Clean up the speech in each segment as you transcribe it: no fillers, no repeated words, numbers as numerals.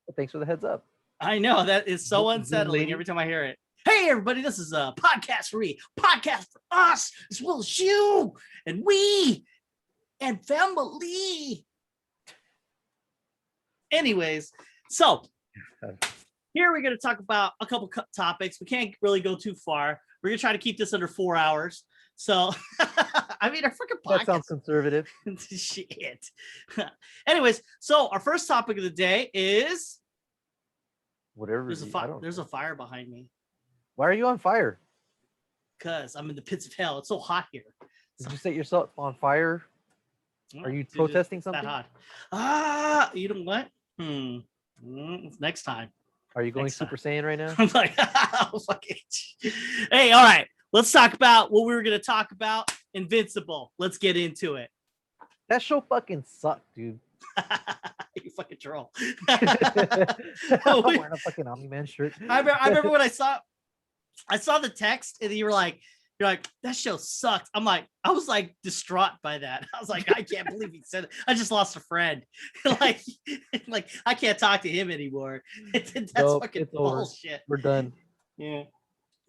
Well, thanks for the heads up. I know that is so unsettling every time I hear it. Hey, everybody, this is a Podcastforwe, podcast for us as well as you and we and family. Anyways, so here we're going to talk about a couple topics. We can't really go too far. We're going to try to keep this under 4 hours. So, I mean, our freaking podcast. That sounds conservative. Shit. Anyways, so our first topic of the day is whatever. There's a fire behind me. Why are you on fire? Because I'm in the pits of hell. It's so hot here. Did you set yourself on fire? Are you protesting something? That hot. You know what? Next time. Are you going Super Saiyan right now? I'm like, oh, fuck it. Hey, all right. Let's talk about what we were going to talk about. Invincible. Let's get into it. That show fucking sucked, dude. You fucking troll. I'm wearing a fucking Omni Man shirt. I remember when I saw the text and you're like, that show sucks. I was like distraught by that. I was like, I can't believe he said it. I just lost a friend. like I can't talk to him anymore. That's fucking bullshit. Over. We're done. Yeah.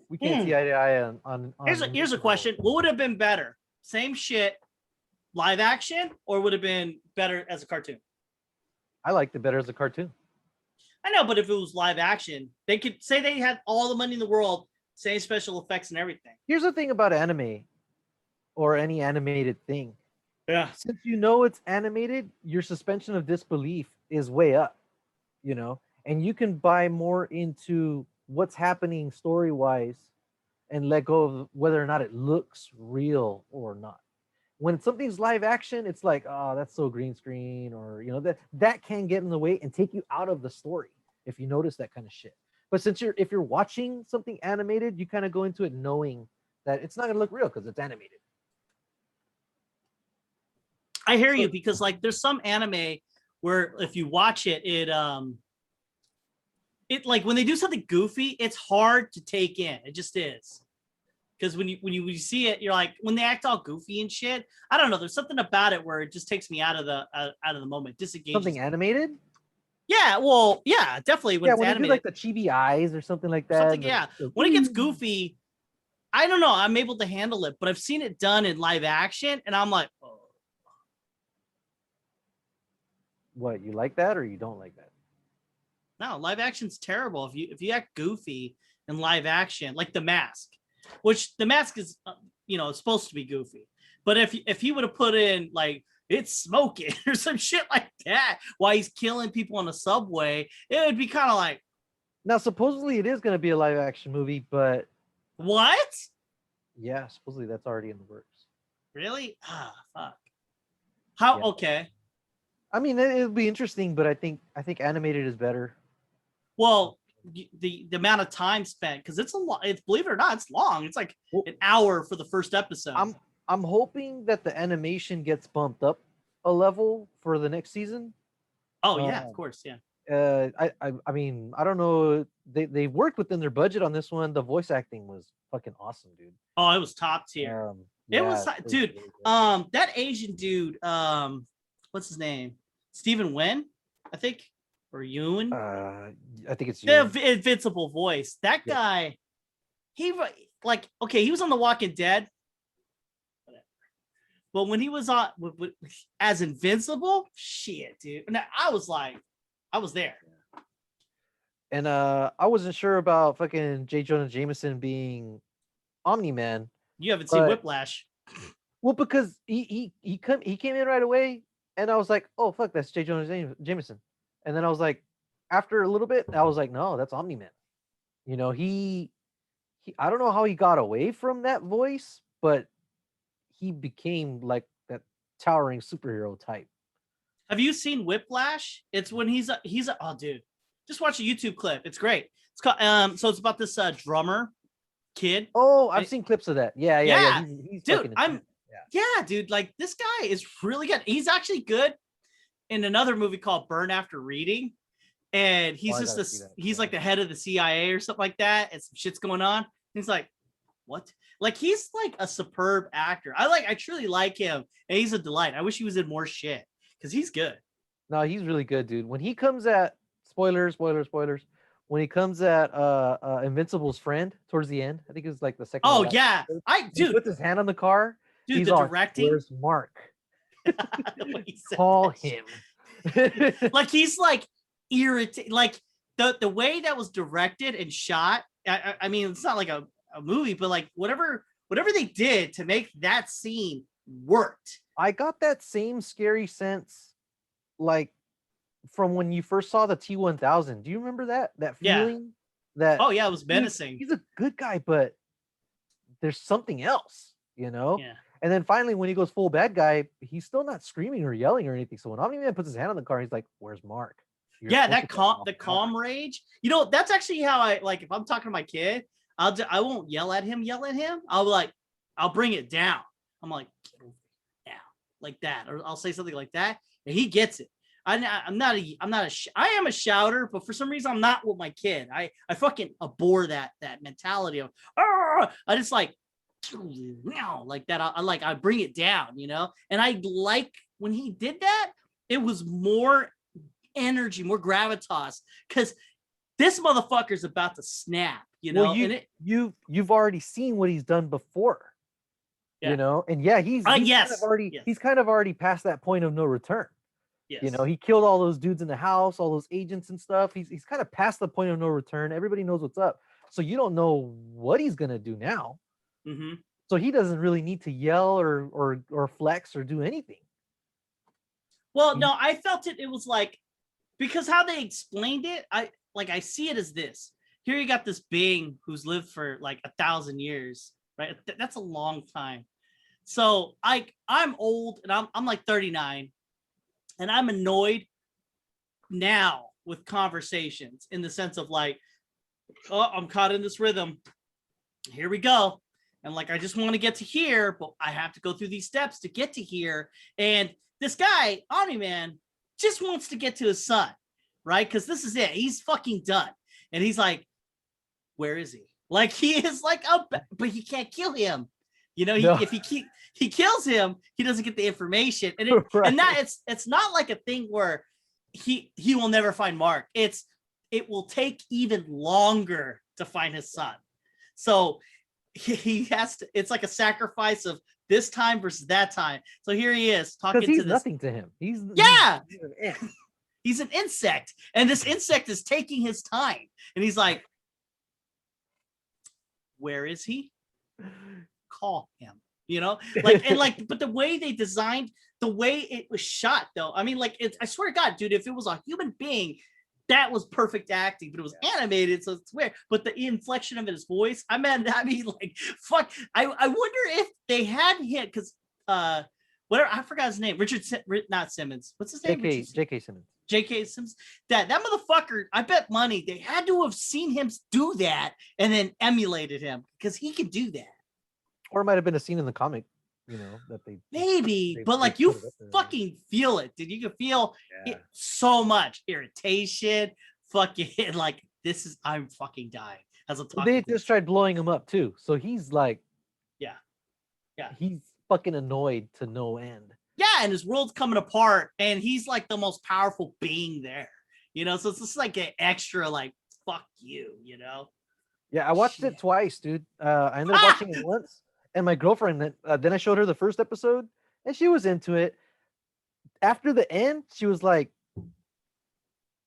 We can't see eye to eye on Here's a question. What would have been better? Same shit, live action, or would have been better as a cartoon? I liked it better as a cartoon. I know, but if it was live action, they could say they had all the money in the world, same special effects and everything. Here's the thing about anime or any animated thing. Yeah. Since you know it's animated, your suspension of disbelief is way up, and you can buy more into what's happening story-wise and let go of whether or not it looks real or not. When something's live action, it's like, oh, that's so green screen, or that can get in the way and take you out of the story if you notice that kind of shit. But if you're watching something animated, you kind of go into it knowing that it's not going to look real because it's animated. I hear you, because like there's some anime where if you watch it, it like when they do something goofy, it's hard to take in. It just is. Because when you see it, you're like, when they act all goofy and shit, I don't know. There's something about it where it just takes me out of the moment, disengages. Something animated? Yeah, well, yeah, definitely. When it's when animated, you do like the chibi eyes or something like that. When it gets goofy, I don't know. I'm able to handle it, but I've seen it done in live action, and I'm like, oh. What, you like that or you don't like that? No, live action's terrible. If you act goofy in live action, like The Mask, which The Mask is, supposed to be goofy, but if he would have put in like, it's smoking or some shit like that while he's killing people on the subway, it would be kind of like. Now, supposedly it is going to be a live action movie, but. What? Yeah, supposedly that's already in the works. Really? Fuck. How? Yeah. Okay. I mean, it'll be interesting, but I think animated is better. Well, the amount of time spent, because it's a lot. It's, believe it or not, it's long. It's like an hour for the first episode. I'm hoping that the animation gets bumped up a level for the next season. Oh yeah, of course, yeah. I mean, I don't know. They worked within their budget on this one. The voice acting was fucking awesome, dude. Oh, it was top tier. It was, dude. Really that Asian dude. What's his name? Stephen Wen, I think, or Yoon. I think it's Yoon. The Invincible voice. That guy. He was on The Walking Dead. But when he was on as Invincible, shit, dude. And I was there. And I wasn't sure about fucking J. Jonah Jameson being Omni Man. You haven't seen Whiplash. Well, because he came in right away, and I was like, oh fuck, that's J. Jonah Jameson. And then I was like, after a little bit, I was like, no, that's Omni Man. He I don't know how he got away from that voice, but he became like that towering superhero type. Have you seen Whiplash? It's when he's oh dude, just watch a YouTube clip. It's great. It's called so it's about this drummer kid. Oh, I've seen clips of that. Yeah. He's dude, dude, like this guy is really good. He's actually good in another movie called Burn After Reading. And he's he's like the head of the CIA or something like that, and some shit's going on. And he's like, what? Like, he's like a superb actor. I truly like him, and he's a delight. I wish he was in more shit because he's good. No, he's really good, dude. When he comes at spoilers. When he comes at Invincible's friend towards the end, I think it was like the second. Oh yeah, he puts his hand on the car. Dude, he's the all, directing. Where's Mark? Call him. Like he's like irritated. Like the way that was directed and shot. I mean, it's not like a movie, but like whatever they did to make that scene worked. I got that same scary sense, like from when you first saw the T-1000. Do you remember that feeling? That oh yeah, it was menacing. He's a good guy, but there's something else, you know. Yeah. And then finally, when he goes full bad guy, he's still not screaming or yelling or anything. So when Omni Man puts his hand on the car, he's like, "Where's Mark?" That calm rage. You know, that's actually how I like. If I'm talking to my kid, I won't yell at him. I'll be like, I'll bring it down. I'm like, get over it now, like that, or I'll say something like that, and he gets it. I am a shouter, but for some reason I'm not with my kid. I fucking abhor that mentality of I just like that. I bring it down, you know. And I like when he did that. It was more energy, more gravitas, because this motherfucker's about to snap, you know. Well, you've already seen what he's done before, you know, and he's kind of already past that point of no return. Yes. You know, he killed all those dudes in the house, all those agents and stuff. He's kind of past the point of no return. Everybody knows what's up. So you don't know what he's going to do now. Mm-hmm. So he doesn't really need to yell or flex or do anything. Well, no, I felt it was like, because how they explained it, I see it as this. Here you got this being who's lived for like 1,000 years, right? That's a long time. So I'm old and I'm like 39. And I'm annoyed now with conversations in the sense of like, oh, I'm caught in this rhythm. Here we go. And like, I just want to get to here, but I have to go through these steps to get to here. And this guy, Omni Man, just wants to get to his son, right? Because this is it. He's fucking done. And he's like, where is he? Like, he is like, but he can't kill him. You know, if he kills him, he doesn't get the information, and it's not like a thing where he will never find Mark. It will take even longer to find his son. So he has to. It's like a sacrifice of this time versus that time. So here he is talking to this. Nothing to him. He's an insect, and this insect is taking his time, and he's like, where is he? Call him, you know, but the way they designed, the way it was shot, though, I mean, like, I swear to God, dude, if it was a human being, that was perfect acting, but it was animated, so it's weird. But the inflection of his voice, I mean, like, fuck, I wonder if they had him, because whatever, I forgot his name, not Simmons. What's his name? J.K. Simmons. J.K. Simmons. That motherfucker, I bet money they had to have seen him do that and then emulated him, because he could do that. Or it might have been a scene in the comic, you know, that but like you fucking feel it, dude. You can feel it so much irritation. Fucking like I'm fucking dying as a talk. They just tried blowing him up too, so he's like, he's fucking annoyed to no end. Yeah, and his world's coming apart, and he's like the most powerful being there, you know. So it's just like an extra, like, fuck you, you know. Yeah, I watched it twice, dude. I ended up watching it once. And my girlfriend, then I showed her the first episode, and she was into it. After the end, she was like,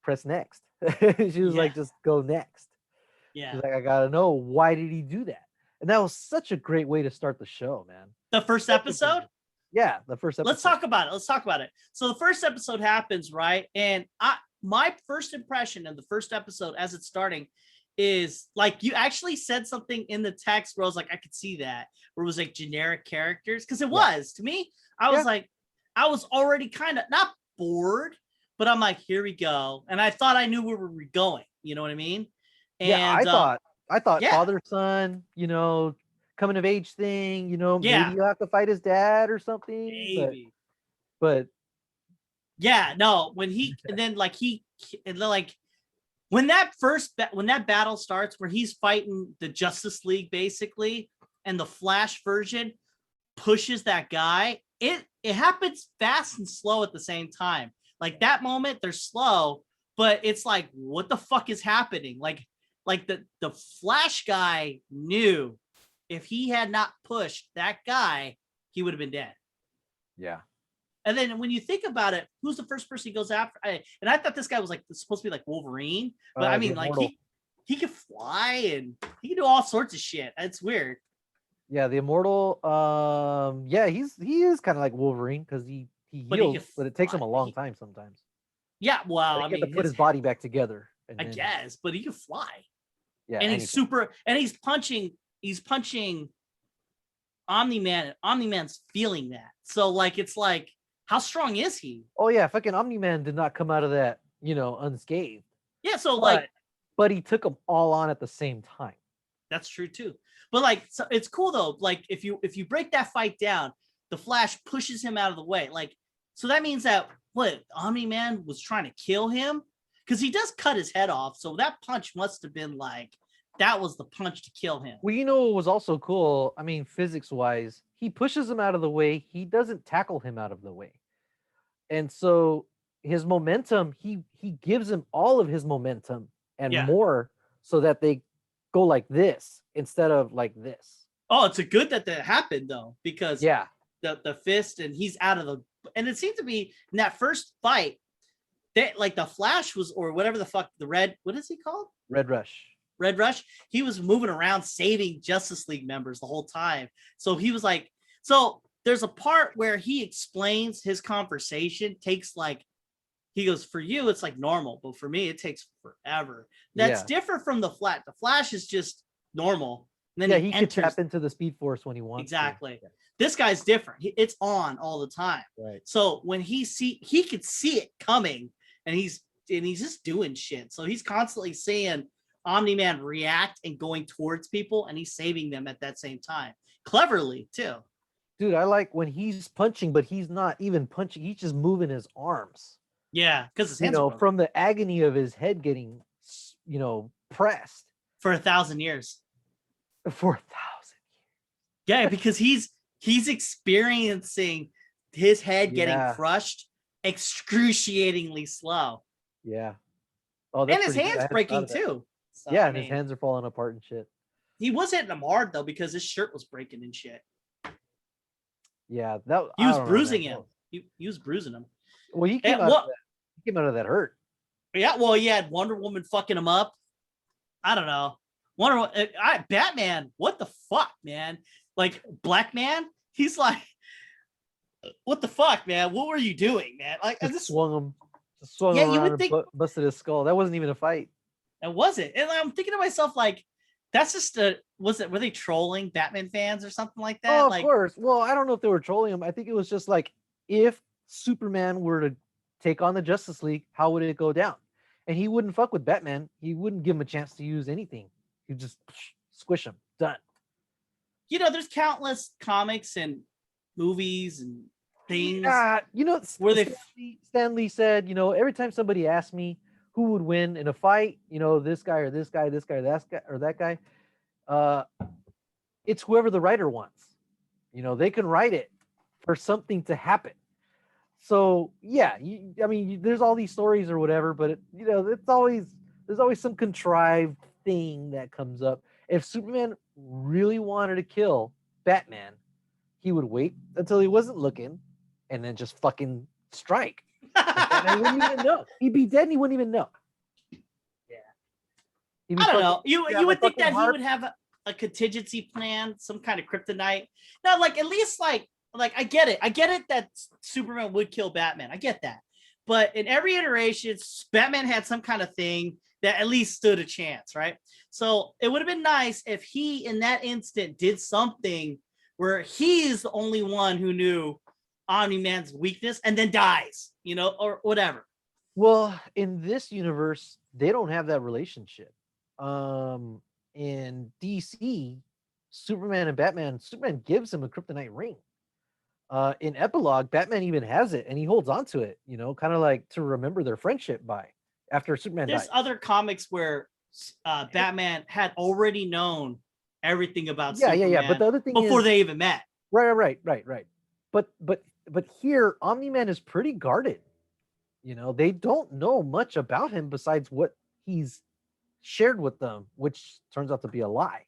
press next. She was like, just go next. Yeah. She's like, I gotta know, why did he do that? And that was such a great way to start the show, man. The first episode? Yeah, the first episode. Let's talk about it. So the first episode happens, right? And my first impression of the first episode as it's starting is like, you actually said something in the text where I was like, I could see that, where it was like generic characters, because it was to me. I was like, I was already kind of not bored, but I'm like, here we go, and I thought I knew where we were going. You know what I mean? And I thought father son, you know, coming of age thing, you know, maybe you have to fight his dad or something. Maybe, but when he and then like when that battle starts, where he's fighting the Justice League basically, and the Flash version pushes that guy, it happens fast and slow at the same time. Like that moment, they're slow, but it's like, what the fuck is happening? Like the Flash guy knew if he had not pushed that guy, he would have been dead. Yeah. And then when you think about it, who's the first person he goes after? And I thought this guy was like supposed to be like Wolverine, but I mean, like he can fly and he can do all sorts of shit. It's weird. Yeah, the Immortal. Yeah, he is kind of like Wolverine because he heals, but it takes him a long time sometimes. Yeah, well, I mean, to put his body back together. I guess, but he can fly. Yeah, and he's super, and he's punching Omni Man, and Omni Man's feeling that. So like, it's like, how strong is he? Oh yeah, fucking Omni Man did not come out of that, unscathed. Yeah, so but he took them all on at the same time. That's true too. But like, so it's cool though. Like if you break that fight down, the Flash pushes him out of the way. Like, so that means that Omni Man was trying to kill him, because he does cut his head off. So that punch must have been like, that was the punch to kill him. Well, what was also cool? I mean, physics wise, he pushes him out of the way. He doesn't tackle him out of the way. And so his momentum, he gives him all of his momentum and more, so that they go like this instead of like this. Oh, it's a good that happened though, because the fist, and he's out of the, and it seemed to be in that first fight that like the Flash was, or whatever the fuck, the Red, what is he called? Red Rush. He was moving around saving Justice League members the whole time. So he was like, so there's a part where he explains his conversation takes like, he goes, for you, it's like normal, but for me, it takes forever. That's different from the Flash. The Flash is just normal. And then he can tap into the Speed Force when he wants. Exactly. To. This guy's different. It's on all the time. Right. So when he could see it coming, and he's just doing shit. So he's constantly seeing Omni Man react and going towards people, and he's saving them at that same time. Cleverly too. Dude, I like when he's punching, but he's not even punching. He's just moving his arms. Yeah, because his hands from the agony of his head getting, pressed for 1,000 years. For 1,000 years. Yeah, because he's experiencing his head getting crushed excruciatingly slow. Yeah. Oh, and his hands breaking too. So, and his hands are falling apart and shit. He was hitting them hard though, because his shirt was breaking and shit. Yeah, he was bruising him. He was bruising him. Well, he came out of that hurt. Yeah, well, he had Wonder Woman fucking him up. I don't know. Batman, what the fuck, man? Like, Black Man, he's like, what the fuck, man? What were you doing, man? Like, just swung him around and busted his skull. That wasn't even a fight. It wasn't. And I'm thinking to myself, like, that's just were they trolling Batman fans or something like that? Oh, of course. Well, I don't know if they were trolling him. I think it was just like, if Superman were to take on the Justice League, how would it go down? And he wouldn't fuck with Batman. He wouldn't give him a chance to use anything. He'd just squish him. Done. There's countless comics and movies and things. Where Stan Lee said, every time somebody asked me who would win in a fight, this guy or this guy, this guy or that guy, it's whoever the writer wants. They can write it for something to happen. So there's all these stories or whatever, but there's always some contrived thing that comes up. If Superman really wanted to kill Batman, he would wait until he wasn't looking and then just fucking strike. And wouldn't even know. He'd be dead and he wouldn't even know. Yeah. I don't know. You would think that he would have a contingency plan, some kind of kryptonite. No, like, at least like I get it that Superman would kill Batman. I get that. But in every iteration, Batman had some kind of thing that at least stood a chance, right? So it would have been nice if he, in that instant, did something where he's the only one who knew Omni-Man's weakness and then dies, or whatever. Well, in this universe, they don't have that relationship. In DC, Superman gives him a kryptonite ring. In Epilogue, Batman even has it and he holds on to it, kind of like to remember their friendship by after Superman died. There's other comics where Batman had already known everything about Superman. Yeah. But the other thing before they even met. Right. But here, Omni-Man is pretty guarded. You know, they don't know much about him besides what he's shared with them, which turns out to be a lie.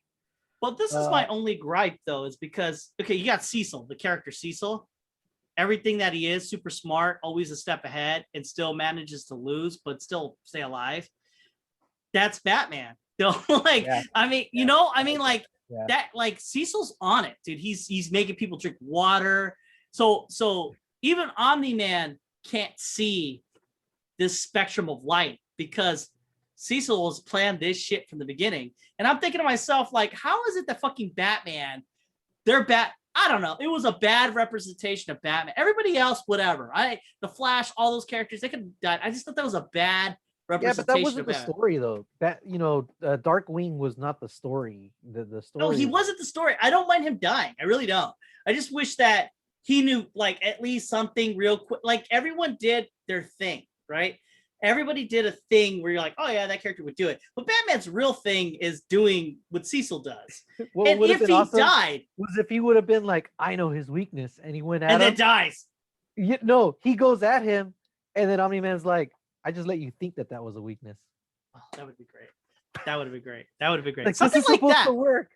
Well, this is my only gripe though, is because okay, you got Cecil, the character Cecil. Everything that he is, super smart, always a step ahead, and still manages to lose, but still stay alive. That's Batman. Like, Yeah. I mean, Yeah. you know, I mean, like Yeah. that, like Cecil's on it, dude. He's making people drink water. So even Omni Man can't see this spectrum of light because Cecil has planned this shit from the beginning. And I'm thinking to myself, like, how is it that fucking Batman, they're I don't know. It was a bad representation of Batman. Everybody else, whatever. The Flash, all those characters, they could die. I just thought that was a bad representation. Yeah, but that wasn't the story though. Darkwing was not the story. The story. No, he wasn't the story. I don't mind him dying. I really don't. I just wish that he knew, like, at least something real quick. Like, everyone did their thing, right? Everybody did a thing where you're like, oh yeah, that character would do it. But Batman's real thing is doing what Cecil does. And if he died, was if he would have been like, I know his weakness, and he went at and him, then dies. No, he goes at him, and then Omni Man's like, I just let you think that was a weakness. Oh, that would be great. That would have been great. That would have been great. Like, something like that. To work.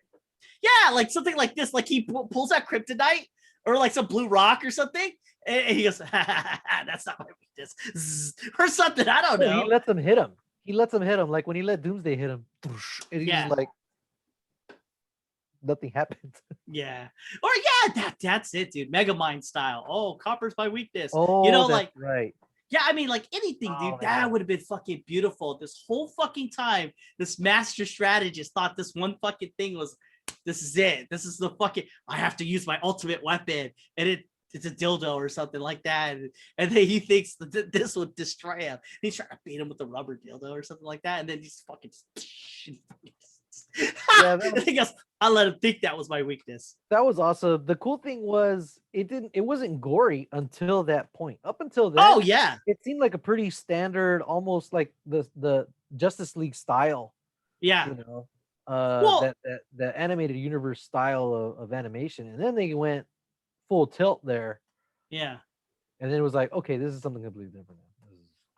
Yeah, like something like this. Like he pulls out kryptonite or like some blue rock or something, and he goes, "That's not my weakness," or something. I don't know. He lets them hit him. Like when he let Doomsday hit him, and he's like, nothing happened. Yeah. Or that's it, dude. Megamind style. Oh, copper's my weakness. Oh, you know, that's like right. Yeah, I mean, like anything, dude. That would have been fucking beautiful. This whole fucking time, this master strategist thought this one fucking thing was, this is it. This is the fucking, I have to use my ultimate weapon. And it's a dildo or something like that. And then he thinks that this would destroy him. He's trying to beat him with a rubber dildo or something like that. And then he's fucking yeah, he goes, I let him think that was my weakness. That was awesome. The cool thing was it wasn't gory until that point. Up until then, oh yeah, it seemed like a pretty standard, almost like the Justice League style. Yeah, you know, well, the animated universe style of animation, and then they went full tilt there. Yeah, and then it was like, okay, this is something completely different.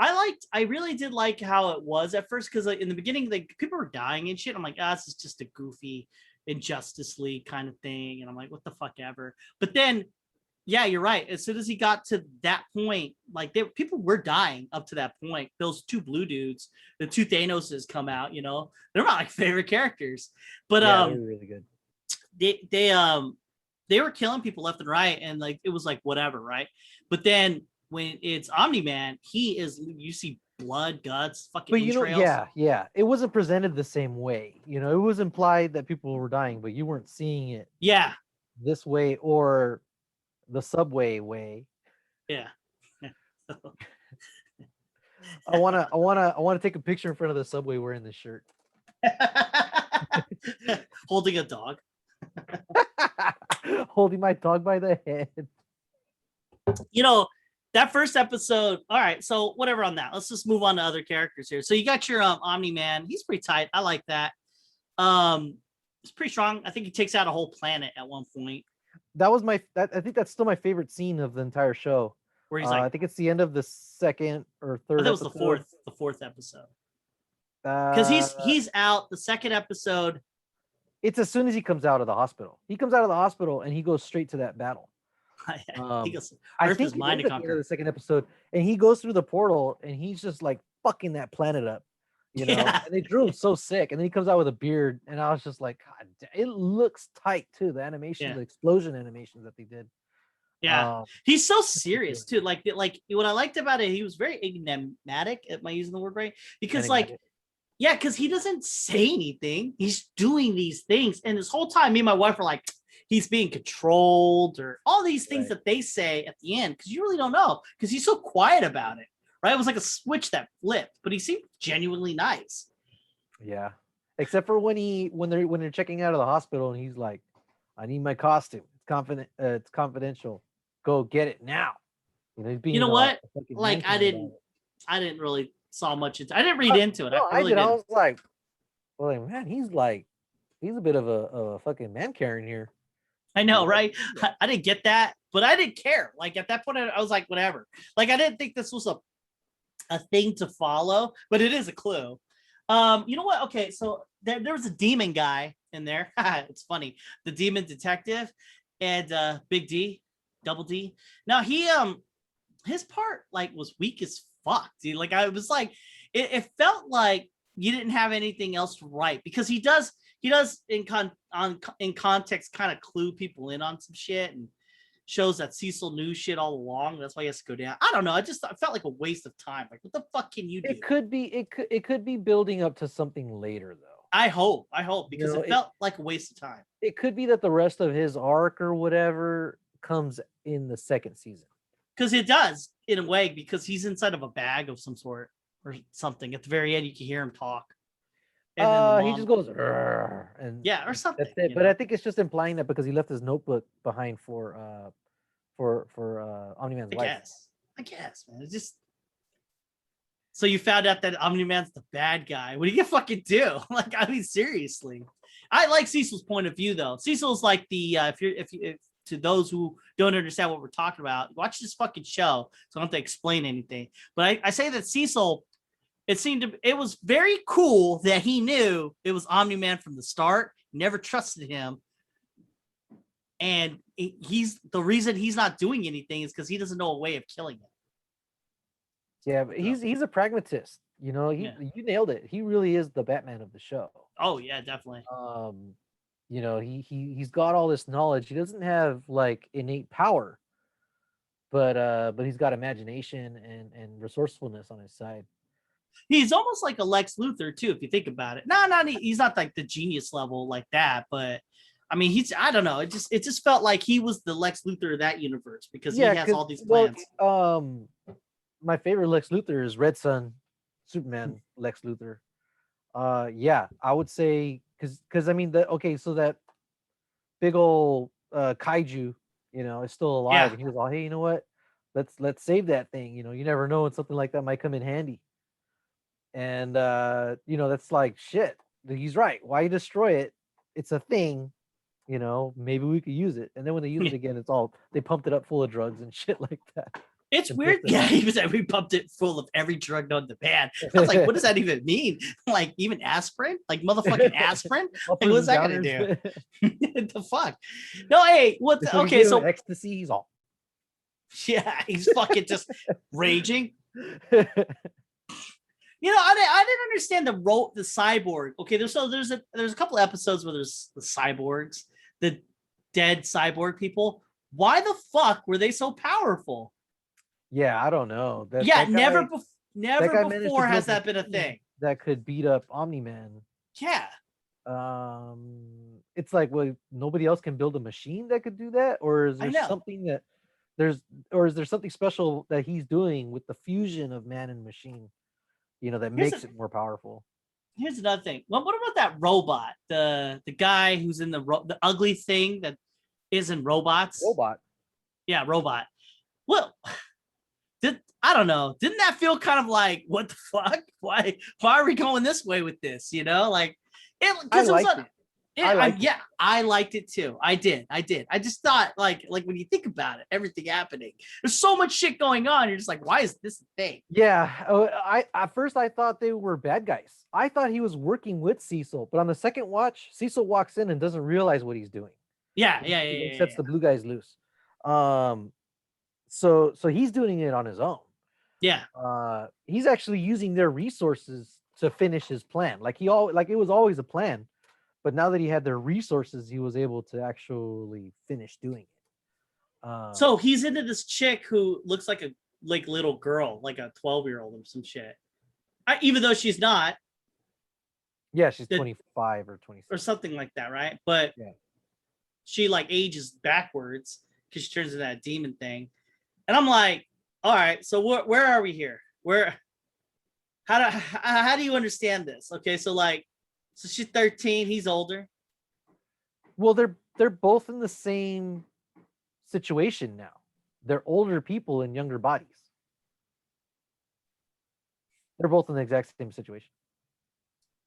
I really did like how it was at first, because like in the beginning, like people were dying and shit. I'm like, this is just a goofy Injustice League kind of thing, and I'm like, what the fuck ever. But then, yeah, you're right. As soon as he got to that point, like people were dying up to that point. Those two blue dudes, the two Thanoses come out. You know, they're my like favorite characters. But they were really good. They were killing people left and right, and like it was like whatever, right? But then when it's Omni Man, you see blood, guts, fucking entrails. Yeah. It wasn't presented the same way. You know, it was implied that people were dying, but you weren't seeing it. Yeah. This way or the subway way. Yeah. I wanna take a picture in front of the subway wearing this shirt. Holding a dog. Holding my dog by the head. You know, that first episode, all right, so whatever on that. Let's just move on to other characters here. So you got your Omni Man. He's pretty tight. I like that. It's pretty strong. I think he takes out a whole planet at one point. That was I think that's still my favorite scene of the entire show. Where he's like, I think it's the end of the second or third. That was the fourth episode. Because he's out the second episode. It's as soon as he comes out of the hospital. He comes out of the hospital and he goes straight to that battle. He goes, I think it's at the end of the second episode, and he goes through the portal and he's just like fucking that planet up, you know. Yeah. And they drew him so sick, and then he comes out with a beard, and I was just like, God, it looks tight too. The animation, the explosion animations that they did. Yeah, he's so serious too. Like what I liked about it, he was very enigmatic. Am I using the word right? Because because he doesn't say anything. He's doing these things, and this whole time, me and my wife were like, he's being controlled, or all these things that they say at the end, because you really don't know, because he's so quiet about it, right? It was like a switch that flipped, but he seemed genuinely nice. Yeah, except for when they're checking out of the hospital, and he's like, I need my costume. It's confidential. Go get it now. You know, he's being, what? Like I didn't really saw much into. I didn't read into it. I did. I was like, well, man, he's a bit of a fucking man Karen here. I know, right? I didn't get that, but I didn't care. Like at that point, I was like, whatever. Like I didn't think this was a a thing to follow, but it is a clue. You know what? Okay, so there was a demon guy in there. It's funny, the demon detective, and Big D, Double D. Now he his part like was weak as fuck, dude. Like I was like, it felt like you didn't have anything else to write, because he does in context kind of clue people in on some shit, and shows that Cecil knew shit all along. That's why he has to go down. I don't know. I felt like a waste of time. Like, what the fuck can you do? It could be building up to something later though. I hope, because it felt like a waste of time. It could be that the rest of his arc or whatever comes in the second season. Because it does, in a way, because he's inside of a bag of some sort or something. At the very end, you can hear him talk. And he just goes, and yeah, or something. That's it. But I think it's just implying that because he left his notebook behind for Omni Man's wife. I guess, man. It's just, so you found out that Omni Man's the bad guy. What do you fucking do? Like, I mean, seriously. I like Cecil's point of view though. Cecil's like the if to those who don't understand what we're talking about, watch this fucking show, so I don't have to explain anything. But I say that Cecil, it was very cool that he knew it was Omni Man from the start. Never trusted him, and he's the reason he's not doing anything is because he doesn't know a way of killing it. Yeah, but he's a pragmatist. You know, you nailed it. He really is the Batman of the show. Oh yeah, definitely. You know, he's got all this knowledge. He doesn't have like innate power, but he's got imagination and resourcefulness on his side. He's almost like a Lex Luthor too, if you think about it. He's not like the genius level like that, but I mean, I don't know. It just felt like he was the Lex Luthor of that universe, because he has all these plans. Well, my favorite Lex Luthor is Red Sun Superman Lex Luthor. Yeah, I would say because I mean so that big old kaiju, you know, is still alive, and he was all, hey, you know what? Let's save that thing. You know, you never know when something like that might come in handy. And you know, that's like shit. He's right. Why destroy it? It's a thing. You know, maybe we could use it. And then when they use it again, they pumped it up full of drugs and shit like that. It's weird. Yeah, he was like, we pumped it full of every drug known to man. I was like, what does that even mean? Like, even aspirin? Like, motherfucking aspirin? Like, what's that gonna do? What the fuck? No, hey, what? Okay, so ecstasy, he's all. Yeah, he's fucking just raging. You know, I didn't understand the cyborg. Okay, there's a couple episodes where there's the cyborgs, the dead cyborg people. Why the fuck were they so powerful? Yeah, I don't know. Never before has that been a thing that could beat up Omni Man. Yeah. It's like, well, nobody else can build a machine that could do that, or is there something is there something special that he's doing with the fusion of man and machine? You know, that makes it more powerful. Here's another thing. What about that robot? The guy who's in the ugly thing that is in robots. Robot. Yeah, robot. Well, I don't know. Didn't that feel kind of like, what the fuck? Why are we going this way with this? You know, like I liked it too. I did. I just thought like when you think about it, everything happening, there's so much shit going on. You're just like, why is this a thing? Yeah. At first I thought they were bad guys. I thought he was working with Cecil, but on the second watch, Cecil walks in and doesn't realize what he's doing. Yeah. He sets the blue guys loose. So he's doing it on his own. Yeah. He's actually using their resources to finish his plan. Like it was always a plan, but now that he had their resources, he was able to actually finish doing it. So he's into this chick who looks like a little girl, like a 12-year-old or some shit. Even though she's not. Yeah, she's 25 or 26 or something like that, right? But she like ages backwards because she turns into that demon thing. And I'm like, all right, so where are we here? How do you understand this? Okay, so she's 13, he's older. Well, they're both in the same situation now. They're older people in younger bodies. They're both in the exact same situation.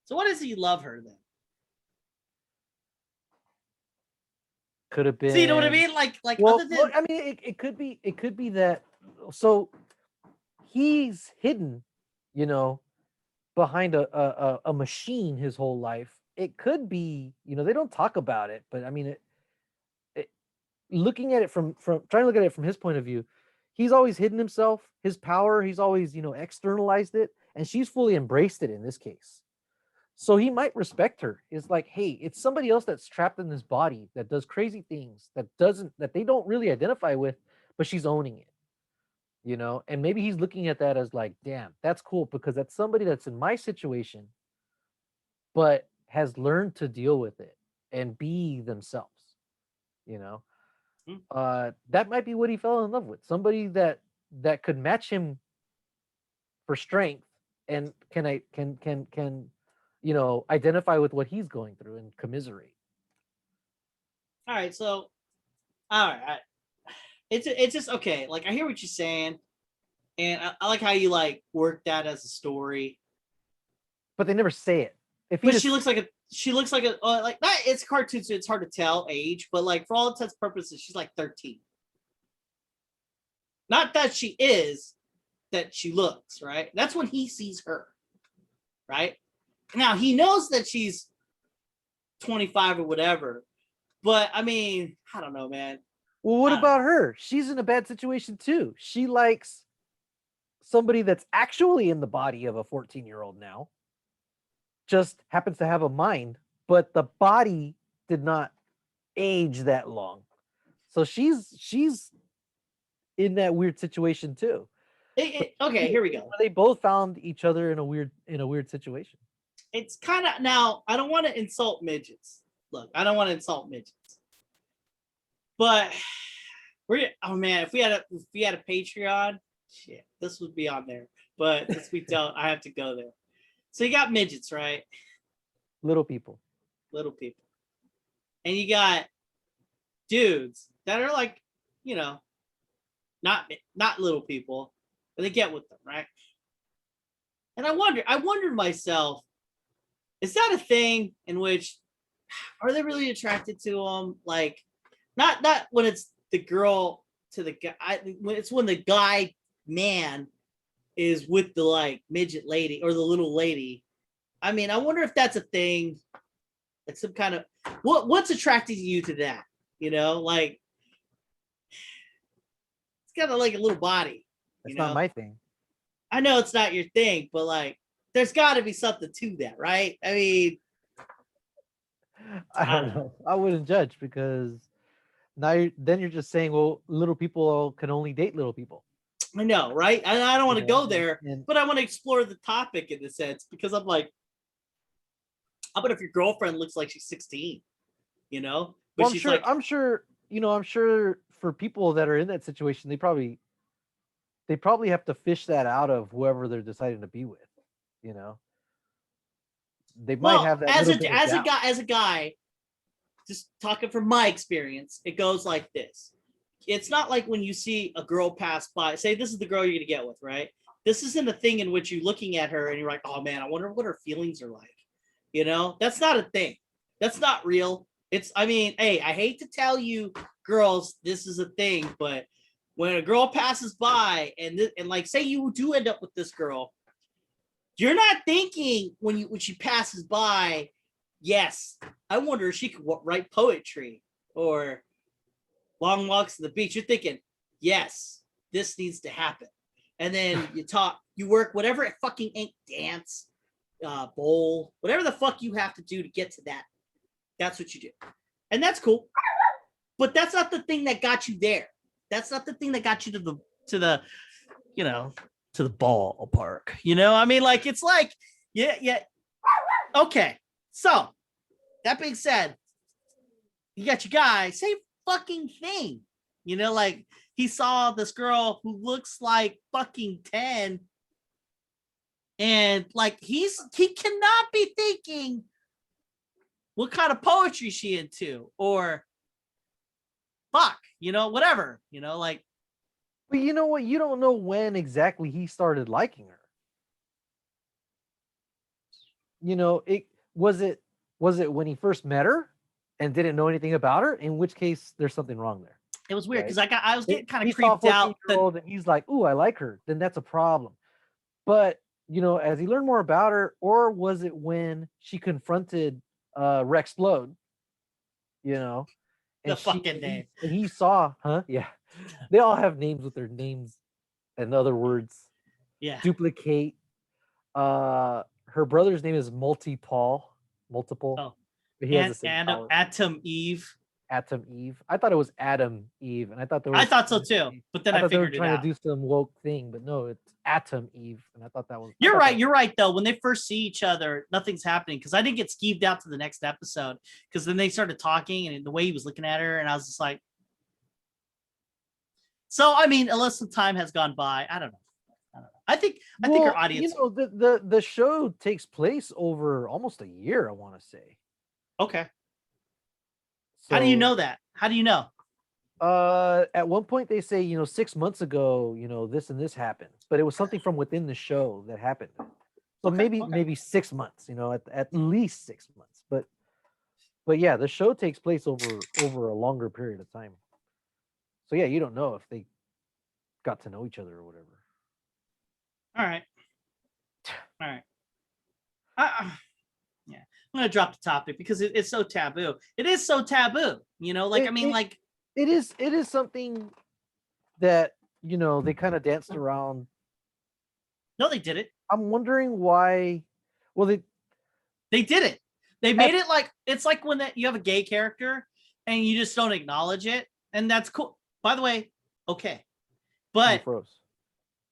So what does he love her then? Could have been. See, you know what I mean? Like well, other than I mean, it could be that. So he's hidden you know, behind a machine his whole life. It could be, they don't talk about it, but I mean, it looking at it from trying to look at it from his point of view, he's always hidden himself, his power, he's always, externalized it, and she's fully embraced it in this case. So he might respect her. It's like, hey, it's somebody else that's trapped in this body that does crazy things that they don't really identify with, but she's owning it, and maybe he's looking at that as like, damn, that's cool because that's somebody that's in my situation, but has learned to deal with it and be themselves, you know. That might be what he fell in love with, somebody that could match him for strength and can identify with what he's going through and commiserate. All right, so all right, it's just okay. Like, I hear what you're saying, and I like how you like work that as a story. But they never say it. But she looks like a like that. It's a cartoon, so it's hard to tell age. But like, for all intents and purposes, she's like 13. Not that she is, that she looks, right. That's when he sees her, right. Now he knows that she's 25 or whatever. But I mean, I don't know, man. Well, what about her? She's in a bad situation too. She likes somebody that's actually in the body of a 14-year-old now. Just happens to have a mind, but the body did not age that long. So she's in that weird situation too. Okay, here we go. They both found each other in a weird situation. It's kind of, now I don't want to insult midgets. Look, I don't want to insult midgets. But oh man, if we had a Patreon, shit, this would be on there. But since we don't, I have to go there. So you got midgets, right? Little people. And you got dudes that are like, not little people, but they get with them, right? And I wondered myself, is that a thing in which, are they really attracted to them? Like, not when it's the girl to the guy, it's when the guy man is with the like midget lady or the little lady. I mean, I wonder if that's a thing, like some kind of what's attracting you to that, like it's got like a little body. It's not my thing. I know it's not your thing, but like there's got to be something to that, right? I mean, I don't know. I wouldn't judge because then you're just saying, well, little people can only date little people. I know, right? I don't want to go there, but I want to explore the topic in a sense because I'm like, how about if your girlfriend looks like she's 16, But well, I'm sure, for people that are in that situation, they probably have to fish that out of whoever they're deciding to be with, They might have that as a guy, just talking from my experience, it goes like this. It's not like when you see a girl pass by, say this is the girl you're gonna get with, right? This isn't a thing in which you're looking at her and you're like, oh man, I wonder what her feelings are like. That's not a thing. That's not real. I mean, hey, I hate to tell you girls, this is a thing, but when a girl passes by and like, say you do end up with this girl, you're not thinking when she passes by, yes, I wonder if she could write poetry or long walks to the beach. You're thinking, yes, this needs to happen. And then you work whatever fucking ink dance, bowl, whatever the fuck you have to do to get to that. That's what you do. And that's cool. But that's not the thing that got you there. That's not the thing that got you to the ballpark. I mean, like, it's like, yeah. Okay. So that being said, you got your guy, same fucking thing. Like, he saw this girl who looks like fucking 10. And like, he cannot be thinking what kind of poetry she into or fuck, whatever, like. But you know what? You don't know when exactly he started liking her. It was it when he first met her and didn't know anything about her, in which case there's something wrong there. It was weird because I was getting kind of creeped out. And he's like, "Ooh, I like her." Then that's a problem. But as he learned more about her, or was it when she confronted Rex Lode, you know, The and fucking name. he saw, huh? Yeah, they all have names with their names and other words. Yeah. Duplicate. Her brother's name is Multiple. Oh, He has the same power. Atom Eve. Atom Eve. I thought it was Adam Eve, and I thought I thought so too, but then I thought they were figured it trying out. to do some woke thing, but no, it's Atom Eve, and I thought that was. You're right. You're right though. When they first see each other, nothing's happening because I didn't get skeeved out to the next episode because then they started talking and the way he was looking at her, and I was just like. So I mean, unless some time has gone by, I don't know. I think our audience. The show takes place over almost a year. I want to say. Okay. So, how do you know that? How do you know? At one point they say, 6 months ago, this and this happened, but it was something from within the show that happened. So maybe 6 months, at least 6 months. But yeah, the show takes place over a longer period of time. So yeah, you don't know if they got to know each other or whatever. All right. Yeah, I'm gonna drop the topic because it's so taboo. It is so taboo, it is something that they kind of danced around. No, they did it. I'm wondering why. Well, they did it. They made it like it's like when you have a gay character and you just don't acknowledge it, and that's cool. By the way, okay, but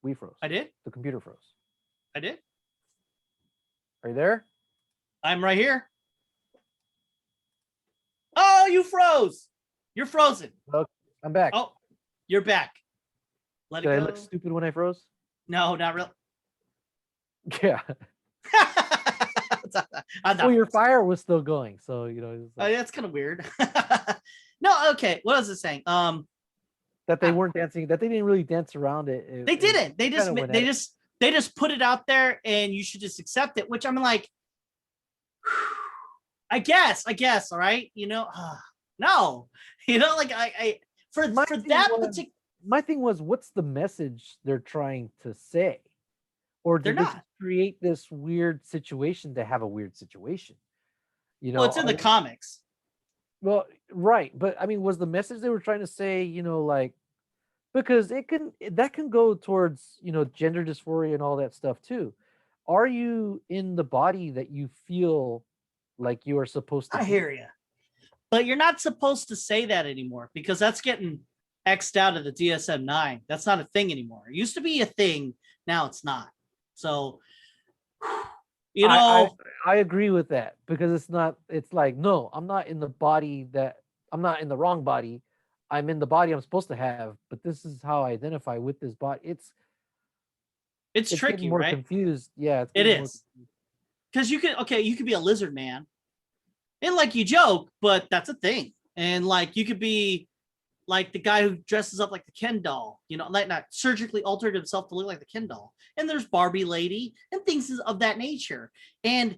we froze. I did. The computer froze. I did. Are you there? I'm right here. Oh, you froze. You're frozen. Okay, I'm back. Oh, you're back. Did I look stupid when I froze? No, not really. Yeah. Well, your fire was still going, so that's kind of weird. No, okay. What was it saying? That they weren't dancing. That they didn't really dance around it. They didn't. They just put it out there, and you should just accept it. Which I'm like, I guess. All right. No. My thing was, what's the message they're trying to say? Or did they create this weird situation to have a weird situation? Well, it's in the comics. Well, right. But I mean, was the message they were trying to say, because that can go towards, gender dysphoria and all that stuff too. Are you in the body that you feel like you are supposed to I hear you. But you're not supposed to say that anymore because that's getting X'd out of the DSM-9. That's not a thing anymore. It used to be a thing. Now it's not. So, I agree with that because it's like, no, I'm not in the wrong body. I'm in the body I'm supposed to have, but this is how I identify with this body. It's tricky, more right? Confused. Yeah, it is. Because you could be a lizard man. And like you joke, but that's a thing. And like you could be like the guy who dresses up like the Ken doll, like not surgically altered himself to look like the Ken doll. And there's Barbie lady and things of that nature. And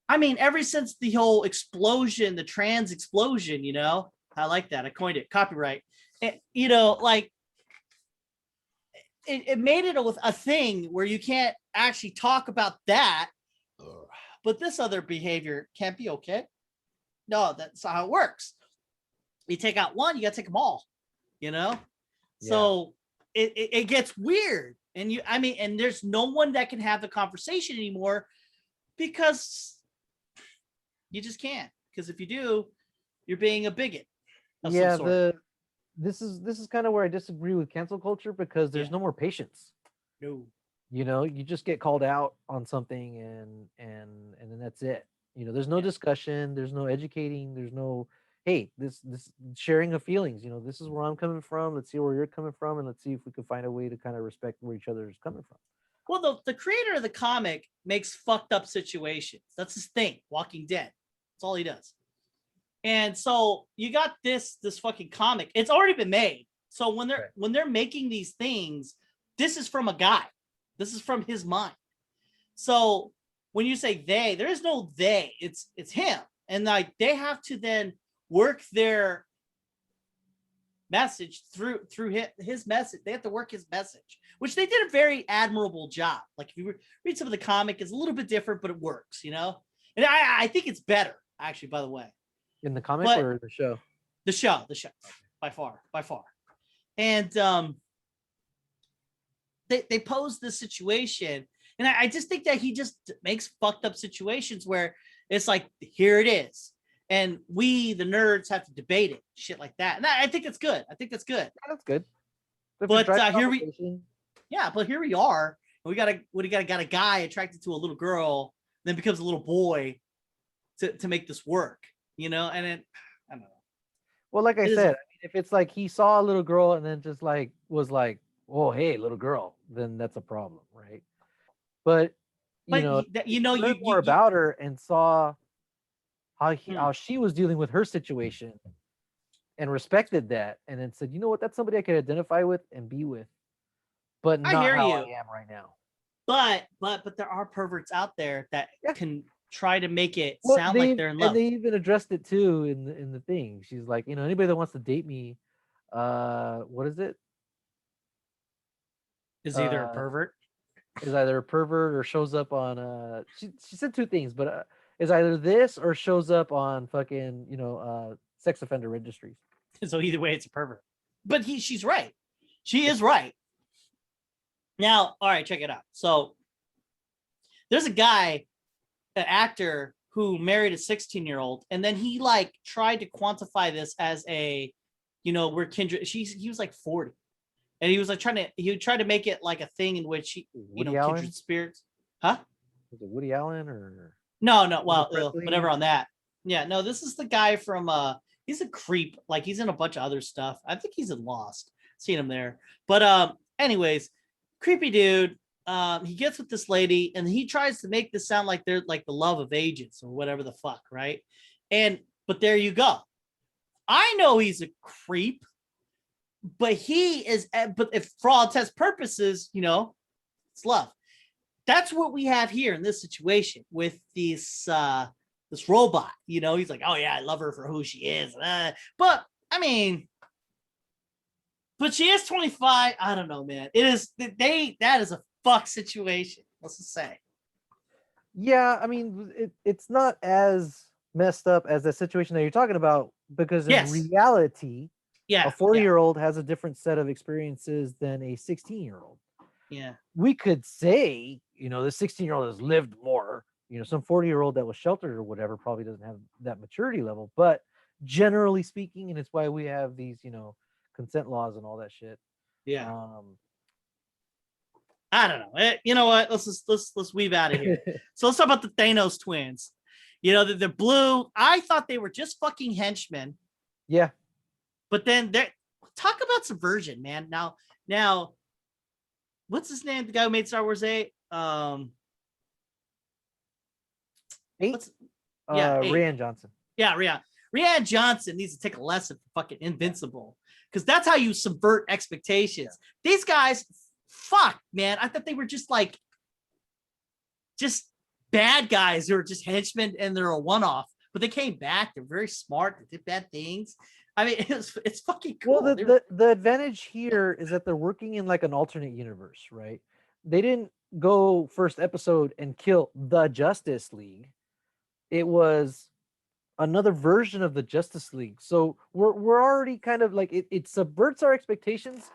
I mean, ever since the whole explosion, the trans explosion, I like that. I coined it. Copyright. And, like it made it a thing where you can't actually talk about that, but this other behavior can't be okay. No, that's how it works. You take out one, you got to take them all. Yeah. So it gets weird, and and there's no one that can have the conversation anymore because you just can't. Because if you do, you're being a bigot. Yeah, this is kind of where I disagree with cancel culture because there's no more patience. No. You just get called out on something and then that's it. There's no discussion, there's no educating, there's no hey, this sharing of feelings, this is where I'm coming from. Let's see where you're coming from, and let's see if we can find a way to kind of respect where each other is coming from. Well, the creator of the comic makes fucked up situations. That's his thing. Walking Dead. That's all he does. And so you got this fucking comic. It's already been made. So when they're making these things, this is from a guy. This is from his mind. So when you say they, there is no they. It's him. And like they have to then work their message through his message. They have to work his message, which they did a very admirable job. Like if you read some of the comic, it's a little bit different, but it works, And I think it's better, actually, by the way. In the comic or the show? The show, by far. And they pose this situation, and I just think that he just makes fucked up situations where it's like, here it is, and we the nerds have to debate it, shit like that. And I think it's good. Yeah, that's good. But here we are. We got a guy attracted to a little girl, then becomes a little boy to make this work, and it, I don't know. Well, like I said, if it's like he saw a little girl and then just like was like, "Oh, hey, little girl," then that's a problem, right? But you learned more about her and saw how she was dealing with her situation and respected that, and then said, "You know what? That's somebody I could identify with and be with." But not how I am right now. But there are perverts out there that can try to make it sound like they're in love. And they even addressed it too in the thing. She's like, anybody that wants to date me, what is it? Is either a pervert. Is either a pervert or shows up on she said two things, but is either this or shows up on fucking sex offender registries. So either way, it's a pervert. But she's right. She is right. Now, all right, check it out. So there's a guy, an actor who married a 16-year-old, and then he like tried to quantify this as a, we're kindred. He was like 40, and he was like he tried to make it like a thing in which kindred spirits. Huh? Was it Woody Allen or no? Well, whatever on that. Yeah, no, this is the guy from he's a creep. Like he's in a bunch of other stuff. I think he's in Lost. Seen him there. But anyways, creepy dude. He gets with this lady and he tries to make this sound like they're like the love of ages or whatever the fuck, right? But there you go. I know he's a creep, but if for all intents and purposes, it's love. That's what we have here in this situation with this robot. He's like, oh yeah, I love her for who she is. But I mean, but she is 25. I don't know, man. That is a fuck situation. Let's just say. Yeah, I mean, it's not as messed up as the situation that you're talking about, because in reality, a 40-year-old has a different set of experiences than a 16-year-old. Yeah. We could say, the 16-year-old has lived more. Some 40-year-old that was sheltered or whatever probably doesn't have that maturity level. But generally speaking, and it's why we have these, consent laws and all that shit. Yeah. I don't know. You know what? Let's weave out of here. So let's talk about the Thanos twins. The blue. I thought they were just fucking henchmen. Yeah. But then talk about subversion, man. Now, what's his name? The guy who made Star Wars 8. 8. Yeah, 8. Rian Johnson. Yeah, Rian Johnson needs to take a lesson from fucking Invincible, because that's how you subvert expectations. Yeah. These guys, fuck, man. I thought they were just bad guys who are just henchmen and they're a one-off. But they came back. They're very smart. They did bad things. I mean, it's fucking cool. Well, the advantage here is that they're working in like an alternate universe, right? They didn't go first episode and kill the Justice League. It was another version of the Justice League. So we're already kind of like it subverts our expectations,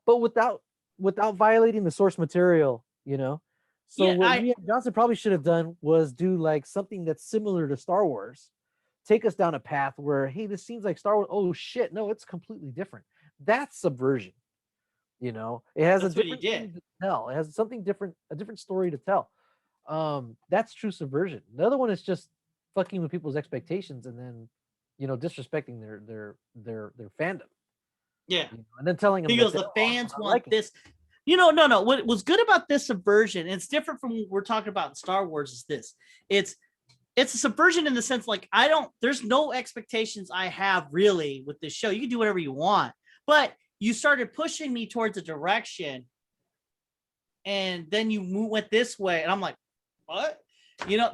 but without violating the source material, So what Rian Johnson probably should have done was do like something that's similar to Star Wars. Take us down a path where, hey, this seems like Star Wars. Oh shit, no, it's completely different. That's subversion. It has a different thing to tell. It has something different, a different story to tell. That's true subversion. The other one is just fucking with people's expectations and then, disrespecting their fandom. Yeah, and then telling them because the fans want this. No. What was good about this subversion, and it's different from what we're talking about in Star Wars, is this. It's a subversion in the sense like there's no expectations I have really with this show. You can do whatever you want, but you started pushing me towards a direction, and then you went this way, and I'm like, what?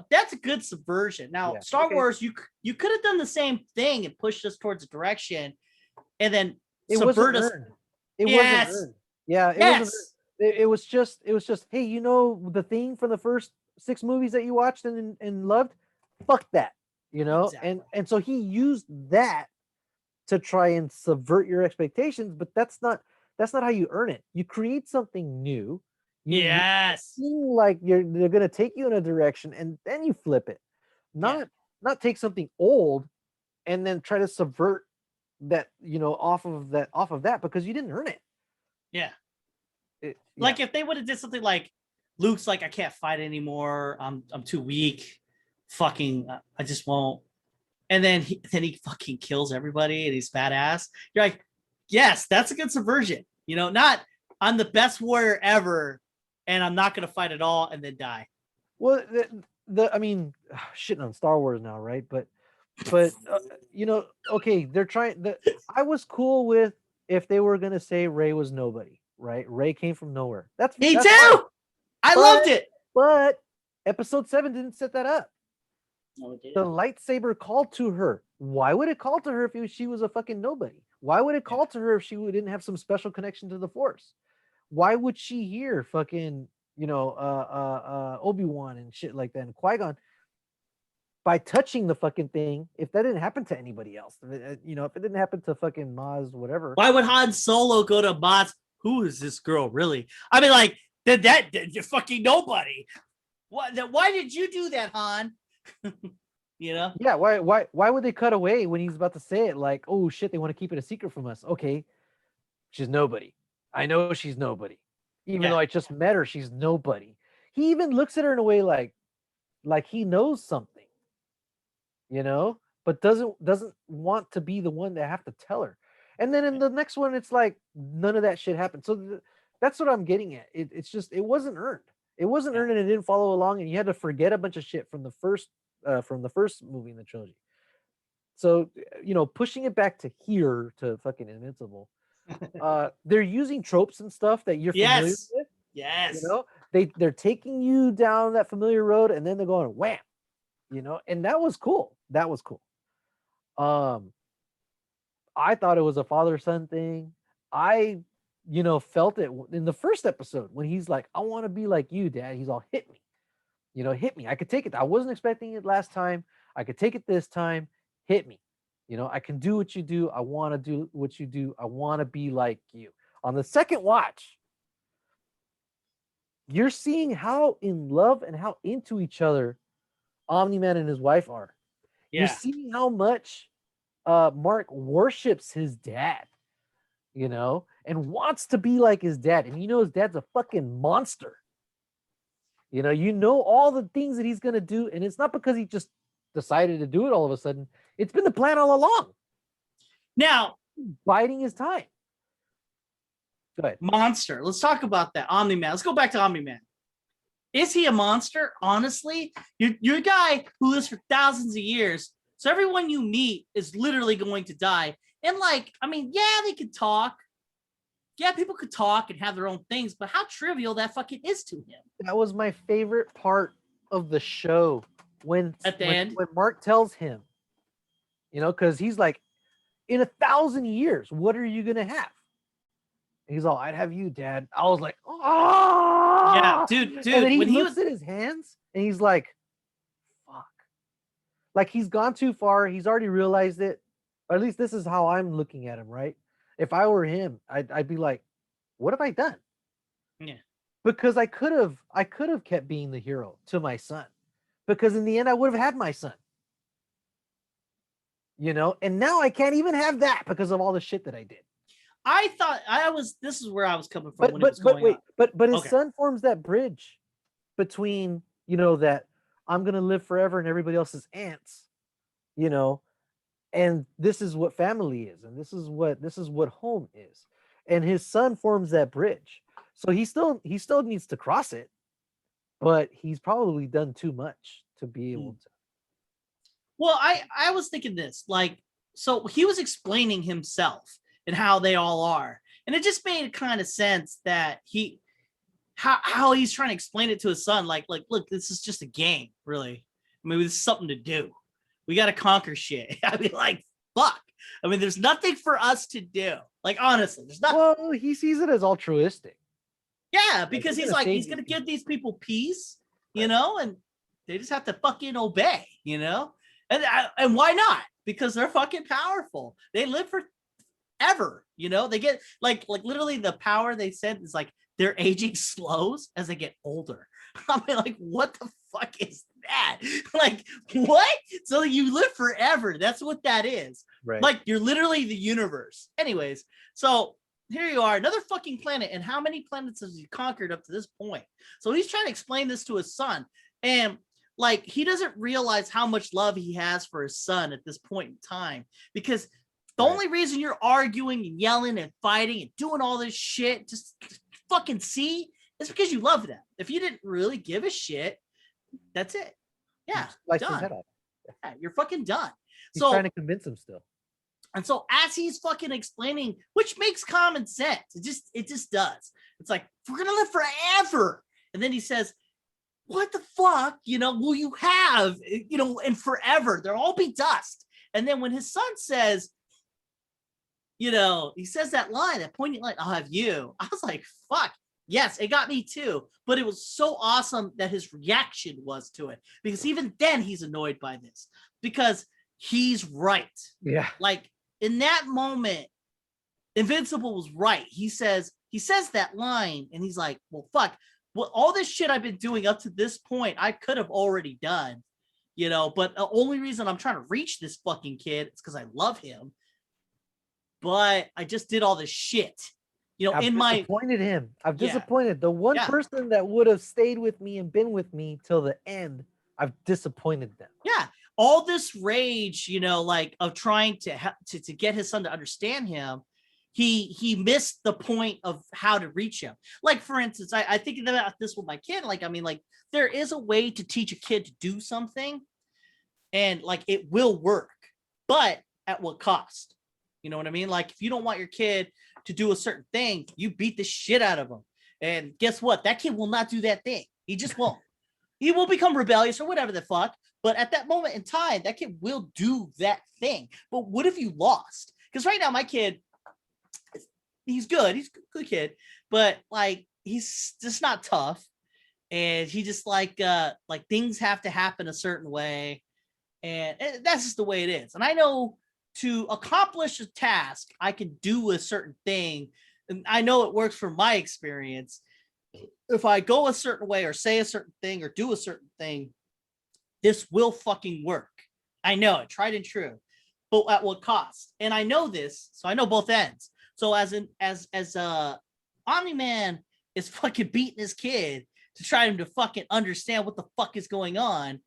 That's a good subversion. Now, Star Wars, you could have done the same thing and pushed us towards a direction, and then it subvert wasn't us. earned. It Yes. wasn't earned. Yeah, it wasn't earned. It was just, hey, you know the thing from the first 6 movies that you watched and loved? Fuck that. You know? Exactly. And so he used that to try and subvert your expectations, but that's not how you earn it. You create something new. Yes. Seem like they're gonna take you in a direction and then you flip it. Not take something old and then try to subvert that, off of that because you didn't earn it. Yeah. Like if they would have did something like Luke's like, I can't fight anymore. I'm too weak. Fucking, I just won't. And then he fucking kills everybody and he's badass. You're like, yes, that's a good subversion. Not I'm the best warrior ever and I'm not gonna fight at all and then die. Well, I mean, shitting on Star Wars now, right? But okay, they're trying. I was cool with if they were gonna say Rey was nobody, right? Rey came from nowhere. That's me too. Fine. I loved it, but Episode 7 didn't set that up. No, it didn't. The lightsaber called to her. Why would it call to her if she was a fucking nobody? Why would it call to her if she didn't have some special connection to the Force? Why would she hear fucking Obi-Wan and shit like that and Qui-Gon by touching the fucking thing? If that didn't happen to anybody else, if it didn't happen to fucking Maz, whatever. Why would Han Solo go to Maz? Who is this girl really? I mean, like, did fucking nobody? Why did you do that, Han? Yeah, why would they cut away when he's about to say it? Like, oh shit, they want to keep it a secret from us. Okay, she's nobody. I know she's nobody. Even though I just met her, she's nobody. He even looks at her in a way like he knows something, but doesn't want to be the one to have to tell her. And then in the next one, it's like none of that shit happened. So that's what I'm getting at. It's just, it wasn't earned. It wasn't earned, and it didn't follow along, and you had to forget a bunch of shit from the first movie in the trilogy. So pushing it back to here to fucking Invincible. They're using tropes and stuff that you're familiar with. Yes. They're taking you down that familiar road and then they're going wham, and that was cool. I thought it was a father-son thing. I felt it in the first episode when he's like, I want to be like you, Dad. He's all, hit me. Hit me. I could take it. I wasn't expecting it last time. I could take it this time. Hit me. I can do what you do. I want to do what you do. I want to be like you. On the second watch, you're seeing how in love and how into each other Omni Man and his wife are. Yeah. You're seeing how much Mark worships his dad, and wants to be like his dad. And his dad's a fucking monster. All the things that he's going to do. And it's not because he just decided to do it all of a sudden. It's been the plan all along. Now, biding his time. Go ahead. Monster. Let's talk about that. Omni Man. Let's go back to Omni Man. Is he a monster? Honestly, you're a guy who lives for thousands of years. So everyone you meet is literally going to die. And they could talk. Yeah, people could talk and have their own things, but how trivial that fucking is to him. That was my favorite part of the show when Mark tells him, because he's like, in 1,000 years, what are you gonna have? And he's all, I'd have you, Dad. I was like, oh yeah, dude. And then he looks at his hands and he's like, fuck. Like he's gone too far. He's already realized it. Or at least this is how I'm looking at him, right? If I were him, I'd be like, what have I done? Yeah. Because I could have kept being the hero to my son. Because in the end, I would have had my son. And now I can't even have that because of all the shit that I did. I thought this is where I was coming from. But his son forms that bridge between, that I'm going to live forever and everybody else is ants, and this is what family is. And this is what home is. And his son forms that bridge. So he still needs to cross it, but he's probably done too much to be able to. Well, I was thinking this, so he was explaining himself and how they all are. And it just made kind of sense that how he's trying to explain it to his son. Like, look, this is just a game, really. I mean, this is something to do. We got to conquer shit. I mean, fuck. I mean, there's nothing for us to do. Like, honestly, there's nothing. Well, he sees it as altruistic. Yeah, because he's going to give these people peace, you know, and they just have to fucking obey, you know? And why not? Because they're fucking powerful. They live forever, you know? They get like literally the power they said is like their aging slows as they get older. I mean, like, what the fuck is that? Like, what? So you live forever. That's what that is. Right. Like, you're literally the universe. Anyways, so here you are, another fucking planet. And how many planets has he conquered up to this point? So he's trying to explain this to his son. And like, he doesn't realize how much love he has for his son at this point in time. Because the only reason you're arguing and yelling and fighting and doing all this shit, just fucking see, is because you love them. If you didn't really give a shit, that's it. Yeah, done. Yeah, you're fucking done. He's trying to convince him still. And so as he's fucking explaining, which makes common sense, it just does. It's like, we're gonna live forever. And then he says, what the fuck, you know, will you have, you know, and forever, they'll all be dust. And then when his son says, you know, he says that line, that poignant line, I'll have you. I was like, fuck, yes, it got me too. But it was so awesome that his reaction was to it. Because even then he's annoyed by this. Because he's right. Yeah. Like, in that moment, Invincible was right. He says that line, and he's like, well, fuck. Well, all this shit I've been doing up to this point, I could have already done, you know, but the only reason I'm trying to reach this fucking kid is because I love him. But I just did all this shit, you know, I've disappointed him. I've disappointed the one person that would have stayed with me and been with me till the end. I've disappointed them. Yeah. All this rage, you know, like of trying to get his son to understand him. He missed the point of how to reach him. Like, for instance, I think about this with my kid. Like, I mean, like, there is a way to teach a kid to do something and like it will work, but at what cost? You know what I mean? Like, if you don't want your kid to do a certain thing, you beat the shit out of him. And guess what? That kid will not do that thing. He just won't. He will become rebellious or whatever the fuck. But at that moment in time, that kid will do that thing. But what if you lost? Because right now, my kid, he's good. He's a good kid. But like, he's just not tough. And he just like things have to happen a certain way. And that's just the way it is. And I know to accomplish a task, I can do a certain thing. And I know it works from my experience. If I go a certain way or say a certain thing or do a certain thing, this will fucking work. I know it, tried and true, but at what cost? And I know this, so I know both ends. So as Omni Man is fucking beating his kid to try him to fucking understand what the fuck is going on,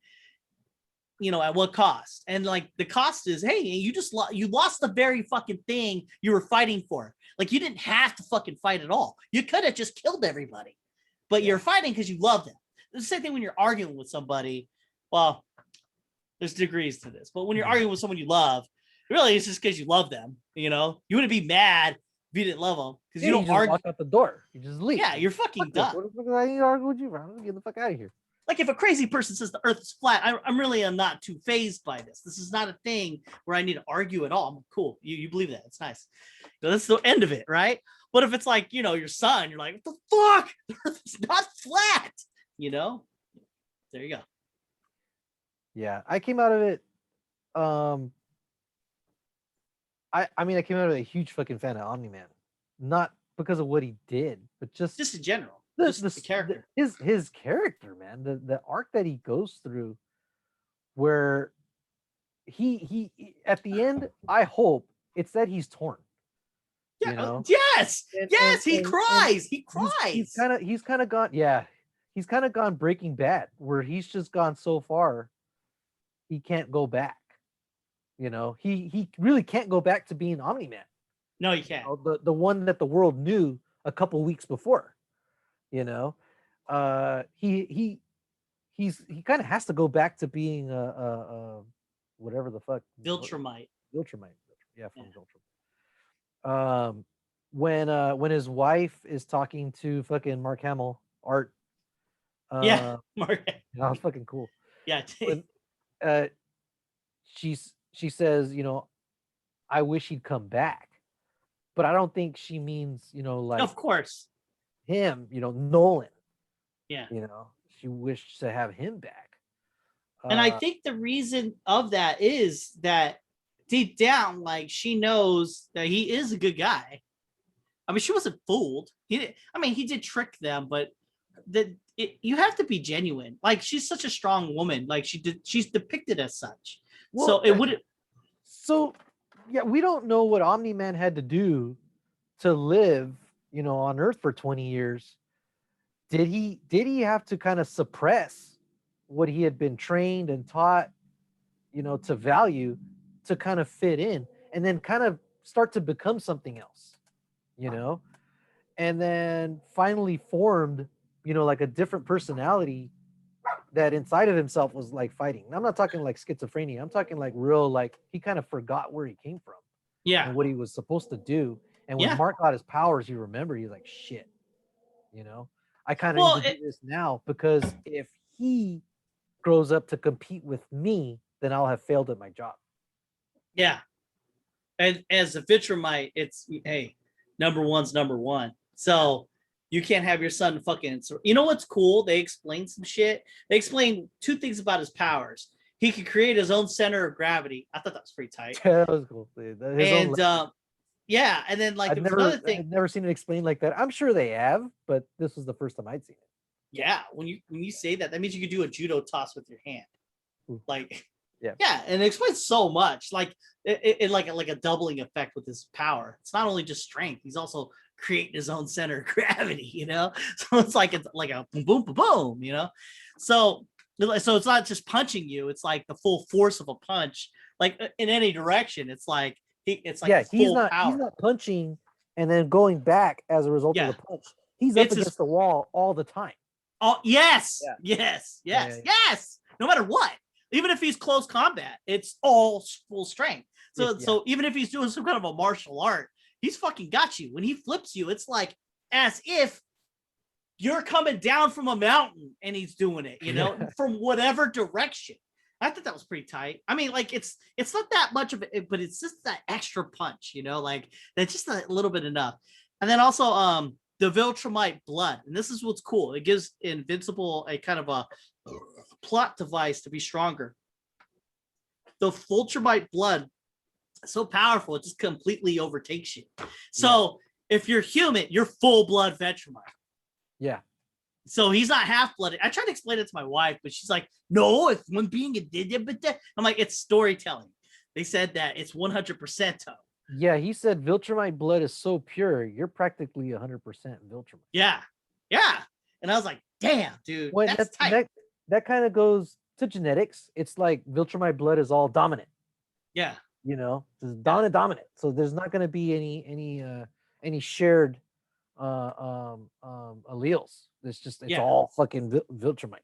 you know, at what cost? And like the cost is, hey, you lost the very fucking thing you were fighting for. Like, you didn't have to fucking fight at all. You could have just killed everybody, but you're fighting because you love them. It's the same thing when you're arguing with somebody. Well, there's degrees to this, but when you're arguing with someone you love, really it's just because you love them. You know, you wouldn't be mad if you didn't love them because you don't argue. Walk out the door. You just leave. Yeah, you're fucking done. What the fuck I need to argue with you, bro? Get the fuck out of here. Like, if a crazy person says the earth is flat, I'm really not too fazed by this. This is not a thing where I need to argue at all. I'm cool. You believe that. It's nice. So that's the end of it, right? But if it's like, you know, your son, you're like, what the fuck? The earth is not flat. You know? There you go. Yeah, I came out of it. I mean, I came out of it a huge fucking fan of Omni Man. Not because of what he did, but just in general. The character, his character, man, the arc that he goes through, where he at the end, I hope it's that he's torn. Yeah. You know? Yes. He cries. He cries. He's kind of gone. Yeah, he's kind of gone Breaking Bad, where he's just gone so far, he can't go back. You know, he really can't go back to being Omni Man. No, he can't. You know, the one that the world knew a couple weeks before. You know, he kind of has to go back to being whatever the fuck. Viltrumite. Yeah, from Viltrum. When his wife is talking to fucking Mark Hamill, Art. Mark. That was fucking cool. Yeah. When, she says, you know, I wish he'd come back. But I don't think she means, like Of course. him, Nolan. Yeah. She wished to have him back. And I think the reason of that is that deep down, like, she knows that he is a good guy. I mean, she wasn't fooled. He did trick them, but you have to be genuine. Like, she's such a strong woman. Like, she's depicted as such. Well, so it would. So, yeah, we don't know what Omni Man had to do to live, on Earth for 20 years. Did he have to kind of suppress what he had been trained and taught, to value, to kind of fit in, and then kind of start to become something else, and then finally formed, like a different personality that inside of himself was like fighting. I'm not talking like schizophrenia. I'm talking like real, like he kind of forgot where he came from. Yeah. And what he was supposed to do. And when Mark got his powers, he remembered, he's like, shit, I kind of need to do this now, because if he grows up to compete with me, then I'll have failed at my job. Yeah. And as a Vitramite, it's, hey, number one's number one. So you can't have your son fucking. You know what's cool? They explain some shit. They explain 2 things about his powers. He could create his own center of gravity. I thought that was pretty tight. That was cool. And yeah, and then like another thing. I've never seen it explained like that. I'm sure they have, but this was the first time I'd seen it. Yeah, when you say that means you could do a judo toss with your hand. Ooh. Like, yeah, and it explains so much. Like it like a doubling effect with his power. It's not only just strength; he's also creating his own center of gravity. So it's like a boom, boom, boom, boom. So it's not just punching you; it's like the full force of a punch, like in any direction. It's like he's not punching and then going back as a result of the punch. He's up against the wall all the time. Oh yes, yes. No matter what. Even if he's close combat, it's all full strength. So even if he's doing some kind of a martial art, he's fucking got you. When he flips you, it's like as if you're coming down from a mountain and he's doing it, from whatever direction. I thought that was pretty tight. I mean, like it's not that much of it, but it's just that extra punch, like that's just a little bit enough. And then also the Viltrumite blood, and this is what's cool. It gives Invincible a kind of a plot device to be stronger. The Viltrumite blood is so powerful, it just completely overtakes you. So if you're human, you're full blood Viltrumite. Yeah. So he's not half-blooded. I tried to explain it to my wife, but she's like, no, it's one being a did, but I'm like, it's storytelling. They said that it's 100% though. Yeah, he said Viltrumite blood is so pure, you're practically 100% Viltrumite. Yeah. And I was like, damn, dude, that's tight. That kind of goes to genetics. It's like Viltrumite blood is all dominant. Yeah. It's dominant. So there's not going to be any shared alleles. It's all fucking Viltrumite.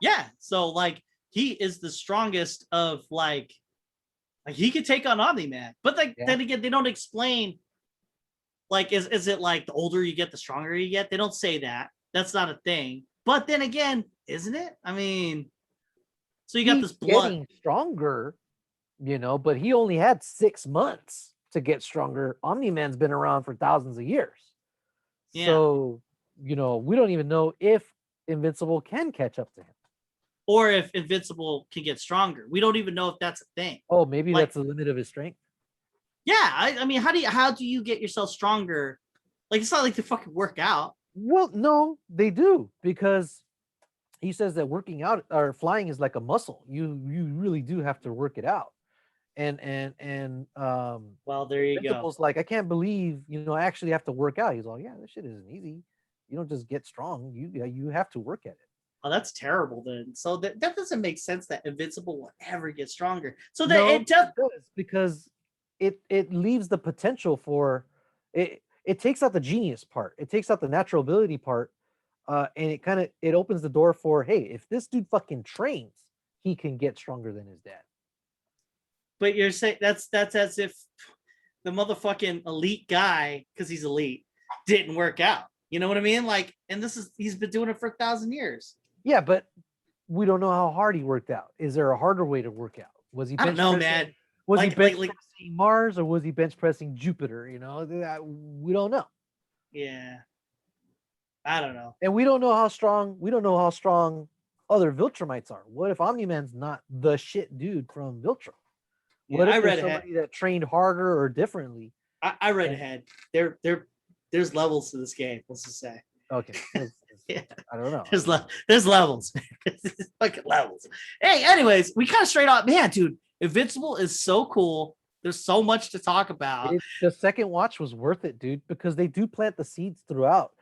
Yeah. So like he is the strongest of like he could take on Omni Man. But then again, they don't explain like is it like the older you get, the stronger you get? They don't say that. That's not a thing. But then again, isn't it? I mean, so you got this blood getting stronger, but he only had 6 months to get stronger. Omni Man's been around for thousands of years. Yeah. So, we don't even know if Invincible can catch up to him. Or if Invincible can get stronger. We don't even know if that's a thing. Oh, maybe that's the limit of his strength. Yeah, I mean, how do you get yourself stronger? Like, it's not like they fucking work out. Well, no, they do, because he says that working out or flying is like a muscle. You really do have to work it out. And well, there you go. Like, I can't believe, I actually have to work out. He's like, yeah, this shit isn't easy. You don't just get strong. You have to work at it. Oh, that's terrible then. So that doesn't make sense that Invincible will ever get stronger. So that it does, because it leaves the potential for it. It takes out the genius part. It takes out the natural ability part. And it opens the door for, hey, if this dude fucking trains, he can get stronger than his dad. But you're saying that's as if the motherfucking elite guy, because he's elite, didn't work out. You know what I mean? Like, and he's been doing it for 1,000 years. Yeah, but we don't know how hard he worked out. Is there a harder way to work out? Was he? I don't know, man. Was he bench pressing Mars or was he bench pressing Jupiter? You know, we don't know. Yeah, I don't know. And we don't know how strong. We don't know how strong other Viltrumites are. What if Omni Man's not the shit dude from Viltrum? What if there's somebody that trained harder or differently? I read ahead. There's levels to this game. Let's just say. Okay. Yeah. I don't know. There's levels. Fucking levels. Hey, anyways, we kind of straight up, man, dude. Invincible is so cool. There's so much to talk about. The second watch was worth it, dude, because they do plant the seeds throughout.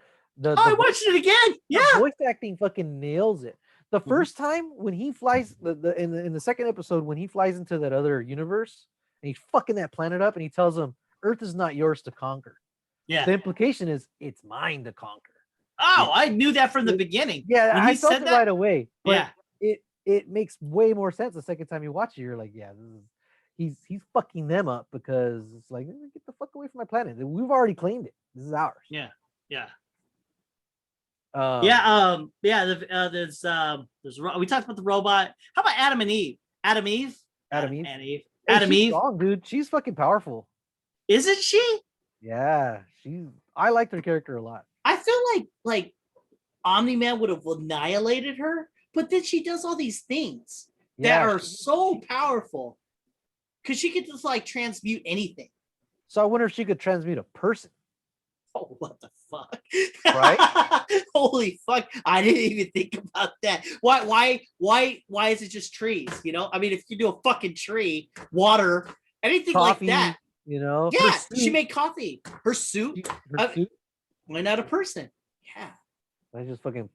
I watched it again. Yeah, the voice acting fucking nails it. The first time when he flies, in the second episode when he flies into that other universe and he's fucking that planet up and he tells them Earth is not yours to conquer. Yeah, the implication is it's mine to conquer. Oh, I knew that from the beginning. Yeah, I felt it right away. But yeah, it makes way more sense the second time you watch it. You're like, yeah, he's fucking them up because it's like, get the fuck away from my planet. We've already claimed it. This is ours. Yeah. There's we talked about the robot. How about Adam and Eve? Adam Eve. She's strong, dude. She's fucking powerful. Isn't she? Yeah, I liked her character a lot. I feel like Omni Man would have annihilated her, but then she does all these things that are so powerful because she could just like transmute anything. So I wonder if she could transmute a person. Oh, what the fuck? Right? Holy fuck! I didn't even think about that. Why is it just trees? You know, I mean, if you do a fucking tree, water, anything coffee, like that, you know. Yeah, she made coffee. Her suit. Why not a person? Yeah. I just fucking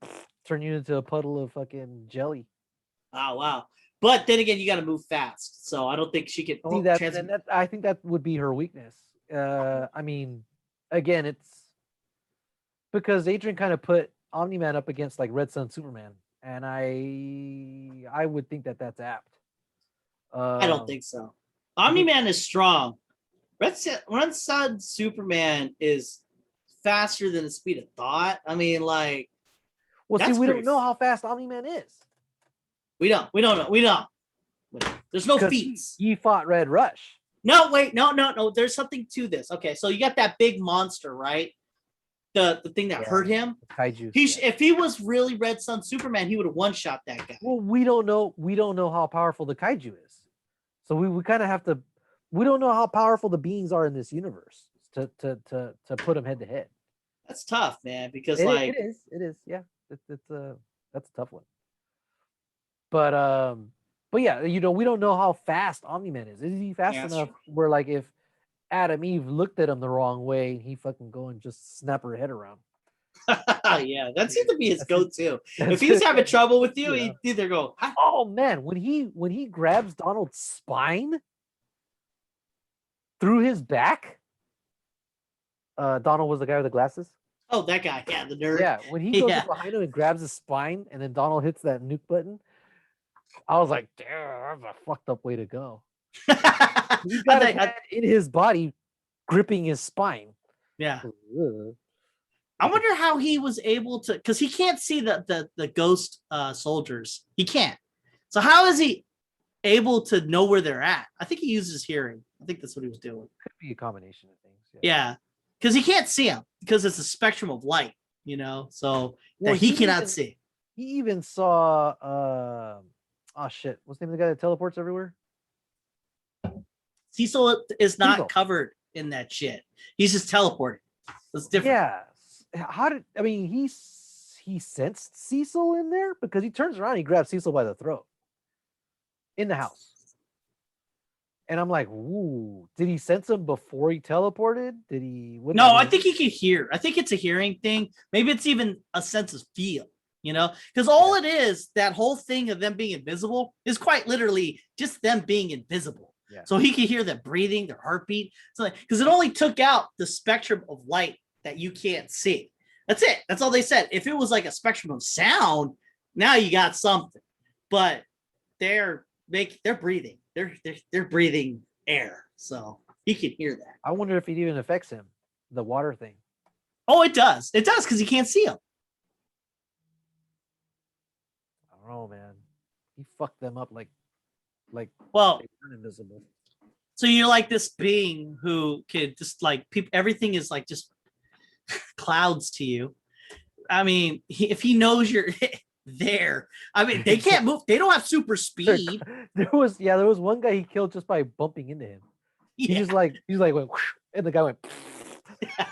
turn you into a puddle of fucking jelly. Oh wow! But then again, you got to move fast, so I don't think she could. See that? I think that would be her weakness. I mean. Again, it's because Adrian kind of put Omni Man up against like Red Sun Superman, and I would think that that's apt. I don't think so. Omni Man is strong. Red Sun Superman is faster than the speed of thought. I mean, like, well, see, we don't know how fast Omni Man is. We don't know. There's no feats. He fought Red Rush. No, wait, no. There's something to this. Okay, so you got that big monster, right? The thing that hurt him. Kaiju. If he was really Red Sun Superman, he would have one-shot that guy. Well, we don't know. We don't know how powerful the kaiju is, so we kind of have to. We don't know how powerful the beings are in this universe to put them head to head. That's tough, man. Because it is. Yeah, that's a tough one. But yeah, you know, we don't know how fast Omni Man is. Is he fast enough where, like, if Adam Eve looked at him the wrong way, he fucking go and just snap her head around? Yeah, that seems to be his go-to. If he's having trouble with you, he'd either go, hi. Oh man, when he grabs Donald's spine through his back, Donald was the guy with the glasses. Oh, that guy, yeah, the nerd. Yeah, when he goes behind him and grabs his spine, and then Donald hits that nuke button. I was like, damn, that's a fucked up way to go. He's got his head in his body, gripping his spine. Yeah. I wonder how he was able to, because he can't see the ghost soldiers. He can't. So how is he able to know where they're at? I think he uses hearing. I think that's what he was doing. Could be a combination of things. Yeah. Because he can't see them because it's a spectrum of light, you know, so he cannot see. He even saw, oh shit, what's the name of the guy that teleports everywhere? Cecil is not covered in that shit. He's just teleporting. It's different. Yeah. He sensed Cecil in there because he turns around and he grabs Cecil by the throat in the house. And I'm like, ooh, did he sense him before he teleported? Did he? No, I think he can hear. I think it's a hearing thing. Maybe it's even a sense of feel, you know? Because all it is, that whole thing of them being invisible is quite literally just them being invisible. Yeah. So he can hear their breathing, their heartbeat. So, because it only took out the spectrum of light that you can't see. That's it. That's all they said. If it was like a spectrum of sound, now you got something. But they're breathing. They're breathing air, so he can hear that. I wonder if it even affects him, the water thing. Oh, it does. It does because he can't see him. I don't know, man. He fucked them up like well, they weren't invisible. So you're like this being who could just like people. Everything is like just clouds to you. I mean, if he knows you're there, I mean, they can't move. They don't have super speed. There was one guy he killed just by bumping into him. Yeah. He's like went, and the guy went. Yeah,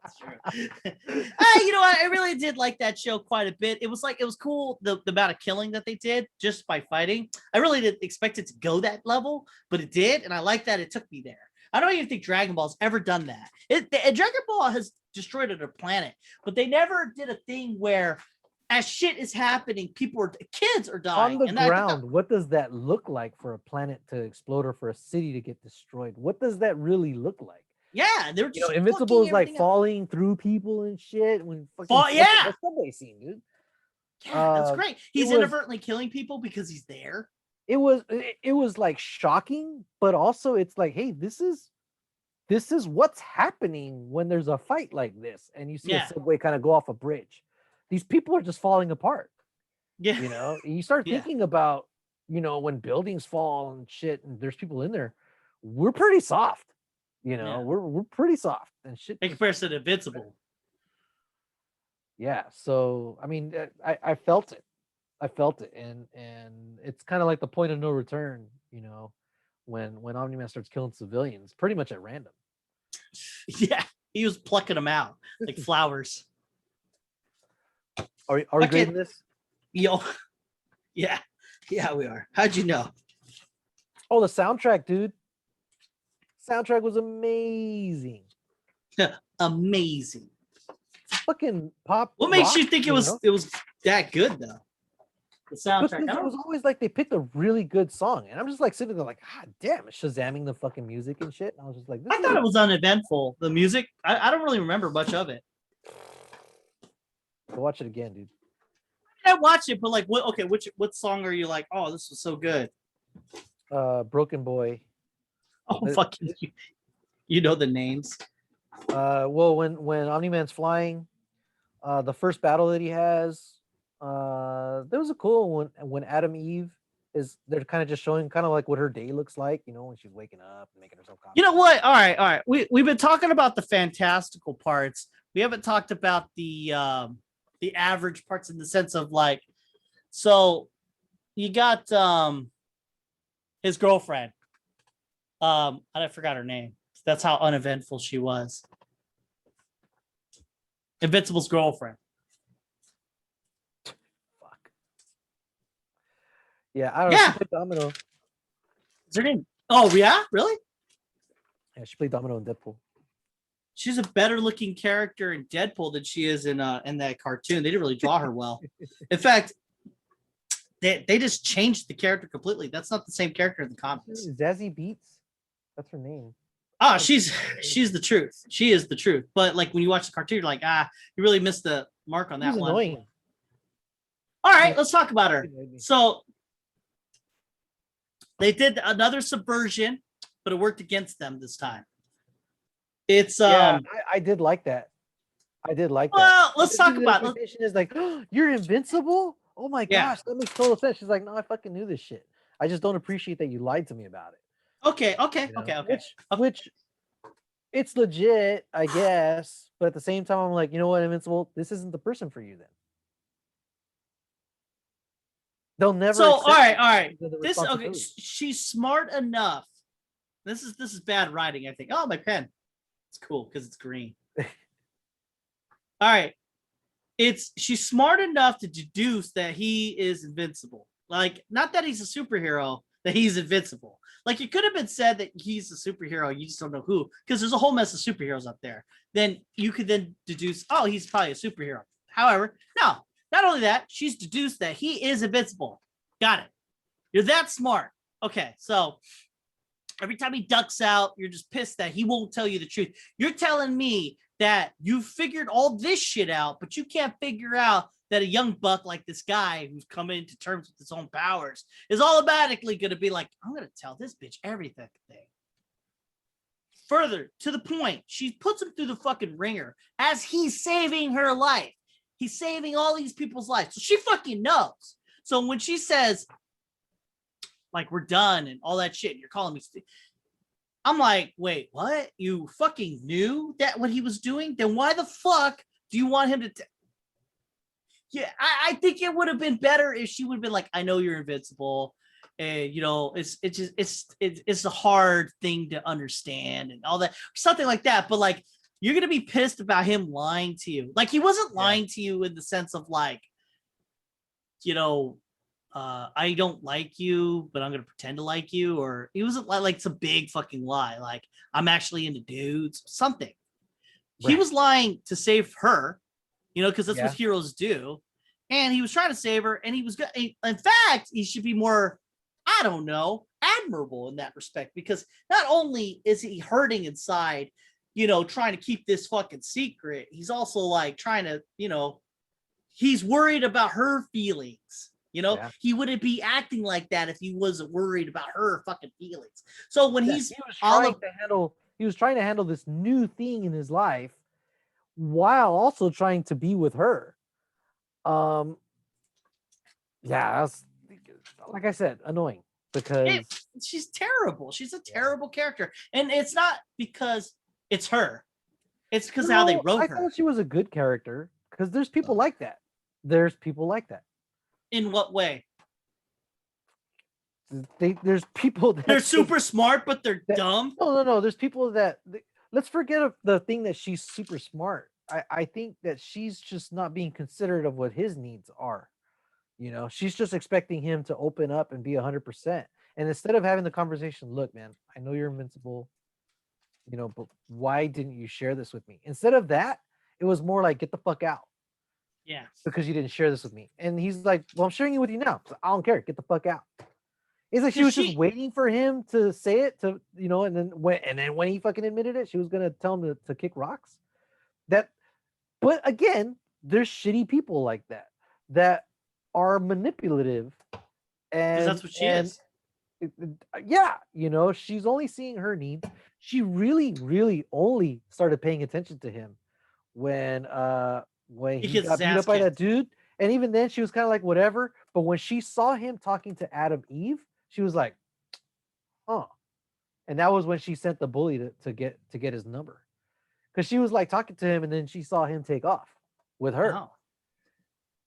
that's true. You know what? I really did like that show quite a bit. It was cool the amount of killing that they did just by fighting. I really didn't expect it to go that level, but it did, and I like that it took me there. I don't even think Dragon Ball's ever done that. Dragon Ball has destroyed a planet, but they never did a thing where, as shit is happening, kids are dying On the ground. What does that look like for a planet to explode or for a city to get destroyed? What does that really look like? Yeah, they were just Invincible is like falling through people and shit. When yeah, that's Sunday scene, dude. Yeah, that's great. He's inadvertently killing people because he's there. It was like shocking, but also it's like, hey, this is what's happening when there's a fight like this, and you see a subway kind of go off a bridge. These people are just falling apart. Yeah, you start thinking about, when buildings fall and shit, and there's people in there. We're pretty soft. We're pretty soft and shit. In comparison to Invincible. Yeah, so I mean, I felt it. And it's kind of like the point of no return, when Omni Man starts killing civilians pretty much at random. Yeah, he was plucking them out like flowers. Are we grading this? Yo, yeah, we are. How'd you know? Oh, the soundtrack, dude. Soundtrack was amazing. Amazing. Fucking pop. What makes you think it was that good though? The soundtrack. It was always like they picked a really good song, and I'm just like sitting there like, God damn, Shazamming the fucking music and shit. And I was just like, I thought it was uneventful. The music, I don't really remember much of it. Go watch it again, dude. I watched it, but like, what? Okay, what song are you like? Oh, this was so good. Broken Boy. Oh, fucking you know the names. Well, when Omni Man's flying, the first battle that he has, there was a cool one when Adam Eve they're kind of just showing kind of like what her day looks like, when she's waking up and making herself coffee. You know what? All right. We've been talking about the fantastical parts. We haven't talked about the average parts in the sense of like, so you got his girlfriend. I forgot her name. That's how uneventful she was. Invincible's girlfriend. Fuck. Yeah, I don't know. She played Domino. Is her name? Oh yeah, really? Yeah, she played Domino in Deadpool. She's a better looking character in Deadpool than she is in that cartoon. They didn't really draw her well. In fact, they just changed the character completely. That's not the same character in the comics. Zazie Beetz, that's her name. Oh, she's the truth. She is the truth. But like when you watch the cartoon, you're like, you really missed the mark on that one. Annoying. All right, let's talk about her. So they did another subversion, but it worked against them this time. It's I did like that. Well, let's talk about it. Is like, oh, you're invincible? Oh my gosh, that makes total sense. She's like, no, I fucking knew this shit. I just don't appreciate that you lied to me about it. Okay. Which it's legit, I guess, but at the same time, I'm like, you know what, Invincible, this isn't the person for you then. They'll never. So all right. She's smart enough. This is bad writing, I think. Oh, my pen. It's cool because it's green. All right. She's smart enough to deduce that he is invincible. Like, not that he's a superhero, that he's invincible. Like, it could have been said that he's a superhero, you just don't know who, because there's a whole mess of superheroes up there. Then you could then deduce, oh, he's probably a superhero. However, no, not only that, she's deduced that he is invincible. Got it. You're that smart. Okay, so every time he ducks out, you're just pissed that he won't tell you the truth. You're telling me that you figured all this shit out, but you can't figure out that a young buck like this guy who's coming into terms with his own powers is automatically going to be like, I'm going to tell this bitch everything. Further to the point, she puts him through the fucking ringer as he's saving her life. He's saving all these people's lives. So she fucking knows. So when she says, like we're done and all that shit. You're calling me. I'm like, wait, what? You fucking knew that what he was doing? Then why the fuck do you want him to? Yeah, I think it would have been better if she would have been like, I know you're invincible, and you know, it's a hard thing to understand and all that, something like that. But like, you're gonna be pissed about him lying to you. Like he wasn't lying to you in the sense of like, you know, I don't like you, but I'm gonna pretend to like you, or he wasn't like some big fucking lie, like I'm actually into dudes, something. Right. He was lying to save her, you know, because that's what heroes do. And he was trying to save her, and he was good. In fact, he should be more, I don't know, admirable in that respect, because not only is he hurting inside, you know, trying to keep this fucking secret, he's also like trying to, you know, he's worried about her feelings. You know, he wouldn't be acting like that if he wasn't worried about her fucking feelings. So when he was trying to handle this new thing in his life while also trying to be with her. That's, like I said, annoying because she's terrible. She's a terrible character, and it's not because it's her. It's because how they wrote her. I thought she was a good character because there's people like that. There's people like that. In what way? There's people that they're super smart, but they're dumb. No. There's people that let's forget the thing that she's super smart. I think that she's just not being considerate of what his needs are. You know, she's just expecting him to open up and be 100%. And instead of having the conversation, look, man, I know you're invincible, you know, but why didn't you share this with me? Instead of that, it was more like, get the fuck out. Yeah. Because you didn't share this with me. And he's like, well, I'm sharing it with you now. So I don't care. Get the fuck out. It's like she was just waiting for him to say it, to, you know, and then when he fucking admitted it, she was gonna tell him to kick rocks. But again, there's shitty people like that are manipulative, and that's what she is. Yeah, you know, she's only seeing her needs. She really, really only started paying attention to him when he got beat up by that dude, and even then she was kind of like whatever. But when she saw him talking to Adam Eve, she was like, "Oh," and that was when she sent the bully to get his number, because she was like talking to him, and then she saw him take off with her. Oh.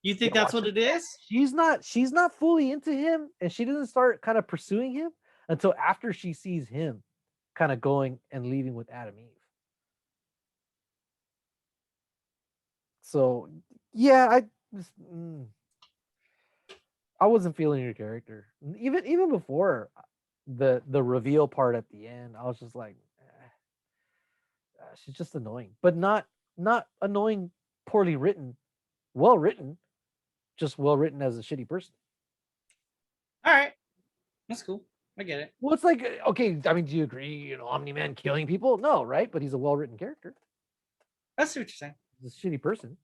You think that's what it is? She's not fully into him, and she doesn't start kind of pursuing him until after she sees him kind of going and leaving with Adam Eve. So, yeah, I wasn't feeling your character. Even before the reveal part at the end, I was just like, she's just annoying, but not annoying, poorly written, well written, just well written as a shitty person. All right, that's cool. I get it. Well, it's like, okay, I mean, do you agree? You know, Omni Man killing people? No, right? But he's a well written character. I see what you're saying. He's a shitty person.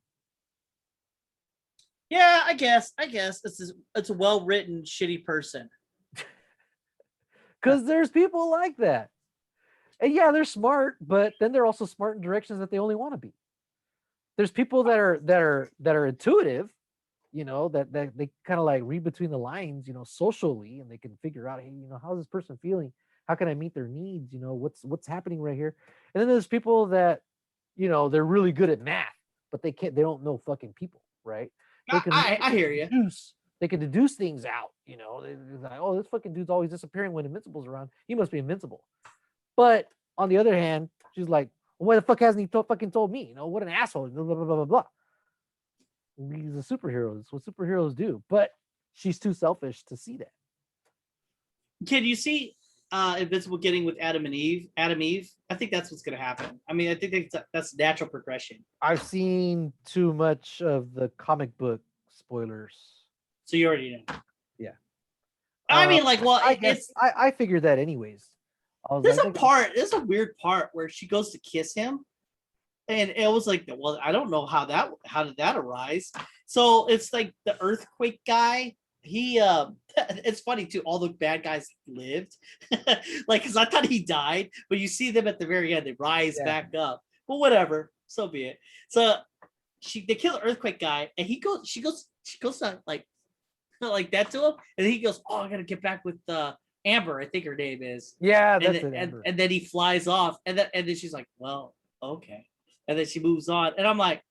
Yeah, I guess it's a well written shitty person. Because there's people like that. And yeah, they're smart, but then they're also smart in directions that they only want to be. There's people that are intuitive, you know, that they kind of like read between the lines, you know, socially, and they can figure out, hey, you know, how's this person feeling? How can I meet their needs? You know, what's happening right here? And then there's people that, you know, they're really good at math, but they don't know fucking people, right? I hear you. They can deduce things out, you know. They're like, oh, this fucking dude's always disappearing when Invincible's around. He must be invincible. But on the other hand, she's like, well, why the fuck hasn't he fucking told me? You know, what an asshole. Blah, blah, blah, blah, blah. He's a superhero. That's what superheroes do. But she's too selfish to see that. Can you see Invincible getting with Adam Eve? I think that's what's going to happen. I mean, I think that's natural progression. I've seen too much of the comic book spoilers. So you already know. Yeah. I mean, like, well, I figured that anyways. There's a weird part where she goes to kiss him, and it was like, well, I don't know how did that arise. So it's like the earthquake guy. He it's funny too, all the bad guys lived. Like, because I thought he died, but you see them at the very end, they rise back up. But whatever, so be it. So they kill the earthquake guy, and she goes to like like that to him, and he goes, "Oh, I gotta get back with Amber, I think her name is." Yeah, and that's then, it. Amber. and then he flies off, and then she's like, "Well, okay," and then she moves on, and I'm like,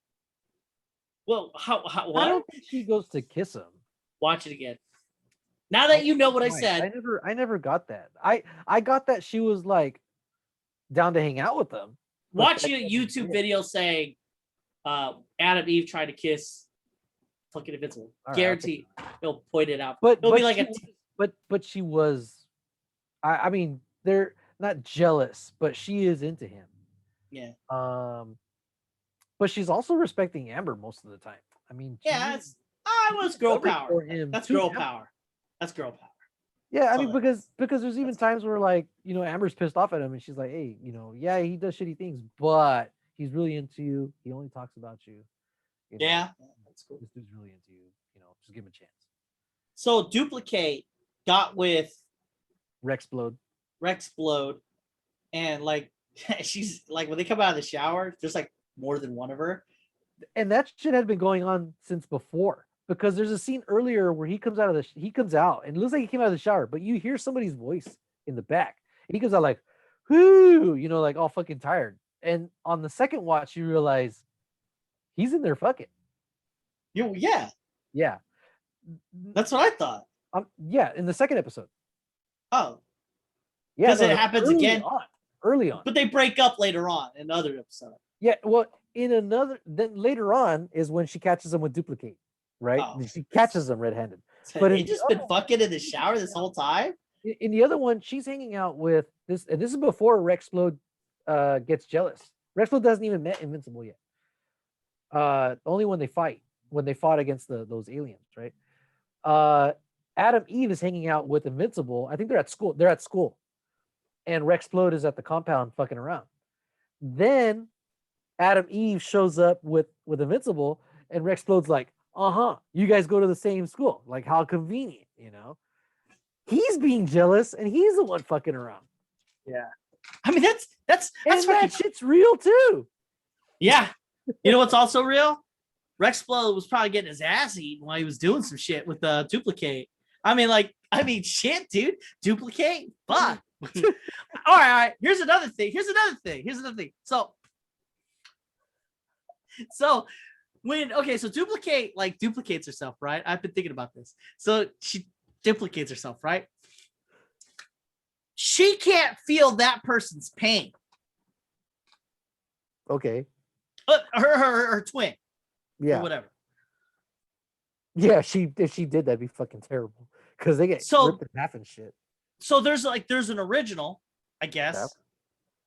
"Well, how what?" I don't think she goes to kiss him. Watch it again. Now that you know what I said, I never got that. I got that she was like down to hang out with them. Watch a YouTube video saying Adam Eve tried to kiss fucking Invincible. Right, Guarantee he'll point it out. But it'll be like but she was. I mean, they're not jealous, but she is into him. Yeah. But she's also respecting Amber most of the time. I mean, yeah, I was girl power. That's girl power. That's girl power. Yeah, I mean, because there's even times where, like, you know, Amber's pissed off at him and she's like, hey, you know, yeah, he does shitty things, but he's really into you. He only talks about you. You know, yeah, that's cool. This dude's really into you. You know, just give him a chance. So Duplicate got with Rexplode, and like she's like when they come out of the shower, there's like more than one of her. And that shit had been going on since before. Because there's a scene earlier where he comes out and it looks like he came out of the shower, but you hear somebody's voice in the back. And he comes out like, whoo, you know, like all fucking tired. And on the second watch, you realize he's in there fucking. Yeah. Yeah. That's what I thought. Yeah, in the second episode. Oh. Yeah. Because it happens again. Early on. But they break up later on in another episode. Yeah, well, then later on is when she catches him with Duplicate. Right? Oh. She catches him red-handed. But they just been fucking in the shower this whole time? In the other one, she's hanging out with this, and this is before Rexplode gets jealous. Rexplode hasn't even met Invincible yet. Only when they fought against those aliens, right? Adam Eve is hanging out with Invincible. I think they're at school. And Rexplode is at the compound fucking around. Then Adam Eve shows up with Invincible, and Rexplode's like, you guys go to the same school. Like, how convenient, you know? He's being jealous, and he's the one fucking around. Yeah. I mean, that's that shit's real, too. Yeah. You know what's also real? Rexplode was probably getting his ass eaten while he was doing some shit with Duplicate. I mean, shit, dude. Duplicate? Fuck. All right. Here's another thing. So so Duplicate like duplicates herself, right? I've been thinking about this. So she duplicates herself, right? She can't feel that person's pain. Okay. Her twin. Yeah. Or whatever. Yeah, if she did, that'd be fucking terrible. Because they get ripped in half and shit. So there's an original, I guess. Yep.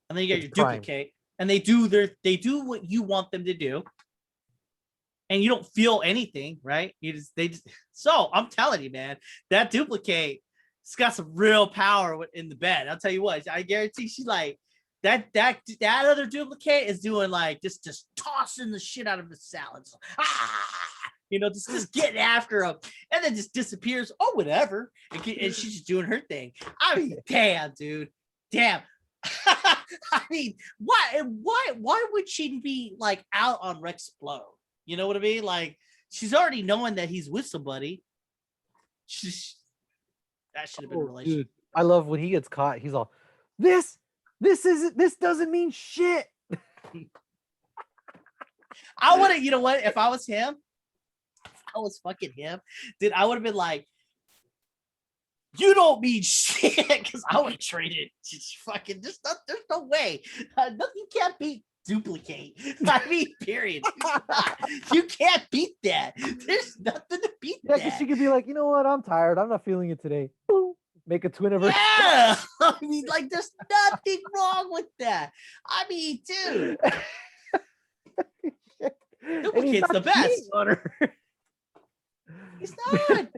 And then you get your duplicate. And they do what you want them to do. And you don't feel anything, right? So I'm telling you, man, that Duplicate, it's got some real power in the bed. I'll tell you what, I guarantee she's like that other Duplicate is doing like just tossing the shit out of the salads. You know, just getting after him, and then just disappears. Oh, whatever. And she's just doing her thing. I mean, damn, dude, damn. I mean, why would she be like out on Rexplode? You know what I mean? Like, she's already knowing that he's with somebody. That should have been a relationship. Dude, I love when he gets caught. He's all, this doesn't mean shit. I would have, you know what? If I was him, fucking him, dude, I would have been like, you don't mean shit, because I would have traded there's no way. Nothing can't beat Duplicate. I mean, period. You can't beat that. There's nothing to beat that. Yeah, she could be like, you know what? I'm tired. I'm not feeling it today. Boom. Make a twin of her. Yeah. I mean, like, there's nothing wrong with that. I mean, dude. Duplicate's the best. He's not.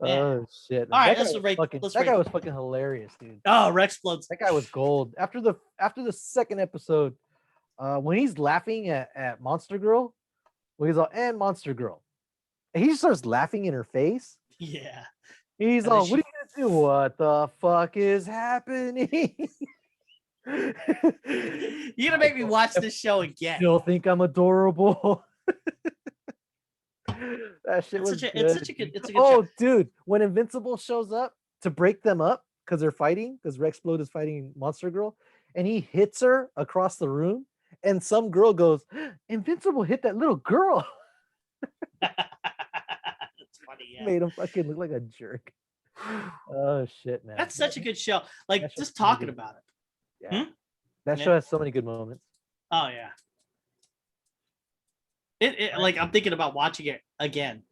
Oh shit! All right, that guy was fucking hilarious, dude. Oh, Rexplodes. That guy was gold. After the second episode, when he's laughing at Monster Girl, when he's all, and Monster Girl, and he just starts laughing in her face. Yeah. He's all, what are you gonna do? What the fuck is happening? You're gonna make me watch this show again. Still think I'm adorable. That shit was good. It's such a good Oh, show. dude, when Invincible shows up to break them up because they're fighting, because Rex Splode is fighting Monster Girl, and he hits her across the room, and some girl goes, Invincible hit that little girl. That's funny, yeah. Made him fucking look like a jerk. Oh shit, man. That's such a good show. Like just really talking good. about it. Yeah. That show has so many good moments. Oh yeah. It like I'm thinking about watching it again.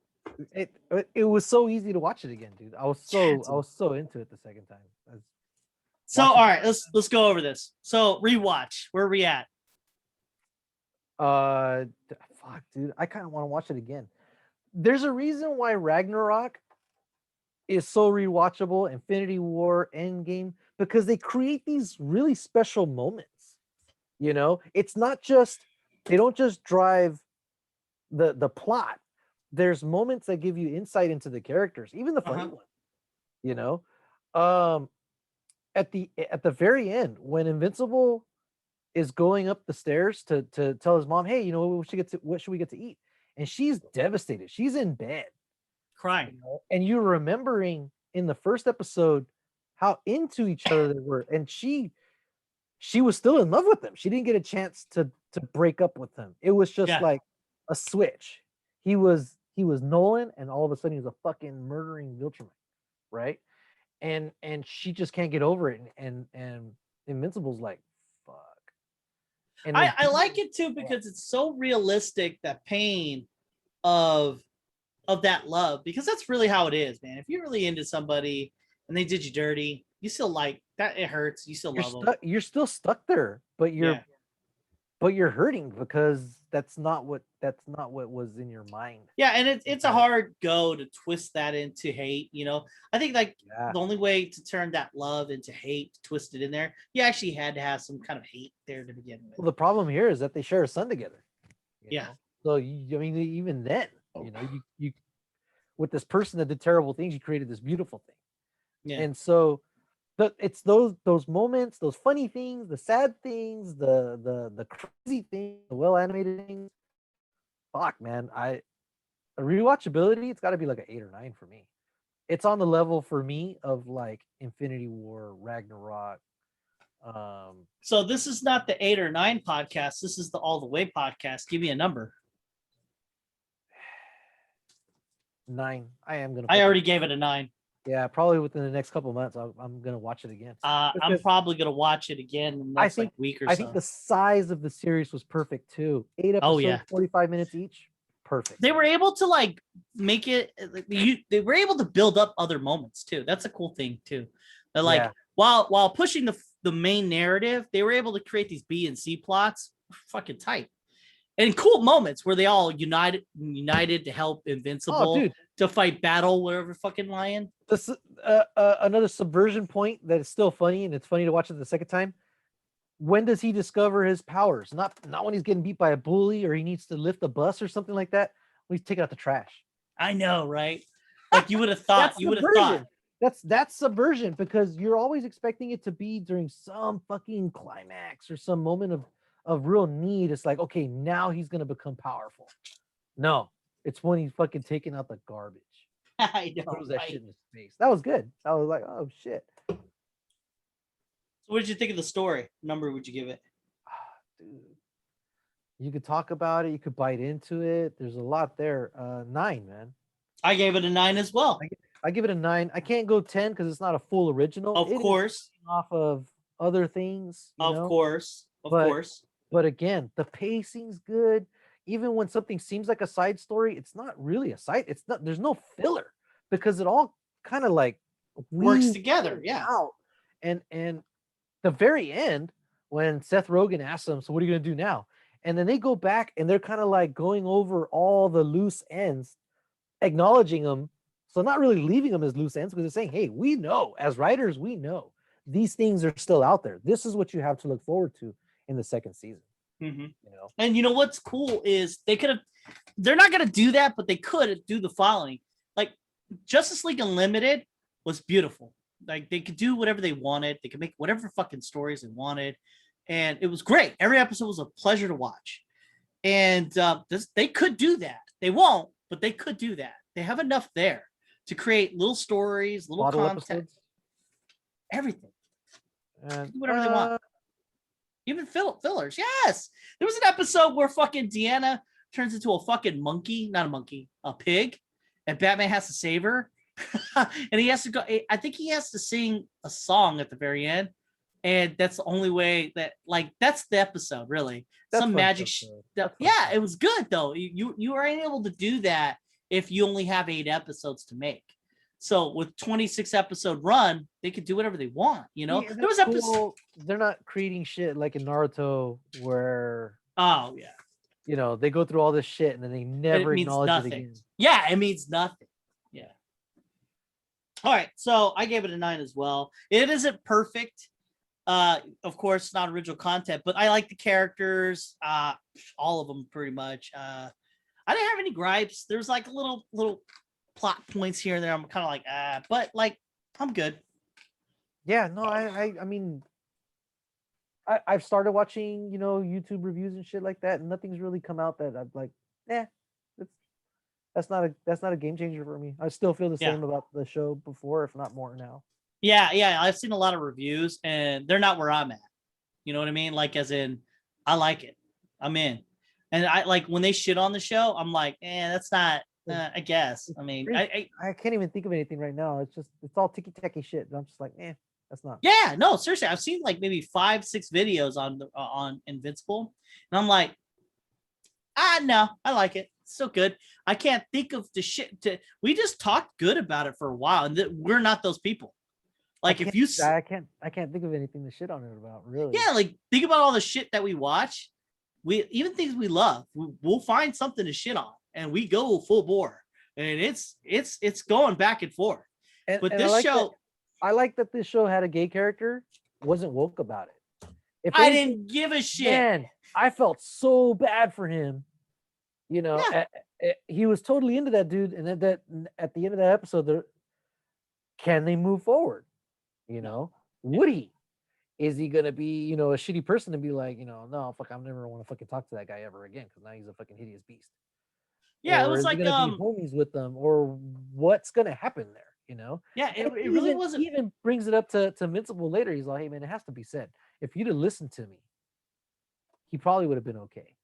It was so easy to watch it again, dude. I was so into it the second time. So all right, let's go over this. So rewatch. Where are we at? Fuck, dude. I kind of want to watch it again. There's a reason why Ragnarok is so rewatchable, Infinity War, Endgame, because they create these really special moments. You know, it's not just, they don't just drive the plot. There's moments that give you insight into the characters, even the funny ones. You know, at the very end, when Invincible is going up the stairs to tell his mom, hey, you know, what should we get to eat? And she's devastated. She's in bed crying. You know? And you're remembering in the first episode how into each other they were, and she was still in love with him. She didn't get a chance to break up with him. It was just like a switch. He was Nolan, and all of a sudden he was a fucking murdering Viltrumic, right? And she just can't get over it. And Invincible's like, fuck. And I like it too because it's so realistic, that pain of that love, because that's really how it is, man. If you're really into somebody and they did you dirty, you still like that. It hurts. You still love them. You're still stuck there, but you're hurting because that's not what was in your mind. Yeah, and it's a hard go to twist that into hate. You know, I think like the only way to turn that love into hate, twist it in there, you actually had to have some kind of hate there to begin with. Well, the problem here is that they share a son together. Yeah. So I mean, even then, you know, you with this person that did terrible things, you created this beautiful thing. Yeah. And so it's those moments, those funny things, the sad things, the crazy things, the well animated things. Fuck, man, rewatchability, it's got to be like an 8 or 9 for me. It's on the level for me of like Infinity War, Ragnarok. So this is not the 8 or 9 podcast. This is the All the Way podcast. Give me a number. 9. I already gave it a 9. Yeah, probably within the next couple of months, I'm gonna watch it again. I'm probably gonna watch it again in the next week or so. I think the size of the series was perfect too. 8 episodes, 45 minutes each, perfect. They were able to like make it. They were able to build up other moments too. That's a cool thing too. That like while pushing the main narrative, they were able to create these B and C plots, fucking tight. And cool moments where they all united to help Invincible to fight battle whatever fucking lion. This another subversion point that is still funny, and it's funny to watch it the second time. When does he discover his powers? Not when he's getting beat by a bully or he needs to lift a bus or something like that. When he's taking out the trash. I know, right? Like you would have thought. That's subversion, because you're always expecting it to be during some fucking climax or some moment of real need. It's like, okay, now he's gonna become powerful. No, it's when he's fucking taking out the garbage. I know. Throws that shit in his face. That was good. I was like, oh shit. So what did you think of the story? Number would you give it? Dude, you could talk about it. You could bite into it. There's a lot there. 9, man. I gave it a 9 as well. I give it a 9. I can't go 10 because it's not a full original. Of course. Off of other things. Of course. But again, the pacing's good. Even when something seems like a side story, it's not really a side. It's not. There's no filler because it all kind of like works together. Yeah. Out. And the very end, when Seth Rogen asks them, "So what are you gonna do now?" And then they go back and they're kind of like going over all the loose ends, acknowledging them. So not really leaving them as loose ends, because they're saying, "Hey, we know as writers, we know these things are still out there. This is what you have to look forward to in the second season." Mm-hmm. You know, and you know what's cool is they're not gonna do that, but they could do the following. Like Justice League Unlimited was beautiful. Like they could do whatever they wanted. They could make whatever fucking stories they wanted, and it was great. Every episode was a pleasure to watch. And they could do that. They won't, but they could do that. They have enough there to create little stories, little Bottle content, episodes. everything. And, Do whatever they want. Even fillers. Yes. There was an episode where fucking Deanna turns into a fucking monkey, not a monkey, a pig, and Batman has to save her. And he has to go. I think he has to sing a song at the very end. And that's the only way that, like, that's the episode, really. That's some magic. Yeah, it was good, though. You are able to do that if you only have 8 episodes to make. So with 26 episode run, they could do whatever they want. You know, Yeah, there was episode. cool. They're not creating shit like in Naruto where, oh yeah, you know, they go through all this shit and then they never acknowledge nothing. it again. Yeah, it means nothing. Yeah. All right, so I gave it a 9 as well. It isn't perfect. Of course, not original content, but I like the characters. All of them pretty much. I didn't have any gripes. There's like little plot points here and there. I'm kind of like, but like, I'm good. Yeah, no, I mean, I've started watching, you know, YouTube reviews and shit like that, and nothing's really come out that I'm like, that's not a game changer for me. I still feel the same about the show before, if not more now. Yeah, I've seen a lot of reviews, and they're not where I'm at. You know what I mean? Like, as in, I like it. I'm in. And I like when they shit on the show, I'm like, that's not. I guess. I mean, I can't even think of anything right now. It's all ticky-tacky shit. And I'm just like, that's not. Yeah, no, seriously. I've seen like maybe 5-6 videos on Invincible, and I'm like, no, I like it. It's so good. I can't think of the shit. We just talked good about it for a while, and we're not those people. Like, if you, I can't think of anything to shit on it about, really. Yeah, like think about all the shit that we watch. We even things we love. We'll find something to shit on. And we go full bore, and it's going back and forth. But this show, I like that this show had a gay character, wasn't woke about it. If I didn't give a shit, man, I felt so bad for him. You know, he was totally into that dude, and that at the end of that episode, can they move forward? You know, would he? Is he gonna be, you know, a shitty person and be like, you know, no, fuck, I'm never want to fucking talk to that guy ever again because now he's a fucking hideous beast. Yeah, or it was like gonna be homies with them, or what's gonna happen there, you know? Yeah, it really wasn't. He even brings it up to Invincible later. He's like, hey man, it has to be said. If you'd have listened to me, he probably would have been okay.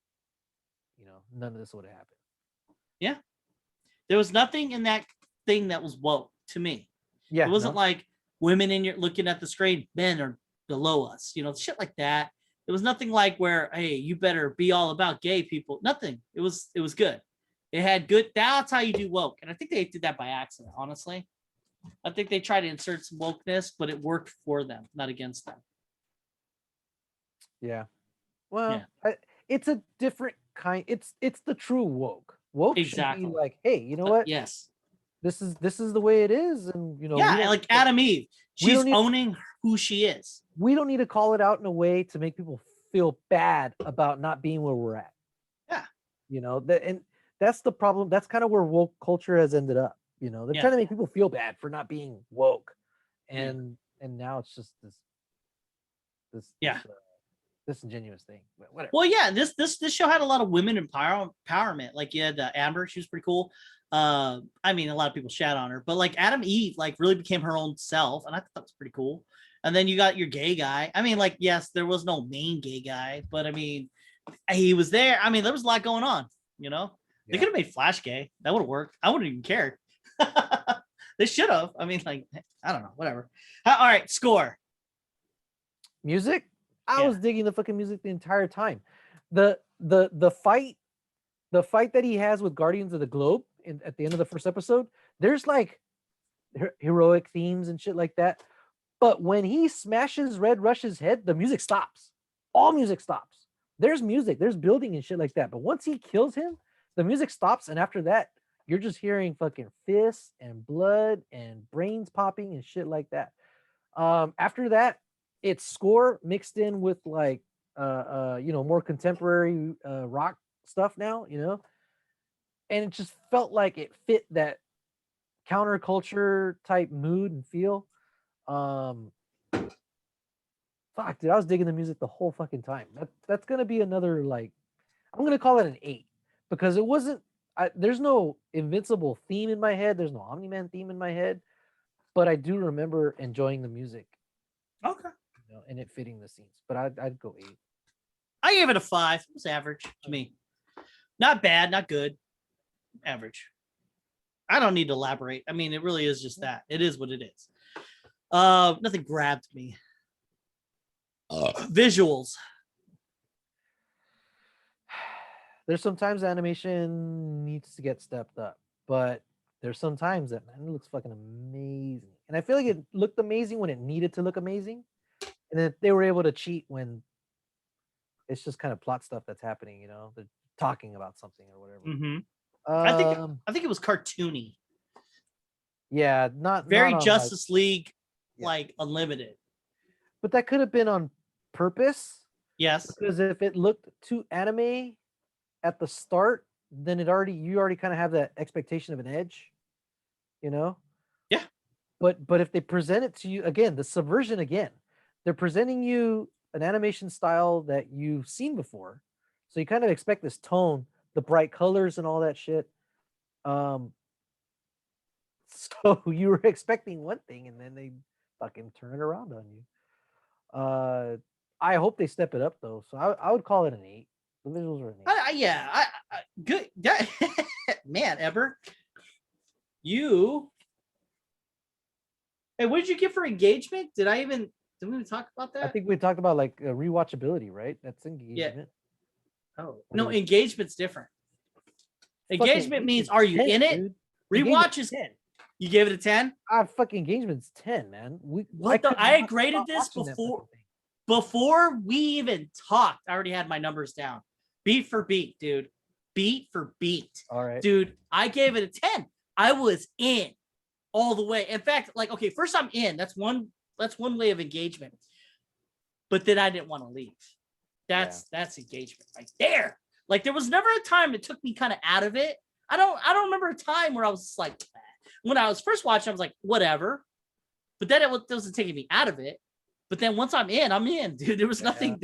You know, none of this would have happened. Yeah, there was nothing in that thing that was woke to me. Yeah, it wasn't like women in your looking at the screen, men are below us, you know, shit like that. It was nothing like where, hey, you better be all about gay people. Nothing. It was good. It had good. That's how you do woke, and I think they did that by accident. Honestly, I think they tried to insert some wokeness, but it worked for them, not against them. Yeah, well, it's a different kind. It's the true woke. Woke exactly. Should be like, hey, you know what? Yes, this is the way it is, and you know, like Adam Eve. She's owning who she is. We don't need to call it out in a way to make people feel bad about not being where we're at. Yeah, you know that and. That's the problem. That's kind of where woke culture has ended up. You know, they're trying to make people feel bad for not being woke, and now it's just this disingenuous thing. But whatever. Well, yeah, this show had a lot of women empowerment. Like you had Amber, she was pretty cool. I mean, a lot of people shat on her, but like Adam Eve, like really became her own self, and I thought that was pretty cool. And then you got your gay guy. I mean, like, yes, there was no main gay guy, but I mean, he was there. I mean, there was a lot going on. You know. They could have made Flash gay. That would have worked. I wouldn't even care. They should have. I mean, like, I don't know. Whatever. All right, score. Music? I was digging the fucking music the entire time. The fight that he has with Guardians of the Globe at the end of the first episode, there's like heroic themes and shit like that. But when he smashes Red Rush's head, the music stops. All music stops. There's music, there's building and shit like that. But once he kills him, the music stops, and after that, you're just hearing fucking fists and blood and brains popping and shit like that. After that, it's score mixed in with like you know, more contemporary rock stuff now, you know, and it just felt like it fit that counterculture type mood and feel. Fuck, dude, I was digging the music the whole fucking time. That's gonna be another, like, I'm gonna call it an 8. Because it wasn't, there's no Invincible theme in my head. There's no Omni Man theme in my head, but I do remember enjoying the music. Okay. And it fitting the scenes. But I'd go 8. I gave it a 5. It was average to me. Not bad, not good. Average. I don't need to elaborate. I mean, it really is just that. It is what it is. Nothing grabbed me. Visuals. There's sometimes animation needs to get stepped up, but there's sometimes that, man, it looks fucking amazing. And I feel like it looked amazing when it needed to look amazing. And then they were able to cheat when it's just kind of plot stuff that's happening, they're talking about something or whatever. Mm-hmm. I think it was cartoony. Yeah, not very not Justice League, like Unlimited. But that could have been on purpose. Yes. Because if it looked too anime at the start, then you already kind of have that expectation of an edge, Yeah. But if they present it to you again, the subversion again, they're presenting you an animation style that you've seen before, so you kind of expect this tone, the bright colors and all that shit. So you were expecting one thing, and then they fucking turn it around on you. I hope they step it up though. So I would call it an 8. The visuals are an 8. Good. Man, Eber, you. Hey, what did you get for engagement? Did we talk about that? I think we talked about like rewatchability, right? That's engagement. Yeah. Oh no, engagement's different. Engagement means are you 10, in it? Dude. Rewatch is 10. You gave it a 10? Fucking engagement's 10, man. I graded this before we even talked. I already had my numbers down. Beat for beat, dude. Beat for beat. All right. Dude, I gave it a 10. I was in all the way. In fact, like, okay, first I'm in. That's one way of engagement. But then I didn't want to leave. That's engagement right there. Like, there was never a time it took me kind of out of it. I don't remember a time where I was like, when I was first watching, I was like, whatever. But then it wasn't taking me out of it. But then once I'm in, dude. There was nothing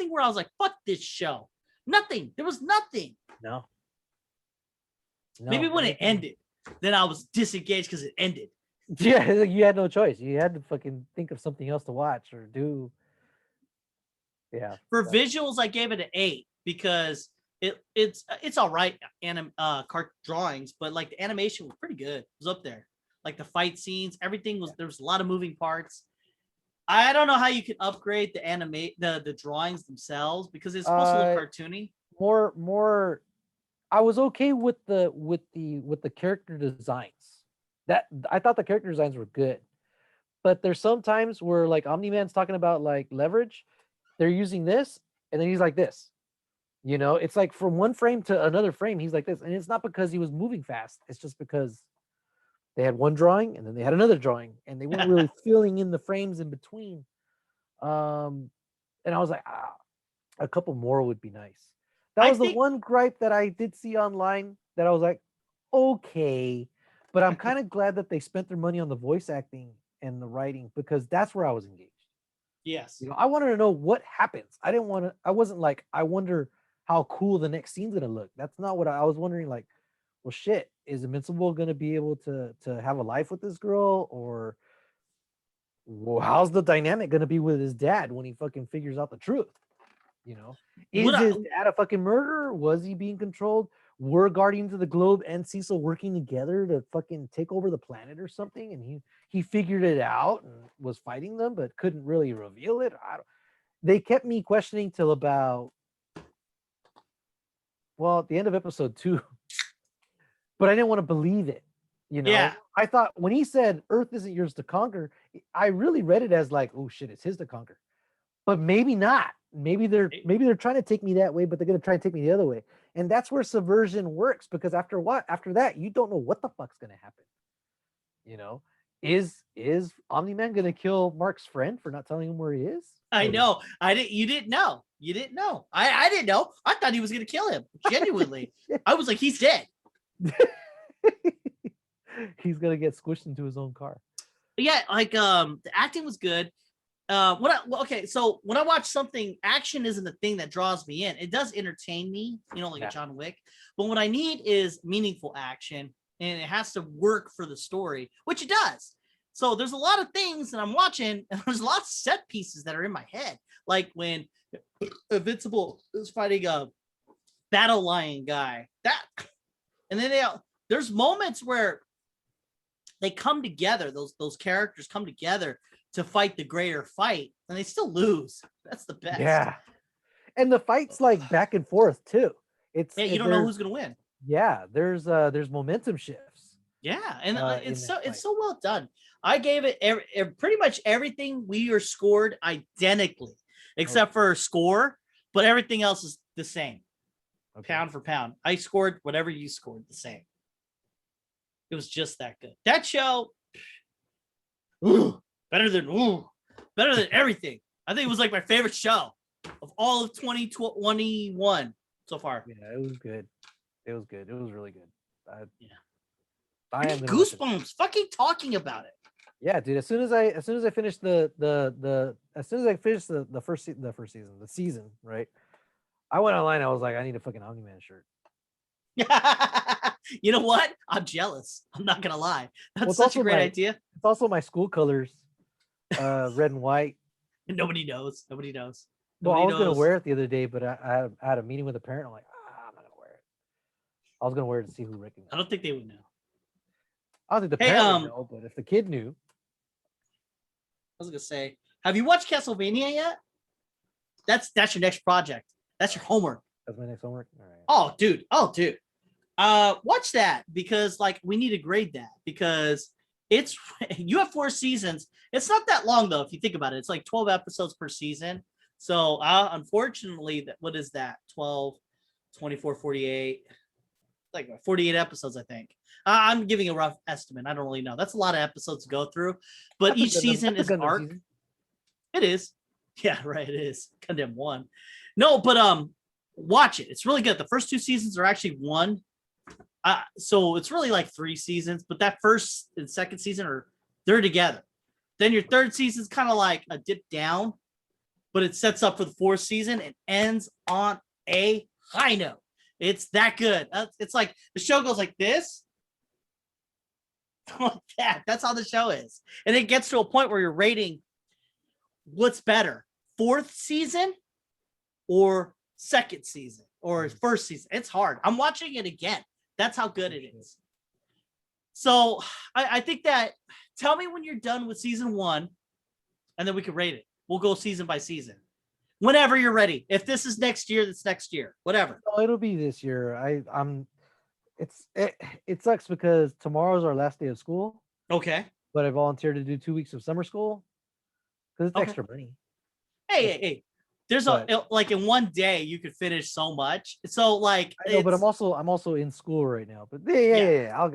where I was like, fuck this show. Nothing. There was nothing. No. Maybe when it ended, then I was disengaged because it ended. Yeah, you had no choice. You had to fucking think of something else to watch or do. Yeah. For visuals, I gave it an 8 because it's all right, cart drawings, but like the animation was pretty good. It was up there. Like the fight scenes, everything was. There was a lot of moving parts. I don't know how you can upgrade the drawings themselves because it's supposed to look cartoony. More. I was okay with the character designs. That I thought the character designs were good, but there's some times where like Omni Man's talking about like leverage, they're using this, and then he's like this. It's like from one frame to another frame, he's like this, and it's not because he was moving fast. It's just because they had one drawing and then they had another drawing, and they weren't really filling in the frames in between. And I was like, a couple more would be nice. That was the one gripe that I did see online that I was like, okay, but I'm kind of glad that they spent their money on the voice acting and the writing because that's where I was engaged. Yes. I wanted to know what happens. I wasn't like, I wonder how cool the next scene's gonna look. That's not what I was wondering. Like, well, shit, is Invincible gonna be able to have a life with this girl, or how's the dynamic gonna be with his dad when he fucking figures out the truth? Is his dad a fucking murderer? Was he being controlled? Were Guardians of the Globe and Cecil working together to fucking take over the planet or something? And he figured it out and was fighting them, but couldn't really reveal it. They kept me questioning till about, at the end of episode 2, but I didn't want to believe it. Yeah. I thought when he said Earth isn't yours to conquer, I really read it as like, oh shit, it's his to conquer. But maybe not. Maybe they're trying to take me that way, but they're gonna try and take me the other way. And that's where subversion works, because after that, you don't know what the fuck's gonna happen. Is Omni Man gonna kill Mark's friend for not telling him where he is? I know. You didn't know. I didn't know. I thought he was gonna kill him. Genuinely. I was like, he's dead. He's gonna get squished into his own car. Yeah, like the acting was good. So when I watch something, action isn't the thing that draws me in. It does entertain me, like a John Wick. But what I need is meaningful action, and it has to work for the story, which it does. So there's a lot of things that I'm watching, and there's a lot of set pieces that are in my head, like when Invincible is fighting a battle lion guy. And then there's moments where they come together. Those characters come together to fight the greater fight, and they still lose. That's the best. Yeah, and the fight's like back and forth too. You don't know who's gonna win. Yeah, there's momentum shifts. Yeah, and it's so well done. I gave it pretty much everything we are scored identically, except for score, but everything else is the same. Okay. Pound for pound, I scored whatever you scored the same. It was just that good. That show. Better than everything. I think it was like my favorite show of all of 2021 so far. Yeah, it was good. It was really good. I am goosebumps fucking talking about it. Yeah, dude. As soon as I finished the season, right? I went online. I was like, I need a fucking Omni Man shirt. You know what? I'm jealous. I'm not gonna lie. That's such a great idea. It's also my school colors. Red and white. And nobody knows. Well, I was gonna wear it the other day, but I had a meeting with a parent. I'm like, I'm not gonna wear it. I was gonna wear it to see who recognized. I don't think they would know. I don't think the parent would know, but if the kid knew. I was gonna say, have you watched Castlevania yet? That's your next project. That's your homework. That's my next homework. All right. Oh, dude. Watch that, because we need to grade that, because you have 4 seasons. It's not that long though, if you think about it. It's like 12 episodes per season. So unfortunately, what is that? 12, 24, 48, like 48 episodes, I think. I'm giving a rough estimate. I don't really know. That's a lot of episodes to go through, but each season is an arc. It is. Yeah, right. It is. Condemn 1. No, but watch it. It's really good. The first 2 seasons are actually one. So it's really like 3 seasons, but that first and second season they're together. Then your third season is kind of like a dip down, but it sets up for the 4th season and ends on a high note. It's that good. It's like the show goes like this. Like that. That's how the show is. And it gets to a point where you're rating what's better, 4th season or 2nd season or 1st season. It's hard. I'm watching it again. That's how good it is. So I think that, tell me when you're done with season 1, and then we can rate it. We'll go season by season. Whenever you're ready. If this is next year, that's next year. Whatever. No, it'll be this year. It sucks because tomorrow's our last day of school. Okay. But I volunteered to do 2 weeks of summer school because it's extra money. Hey. There's like in one day you could finish so much. So like I know, but I'm also in school right now. But yeah. I'll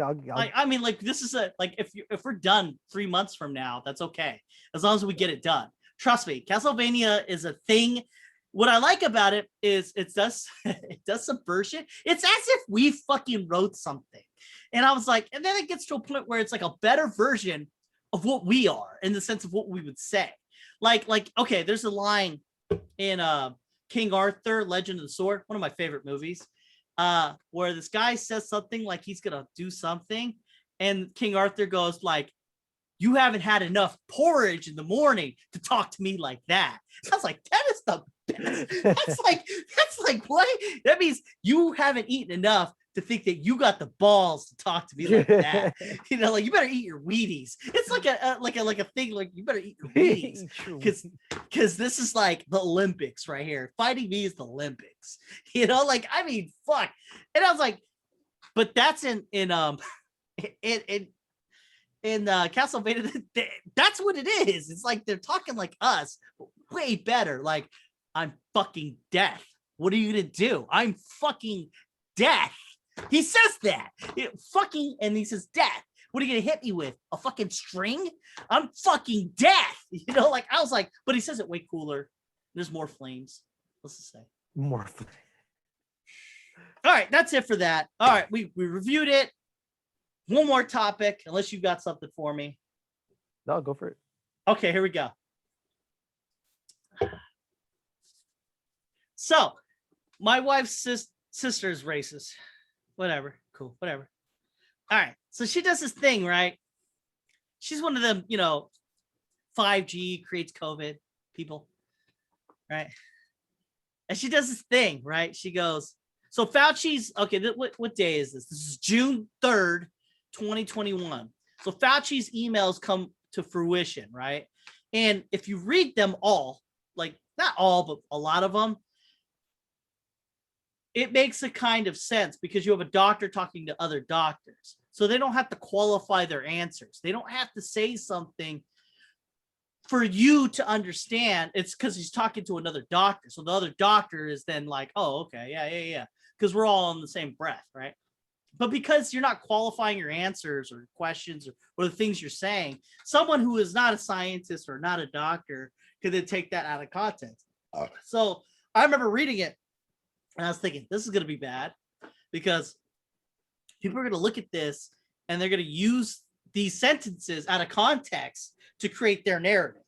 I mean, like, this is if we're done 3 months from now, that's okay, as long as we get it done. Trust me, Castlevania is a thing. What I like about it is it does subversion. It's as if we fucking wrote something. And I was like, and then it gets to a point where it's like a better version of what we are, in the sense of what we would say. Like, okay, there's a line in King Arthur, Legend of the Sword, one of my favorite movies, where this guy says something like he's gonna do something, and King Arthur goes like, "You haven't had enough porridge in the morning to talk to me like that." I was like, that is the best. That's like what? That means you haven't eaten enough to think that you got the balls to talk to me like that. Like, you better eat your Wheaties. It's like a thing, like, you better eat your Wheaties, because this is like the Olympics right here. Fighting me is the Olympics. Like, I mean, fuck. And I was like, but that's in Castlevania. That's what it is. It's like they're talking like us, but way better. Like, I'm fucking death. What are you gonna do? I'm fucking death. He says that. And he says death. What are you gonna hit me with? A fucking string? I'm fucking death. Like, I was like, but he says it way cooler. There's more flames. Let's just say more flames. All right, that's it for that. All right, we reviewed it. One more topic, unless you got something for me. No, go for it. Okay, here we go. So my wife's sister is racist. Whatever. Cool. Whatever. All right. So she does this thing, right? She's one of them, 5G creates COVID people, right? And she does this thing, right? She goes, so Fauci's, okay, what day is this? This is June 3rd, 2021. So Fauci's emails come to fruition, right? And if you read them all, like not all, but a lot of them, it makes a kind of sense because you have a doctor talking to other doctors. So they don't have to qualify their answers. They don't have to say something for you to understand. It's because he's talking to another doctor. So the other doctor is then like, oh, okay, yeah. Because we're all in the same breath, right? But because you're not qualifying your answers or questions or the things you're saying, someone who is not a scientist or not a doctor could then take that out of context. So I remember reading it and I was thinking, this is going to be bad because people are going to look at this and they're going to use these sentences out of context to create their narrative.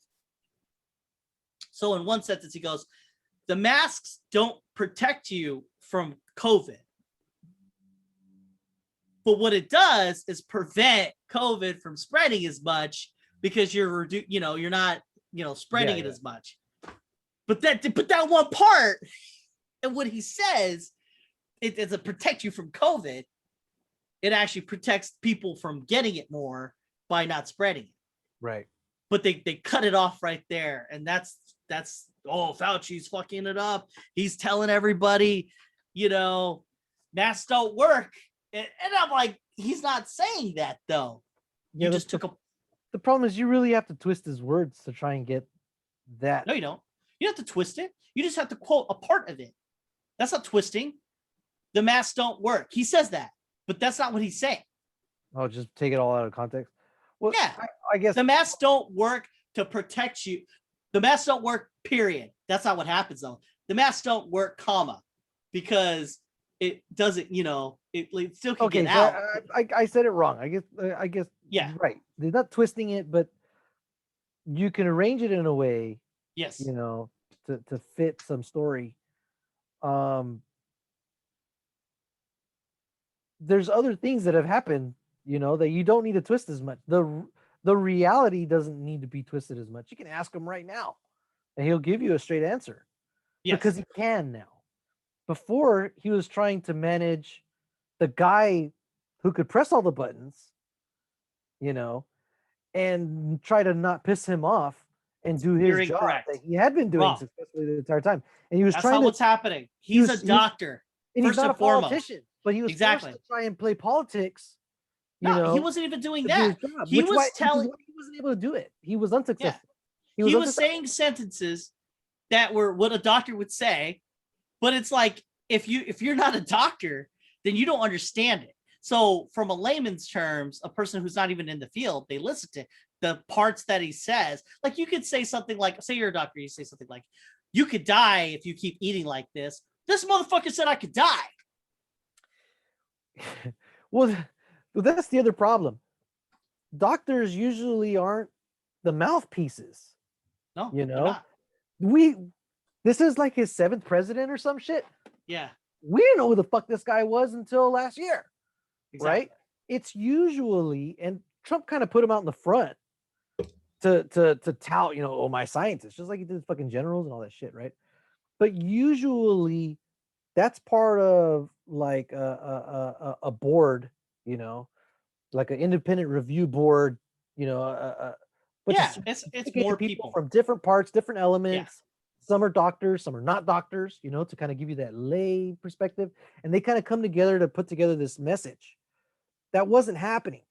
So in one sentence, he goes, the masks don't protect you from COVID. But what it does is prevent COVID from spreading as much because you're not, spreading it as much. But that one part and what he says, it doesn't protect you from COVID. It actually protects people from getting it more by not spreading it. Right. But they cut it off right there. And that's Fauci's fucking it up. He's telling everybody, masks don't work. And I'm like, he's not saying that though. Yeah, the problem is you really have to twist his words to try and get that. No, you don't. You don't have to twist it. You just have to quote a part of it. That's not twisting. The masks don't work. He says that, but that's not what he's saying. Oh, just take it all out of context. Well, yeah, I guess the masks don't work to protect you. The masks don't work, period. That's not what happens though. The masks don't work, comma, because it doesn't, it still can get out. I said it wrong. I guess. Yeah. Right. They're not twisting it, but you can arrange it in a way. Yes. To fit some story. There's other things that have happened, that you don't need to twist as much. The reality doesn't need to be twisted as much. You can ask him right now, and he'll give you a straight answer. Yes. Because he can now. Before, he was trying to manage the guy who could press all the buttons, and try to not piss him off and do his job that he had been doing successfully the entire time. And he was trying what's happening. He's a doctor. And he's not a politician, but he was forced to try and play politics. No, he wasn't even doing that. He was telling. He wasn't able to do it. He was unsuccessful. Yeah. He was saying sentences that were what a doctor would say, but it's like if you're not a doctor, then you don't understand it. So from a layman's terms, a person who's not even in the field, they listen to the parts that he says. Like you could say something like, say you're a doctor, you say something like, you could die if you keep eating like this. This motherfucker said I could die. Well, that's the other problem. Doctors usually aren't the mouthpieces. No, this is like his 7th president or some shit. Yeah. We didn't know who the fuck this guy was until last year. Exactly. Right? It's usually, and Trump kind of put him out in the front to tout, my scientists, just like he did fucking generals and all that shit, right? But usually that's part of like a board, like an independent review board, it's more people from different parts, different elements. Yeah. Some are doctors, some are not doctors, to kind of give you that lay perspective. And they kind of come together to put together this message. That wasn't happening,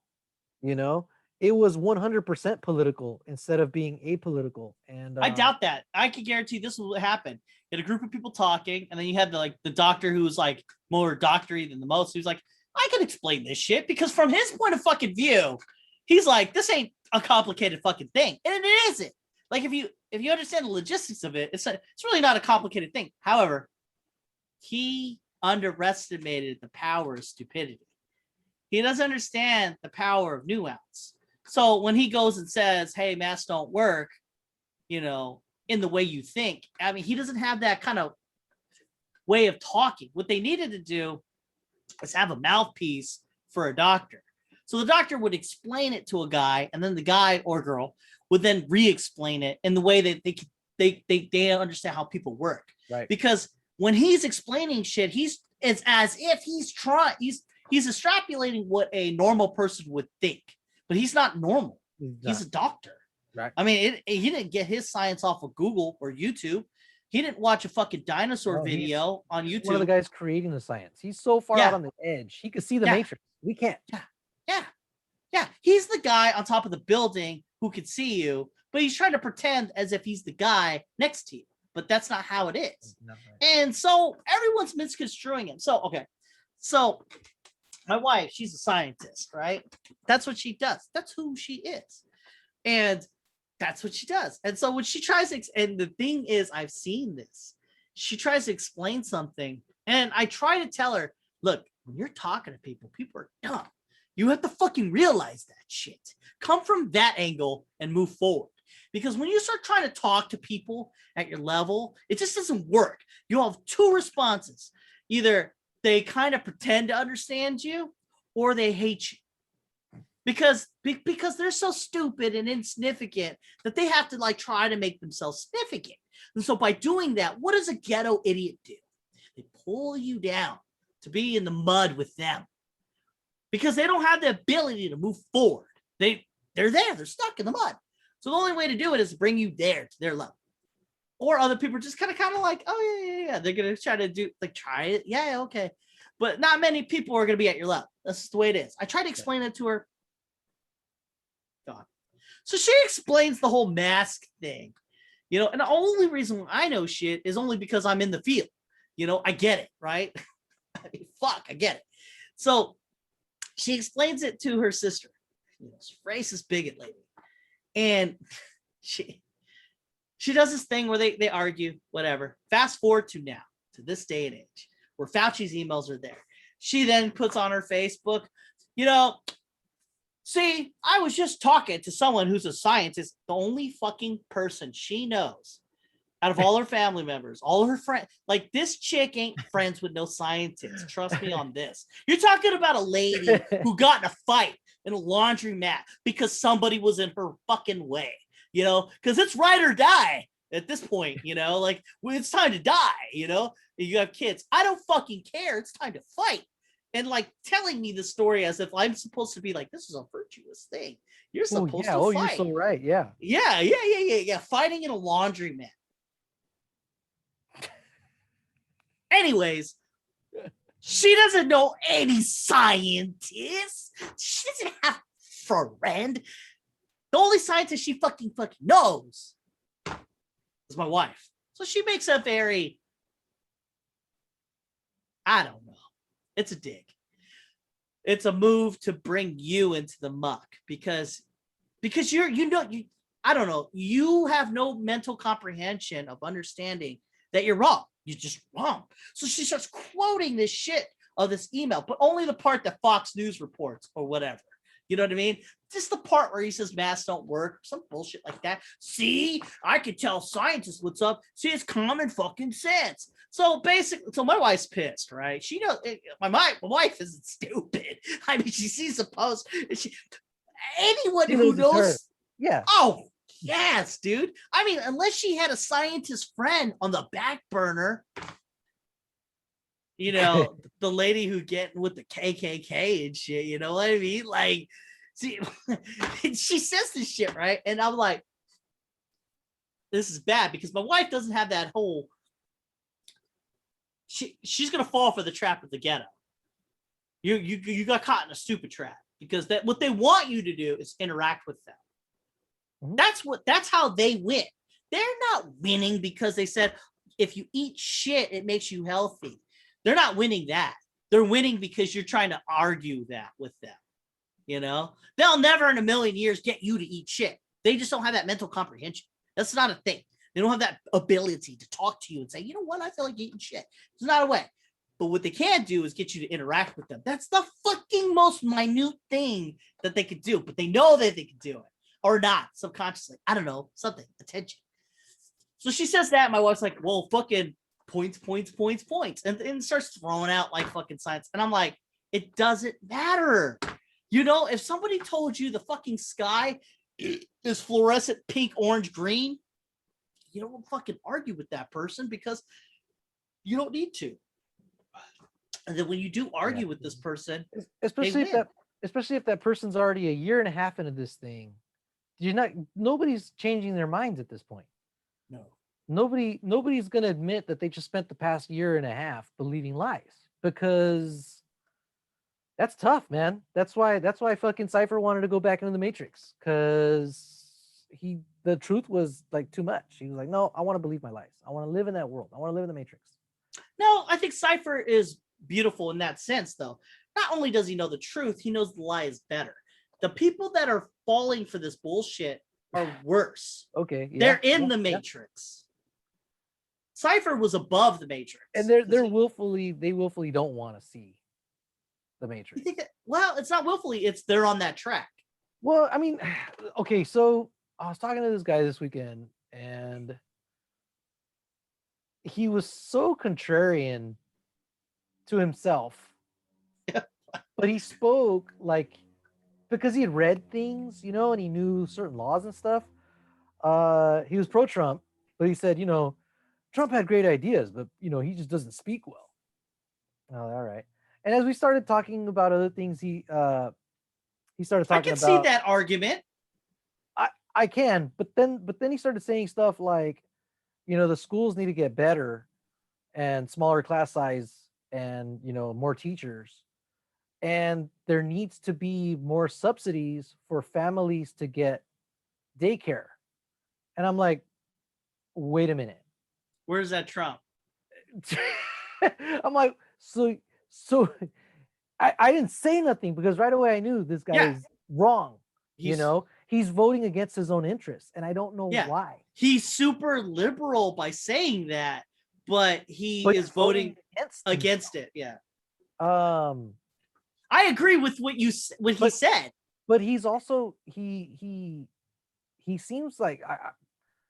It was 100% political instead of being apolitical. And I doubt that. I can guarantee this will happen. You had a group of people talking, and then you had the doctor who was like more doctory than the most. He was like, I can explain this shit because from his point of fucking view, he's like, this ain't a complicated fucking thing. And it isn't. Like if you understand the logistics of it, it's really not a complicated thing. However, he underestimated the power of stupidity. He doesn't understand the power of nuance. So when he goes and says, hey, masks don't work, in the way you think, I mean, he doesn't have that kind of way of talking. What they needed to do is have a mouthpiece for a doctor. So the doctor would explain it to a guy, and then the guy or girl would then re-explain it in the way that they understand how people work. Right. Because when he's explaining shit, it's as if he's extrapolating what a normal person would think, but he's not normal. He's a doctor. Right. I mean, he didn't get his science off of Google or YouTube. He didn't watch a fucking dinosaur video on YouTube. One of the guys creating the science. He's so far out on the edge. He could see the Matrix. We can't. Yeah. He's the guy on top of the building who could see you, but he's trying to pretend as if he's the guy next to you. But that's not how it is. And so everyone's misconstruing him. So, okay. So my wife, she's a scientist, right? That's what she does. That's who she is. And that's what she does. And so when she tries to, and the thing is, I've seen this. She tries to explain something, and I try to tell her, look, when you're talking to people, people are dumb. You have to fucking realize that shit. Come from that angle and move forward. Because when you start trying to talk to people at your level, it just doesn't work. You'll have two responses. Either they kind of pretend to understand you, or they hate you. Because they're so stupid and insignificant that they have to like try to make themselves significant. And so by doing that, what does a ghetto idiot do? They pull you down to be in the mud with them because they don't have the ability to move forward. They're there. They're stuck in the mud. So the only way to do it is to bring you there to their level. Or other people are just kind of like, oh, yeah. They're going to try to do, like, try it. Yeah, okay. But not many people are going to be at your level. That's just the way it is. I tried to explain it to her. God. So she explains the whole mask thing, and the only reason I know shit is only because I'm in the field. I get it, right? I mean, I get it. So she explains it to her sister, racist bigot lady. And she does this thing where they argue, whatever. Fast forward to now, to this day and age, where Fauci's emails are there. She then puts on her Facebook, see, I was just talking to someone who's a scientist, the only fucking person she knows out of all her family members, all of her friends. Like, this chick ain't friends with no scientists. Trust me on this. You're talking about a lady who got in a fight in a laundromat because somebody was in her fucking way, because it's ride or die at this point, like, when it's time to die, you have kids. I don't fucking care. It's time to fight. And like telling me the story as if I'm supposed to be like, this is a virtuous thing. You're supposed to fight. You're so right. Yeah. Yeah. Fighting in a laundromat. Anyways, she doesn't know any scientists. She doesn't have a friend. The only scientist she fucking knows is my wife. So she makes a very, I don't know. It's a dig. It's a move to bring you into the muck because I don't know. You have no mental comprehension of understanding that you're wrong. You're just wrong. So she starts quoting this shit of this email, but only the part that Fox News reports or whatever. You know what I mean? Just the part where he says masks don't work, some bullshit like that. See, I could tell scientists what's up. See, it's common fucking sense. So basically, my wife's pissed, right? She knows my wife isn't stupid. I mean, she sees the post. Anyone who knows, yeah. Oh, yes, dude. I mean, unless she had a scientist friend on the back burner, the lady who getting with the KKK and shit. You know what I mean? Like, see, she says this shit, right? And I'm like, this is bad because my wife doesn't have that whole. She's gonna fall for the trap of the ghetto. You got caught in a stupid trap because what they want you to do is interact with them. Mm-hmm. That's how they win. They're not winning because they said if you eat shit, it makes you healthy. They're not winning that. They're winning because you're trying to argue that with them. They'll never in a million years get you to eat shit. They just don't have that mental comprehension. That's not a thing. They don't have that ability to talk to you and say, you know what? I feel like eating shit. It's not a way. But what they can do is get you to interact with them. That's the fucking most minute thing that they could do. But they know that they can do it. Or not, subconsciously. I don't know. Something. Attention. So she says that. My wife's like, well, fucking, points, and then starts throwing out like fucking science. And I'm like, it doesn't matter. You know, if somebody told you the fucking sky is fluorescent pink, orange, green, you don't fucking argue with that person because you don't need to. And then when you do argue with this person, especially if that person's already a year and a half into this thing, nobody's changing their minds at this point. No. Nobody's gonna admit that they just spent the past year and a half believing lies, because that's tough, man. That's why fucking Cypher wanted to go back into the Matrix, because the truth was like too much. He was like, no, I want to believe my lies. I want to live in that world. I want to live in the Matrix. No, I think Cypher is beautiful in that sense, though. Not only does he know the truth, he knows the lie is better. The people that are falling for this bullshit are worse. Okay, yeah, they're in the Matrix. Cypher was above the Matrix, and they willfully don't want to see the Matrix. Well, it's not willfully; it's they're on that track. Well, I mean, okay, so I was talking to this guy this weekend, and he was so contrarian to himself, but he spoke like, because he had read things, you know, and he knew certain laws and stuff. He was pro-Trump, but he said, you know, Trump had great ideas, but you know, he just doesn't speak well. Oh, all right. And as we started talking about other things, he started talking about. I can see that argument. I can, but then he started saying stuff like, you know, the schools need to get better, and smaller class size, and you know, more teachers, and there needs to be more subsidies for families to get daycare. And I'm like, wait a minute. Where's that Trump? I'm like, so I didn't say nothing, because right away I knew this guy is wrong. You know, he's voting against his own interests, and I don't know why. He's super liberal by saying that, but he is voting against it. Yeah. I agree with what he said. But he's also he seems like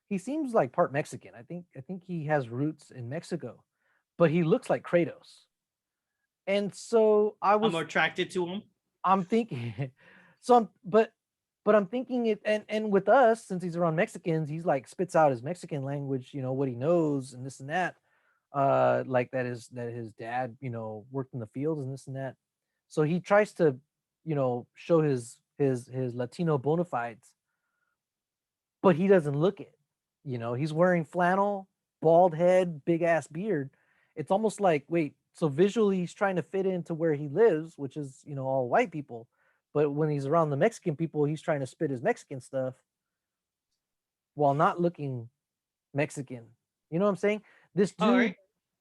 he seems like part Mexican. I think he has roots in Mexico, but he looks like Kratos. And so I'm attracted to him. I'm thinking, but I'm thinking it, and with us, since he's around Mexicans, he's like spits out his Mexican language, you know, what he knows and this and that, like that his dad, you know, worked in the fields and this and that. So he tries to, you know, show his Latino bona fides, but he doesn't look it. You know, he's wearing flannel, bald head, big ass beard. It's almost like, wait, so visually he's trying to fit into where he lives, which is, you know, all white people. But when he's around the Mexican people, he's trying to spit his Mexican stuff while not looking Mexican. You know what I'm saying? This dude,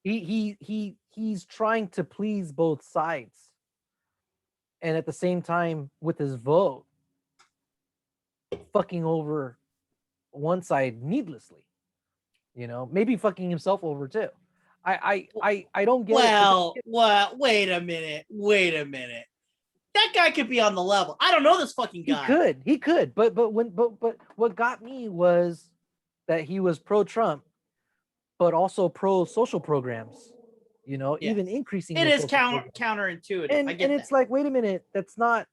he's trying to please both sides. And at the same time, with his vote, fucking over one side needlessly. You know, maybe fucking himself over too. I don't get it. Well, wait a minute. That guy could be on the level. I don't know this fucking guy. He could. But what got me was that he was pro-Trump, but also pro-social programs. You know, even increasing. It is counterintuitive. And it's like, wait a minute, that's not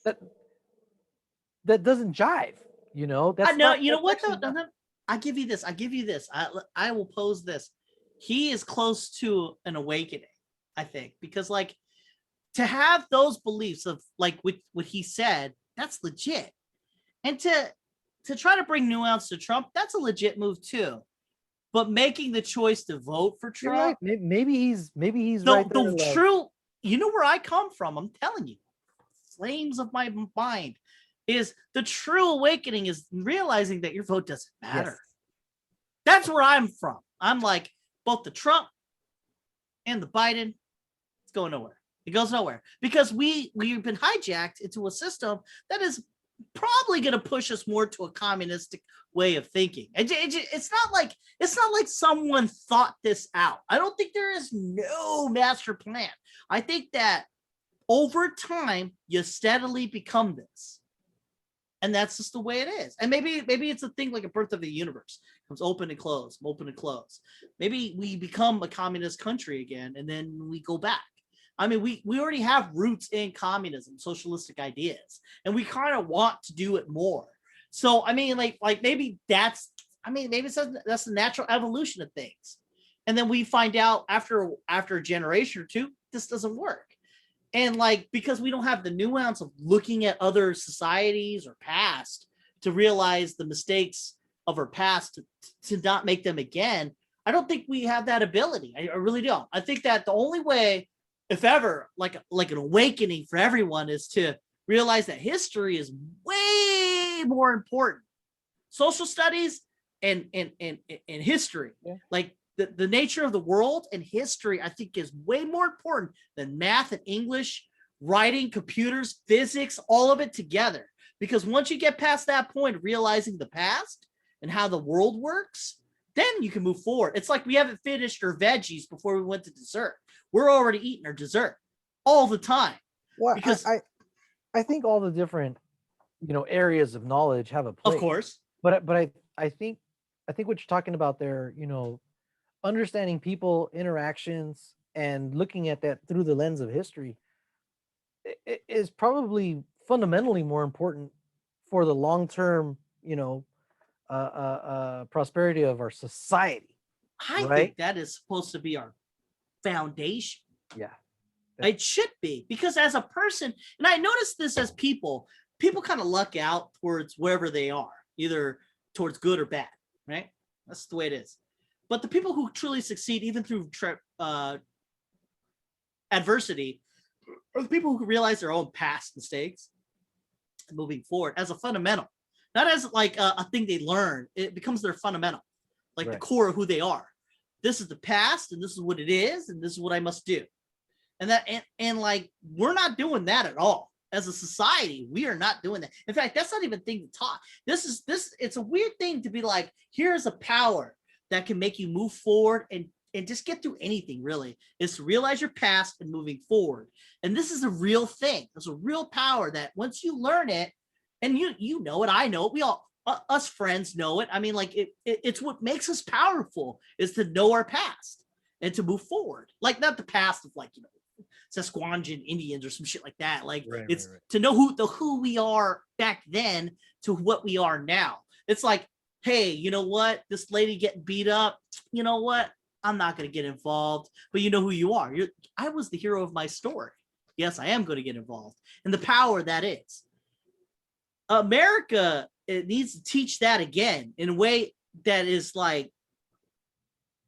that doesn't jive. You know, that's no. You know what though? No, I give you this. I will pose this. He is close to an awakening, I think, because like to have those beliefs of like what he said, that's legit, and to try to bring nuance to Trump, that's a legit move too. But making the choice to vote for Trump, right. Maybe he's right. The true, you know where I come from. I'm telling you, flames of my mind is the true awakening is realizing that your vote doesn't matter. Yes. That's where I'm from. I'm like both the Trump and the Biden. It's going nowhere. It goes nowhere because we've been hijacked into a system that is probably going to push us more to a communistic way of thinking. It's not like someone thought this out. I don't think there is no master plan. I think that over time you steadily become this. And that's just the way it is. And maybe it's a thing like a birth of the universe. It comes open and close, open and close. Maybe we become a communist country again, and then we go back. I mean, we already have roots in communism, socialistic ideas, and we kind of want to do it more. So, I mean, like maybe that's the natural evolution of things. And then we find out after a generation or two, this doesn't work. And like, because we don't have the nuance of looking at other societies or past to realize the mistakes of our past to not make them again, I don't think we have that ability. I really don't. I think that the only way, if ever, like an awakening for everyone, is to realize that history is way more important. Social studies and history, like the nature of the world and history, I think is way more important than math and English, writing, computers, physics, all of it together. Because once you get past that point of realizing the past and how the world works, then you can move forward. It's like we haven't finished our veggies before we went to dessert. We're already eating our dessert all the time. Well, because I think all the different, areas of knowledge have a place. Of course. But I think what you're talking about there, understanding people interactions and looking at that through the lens of history is probably fundamentally more important for the long-term, prosperity of our society. I think that is supposed to be our foundation. Yeah. It should be, because as a person, and I noticed this as people kind of luck out towards wherever they are, either towards good or bad, right? That's the way it is. But the people who truly succeed, even through adversity, are the people who realize their own past mistakes and moving forward as a fundamental, not as like a thing they learn. It becomes their fundamental, like the core of who they are. This is the past, and this is what it is, and this is what I must do. And that, and like, we're not doing that at all. As a society, we are not doing that. In fact, that's not even a thing to talk. It's a weird thing to be like, here's a power that can make you move forward and just get through anything, really, is to realize your past and moving forward. And this is a real thing. There's a real power that once you learn it, and you know it, I know it, we all, us friends know it. I mean, like, it's what makes us powerful, is to know our past and to move forward. Like, not the past of, like, Sasquatch Indians or some shit like that. Like, it's to know who we are back then to what we are now. It's like, hey, you know what? This lady getting beat up, you know what? I'm not going to get involved, but you know who you are. I was the hero of my story. Yes, I am going to get involved. And the power that is. America, it needs to teach that again in a way that is like,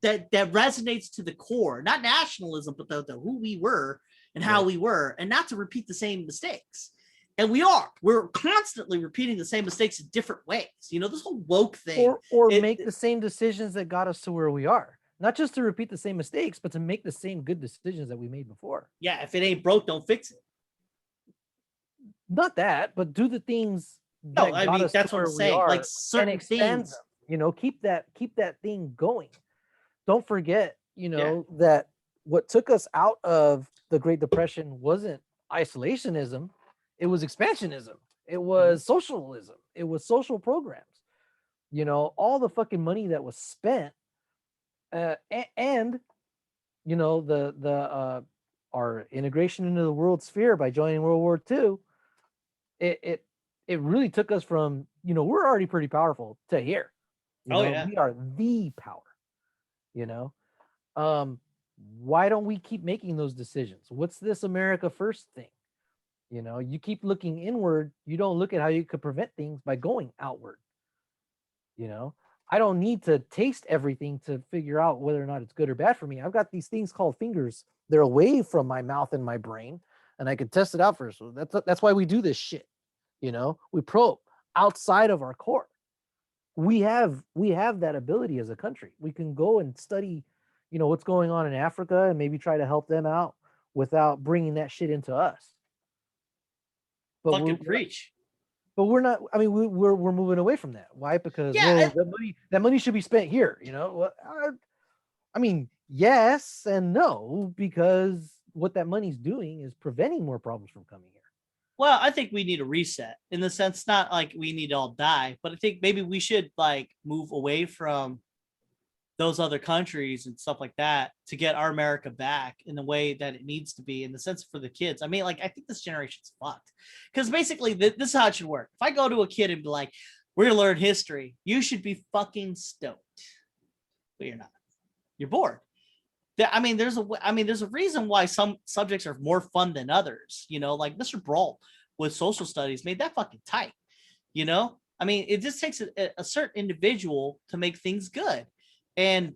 that resonates to the core, not nationalism, but the who we were and how we were, and not to repeat the same mistakes. And we're constantly repeating the same mistakes in different ways. This whole woke thing. Or make the same decisions that got us to where we are. Not just to repeat the same mistakes, but to make the same good decisions that we made before. Yeah, if it ain't broke, don't fix it. Not that, but do the things that got us that's to what I'm saying. Like certain things. Them, keep that thing going. Don't forget, that what took us out of the Great Depression wasn't isolationism. It was expansionism. It was socialism. It was social programs. All the fucking money that was spent, and our integration into the world sphere by joining World War II. It really took us from, we're already pretty powerful to here. We are the power. Why don't we keep making those decisions? What's this America first thing? You keep looking inward. You don't look at how you could prevent things by going outward. I don't need to taste everything to figure out whether or not it's good or bad for me. I've got these things called fingers. They're away from my mouth and my brain, and I can test it out first. So that's why we do this shit. We probe outside of our core. We have that ability as a country. We can go and study, what's going on in Africa and maybe try to help them out without bringing that shit into us. But fucking preach. But we're not. I mean, we're moving away from that. Why? Because that money should be spent here. I mean, yes and no, because what that money's doing is preventing more problems from coming here. Well, I think we need a reset in the sense, not like we need to all die, but I think maybe we should like move away from those other countries and stuff like that to get our America back in the way that it needs to be, in the sense for the kids. I mean, like, I think this generation's fucked because basically this is how it should work. If I go to a kid and be like, we're going to learn history, you should be fucking stoked, but you're not. You're bored. I mean, there's a reason why some subjects are more fun than others. You know, like Mr. Brault with social studies made that fucking tight. You know, I mean, it just takes a certain individual to make things good, and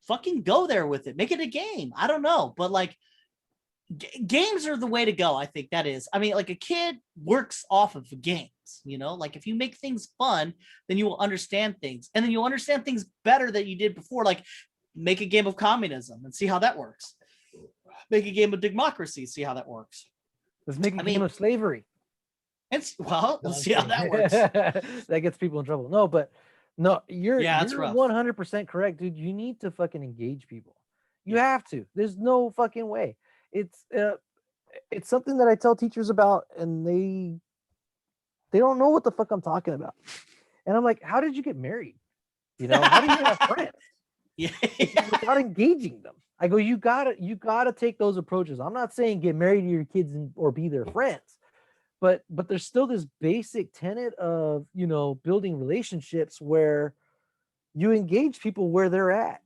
fucking go there with it. Make it a game. I don't know, but like games are the way to go. I think that is. I mean, like a kid works off of games. You know, like if you make things fun, then you will understand things, and then you'll understand things better than you did before. Like, make a game of communism and see how that works. Make a game of democracy, see how that works. Let's make a game of slavery. We'll see how that works. That gets people in trouble. No, but no, you're 100% correct, dude. You need to fucking engage people. You have to. There's no fucking way. It's something that I tell teachers about, and they don't know what the fuck I'm talking about. And I'm like, how did you get married? You know, how do you have friends? Yeah. Without engaging them. I go, you gotta take those approaches. I'm not saying get married to your kids or be their friends, but there's still this basic tenet of, you know, building relationships where you engage people where they're at.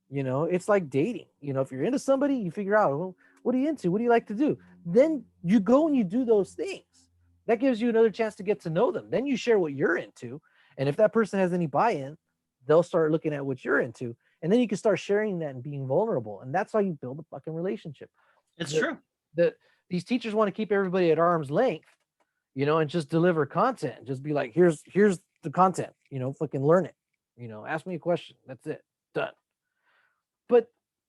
You know, it's like dating. You know, if you're into somebody, you figure out, well, what are you into? What do you like to do? Then you go and you do those things. That gives you another chance to get to know them. Then you share what you're into, and if that person has any buy-in, they'll start looking at what you're into. And then you can start sharing that and being vulnerable. And that's how you build a fucking relationship. It's true. These teachers want to keep everybody at arm's length, you know, and just deliver content. Just be like, here's the content, you know, fucking learn it. You know, ask me a question. That's it. Done. But,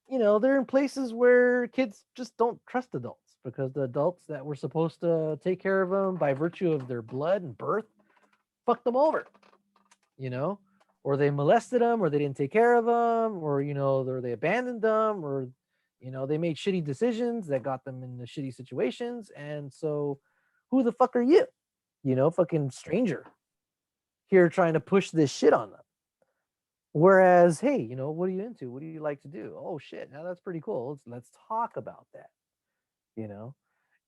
you know, they're in places where kids just don't trust adults, because the adults that were supposed to take care of them by virtue of their blood and birth fucked them over, you know? Or they molested them, or they didn't take care of them, or, you know, or they abandoned them, or, you know, they made shitty decisions that got them in the shitty situations. And so who the fuck are you? You know, fucking stranger here trying to push this shit on them. Whereas, hey, you know, what are you into? What do you like to do? Oh shit, now that's pretty cool. Let's talk about that, you know?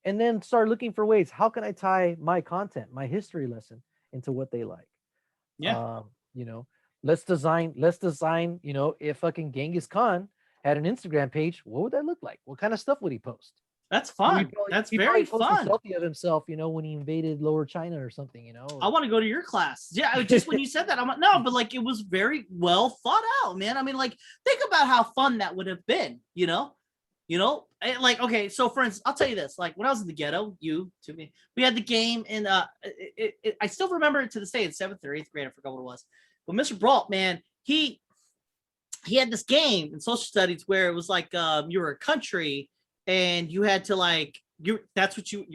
And then start looking for ways. How can I tie my content, my history lesson, into what they like? Yeah. You know, let's design, you know, if fucking Genghis Khan had an Instagram page, what would that look like? What kind of stuff would he post? That's fun. That's very fun. A selfie of himself, you know, when he invaded Lower China or something, you know. I want to go to your class. Yeah, just when you said that, I'm like, no, but like it was very well thought out, man. I mean, like, think about how fun that would have been, you know? Like, okay, so for instance, I'll tell you this, like when I was in the ghetto, we had the game, and I still remember it to this day in 7th or 8th grade, I forgot what it was. But Mr. Brault, man, he had this game in social studies where it was like you were a country, and you had to like you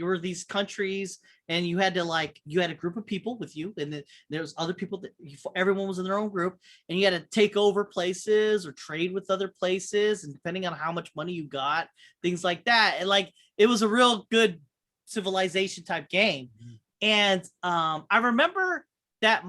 were these countries, and you had a group of people with you, and then there was other people that everyone was in their own group, and you had to take over places or trade with other places, and depending on how much money you got, things like that. And like it was a real good civilization type game. Mm-hmm. And I remember that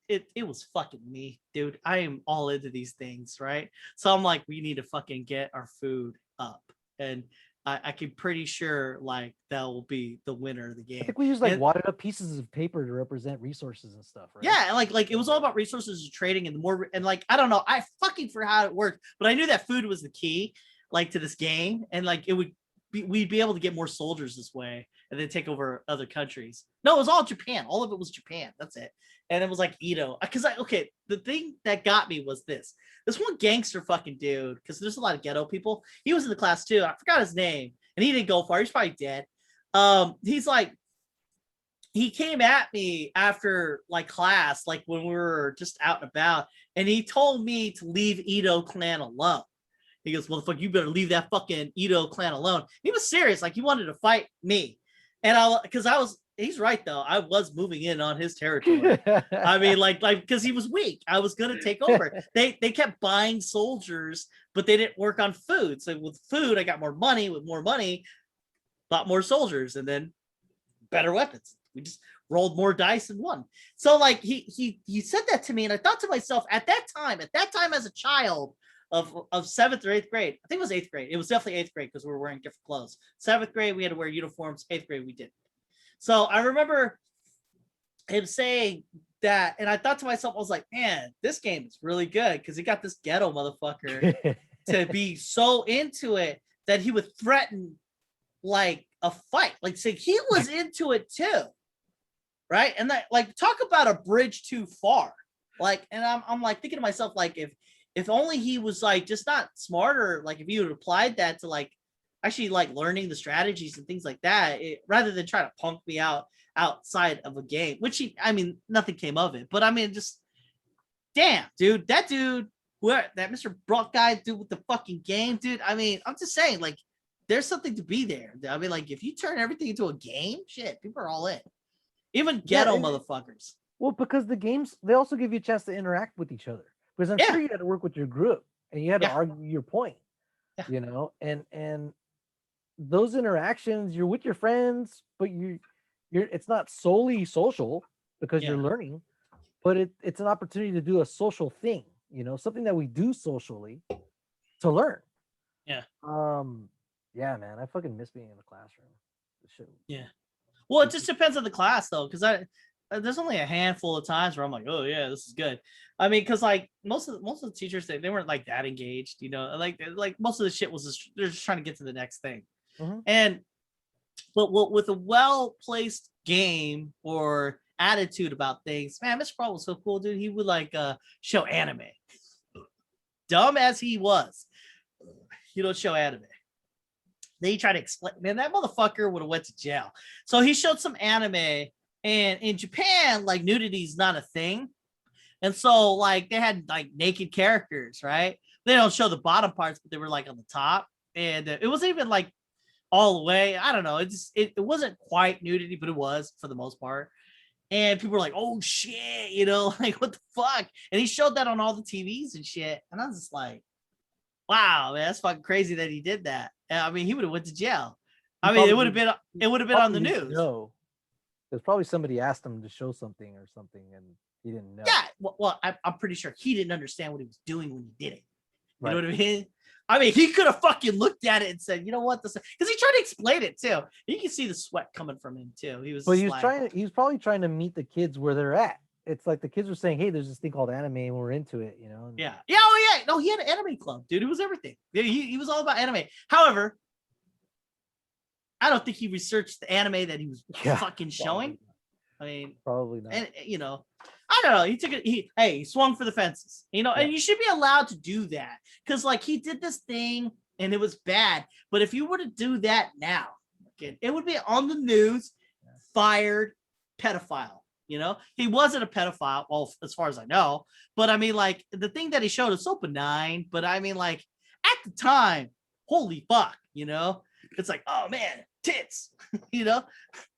it was fucking me, dude. I am all into these things, right? So I'm like, we need to fucking get our food up, and I can pretty sure like that will be the winner of the game. I think we use like wadded up pieces of paper to represent resources and stuff, right? Yeah, like it was all about resources and trading, and more, and like I don't know, I fucking forgot how it worked, but I knew that food was the key, like to this game, and like we'd be able to get more soldiers this way, and then take over other countries. No, it was all Japan. All of it was Japan. That's it. And it was like Edo, because the thing that got me was this one gangster fucking dude, because there's a lot of ghetto people. He was in the class too. I forgot his name, and he didn't go far. He's probably dead. He's like, he came at me after like class, like when we were just out and about, and he told me to leave Edo clan alone. He goes, well, fuck, you better leave that fucking Edo clan alone. He was serious, like he wanted to fight me, and he's right though. I was moving in on his territory. I mean, like because he was weak. I was gonna take over. They kept buying soldiers, but they didn't work on food. So with food, I got more money. With more money, bought more soldiers, and then better weapons. We just rolled more dice and won. So like he said that to me, and I thought to myself at that time as a child of 7th or 8th grade, I think it was 8th grade. It was definitely 8th grade because we were wearing different clothes. 7th grade we had to wear uniforms. 8th grade we didn't. So I remember him saying that, and I thought to myself, I was like, man, this game is really good because he got this ghetto motherfucker to be so into it that he would threaten like a fight. Like, say he was into it too, right? And that, like, talk about a bridge too far. Like, and I'm like thinking to myself, like, if only he was like just not smarter, like if he had applied that to like actually like learning the strategies and things like that, rather than try to punk me outside of a game, which I mean, nothing came of it, but I mean, just damn, dude, that Mr. Brock guy, dude, with the fucking game, dude. I mean, I'm just saying, like, there's something to be there. I mean, like, if you turn everything into a game, shit, people are all in. Even ghetto motherfuckers. Well, because the games, they also give you a chance to interact with each other. Because I'm sure you had to work with your group and you had to argue your point, you know, and those interactions, you're with your friends, but you're it's not solely social because you're learning, but it's an opportunity to do a social thing, you know, something that we do socially to learn. Yeah. Yeah, man, I fucking miss being in the classroom. Yeah. Well, it just depends on the class though, because there's only a handful of times where I'm like, oh yeah, this is good. I mean, because like most of the teachers, they weren't like that engaged, you know, like most of the shit was just, they're just trying to get to the next thing. And but with a well-placed game or attitude about things, man, Mr. Paul was so cool, dude. He would like show anime. Dumb as he was, you don't show anime. Then he tried to explain, man, that motherfucker would have went to jail. So he showed some anime, and in Japan, like nudity is not a thing. And so like they had like naked characters, right? They don't show the bottom parts, but they were like on the top. And it wasn't even like all the way. I don't know. It wasn't quite nudity, but it was for the most part. And people were like, oh shit, you know, like what the fuck? And he showed that on all the TVs and shit. And I was just like, wow, man, that's fucking crazy that he did that. I mean, he would have went to jail. I mean, it would have been on the news. No, there's probably somebody asked him to show something or something, and he didn't know. Yeah, well, I'm pretty sure he didn't understand what he was doing when he did it. You know what I mean? I mean, he could have fucking looked at it and said, you know what, this, because he tried to explain it too. You can see the sweat coming from him too. He was probably trying to meet the kids where they're at. It's like the kids were saying, hey, there's this thing called anime and we're into it, you know? Yeah. Yeah. Oh, yeah. No, he had an anime club, dude. It was everything. He was all about anime. However, I don't think he researched the anime that he was fucking showing. I mean, probably not. And, you know, I don't know. He took it. He swung for the fences, you know, and you should be allowed to do that because, like, he did this thing and it was bad. But if you were to do that now, it would be on the news, fired, pedophile. You know, he wasn't a pedophile, well, as far as I know. But I mean, like, the thing that he showed is so benign. But I mean, like, at the time, holy fuck, you know, it's like, oh man, tits, you know.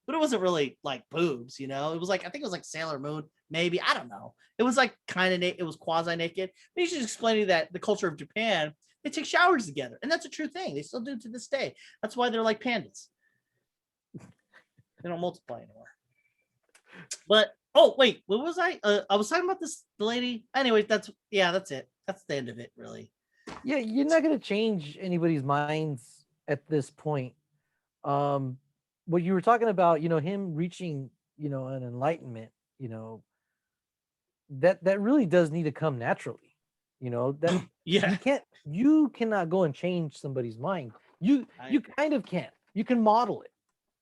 But it wasn't really like boobs, you know. It was like, I think it was like Sailor Moon, maybe. I don't know. It was like kind of it was quasi naked. But he's just explaining that the culture of Japan, they take showers together, and that's a true thing. They still do to this day. That's why they're like pandas. They don't multiply anymore. But oh wait, what was I? I was talking about the lady. Anyway, that's it. That's the end of it, really. Yeah, you're not gonna change anybody's minds at this point. What you were talking about, you know, him reaching, you know, an enlightenment, you know, that really does need to come naturally, you know, that you cannot go and change somebody's mind. You kind of can. You can model it,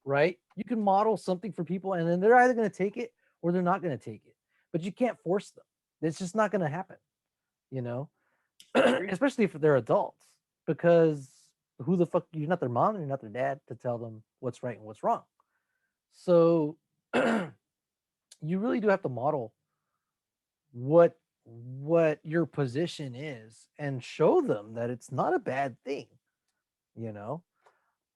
right? You can model something for people, and then they're either going to take it or they're not going to take it, but you can't force them. It's just not going to happen, you know, especially if they're adults, because who the fuck, you're not their mom, you're not their dad to tell them what's right and what's wrong. So you really do have to model what your position is and show them that it's not a bad thing, you know.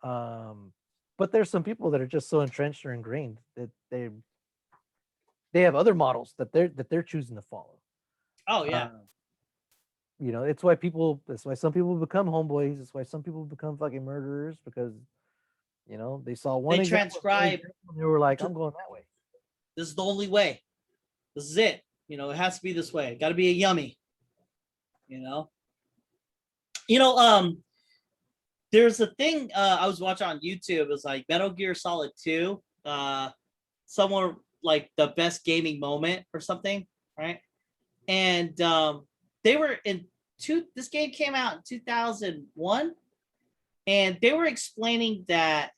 But there's some people that are just so entrenched or ingrained that they have other models that they're choosing to follow. Oh yeah. You know, that's why some people become homeboys. That's why some people become fucking murderers, because, You know, they saw one They example, transcribe. and they were like, I'm going that way. This is the only way. This is it. You know, it has to be this way. Got to be a yummy. You know. You know, there's a thing I was watching on YouTube. It was like Metal Gear Solid 2. Somewhere like the best gaming moment or something, right? And they were in this game came out in 2001, and they were explaining that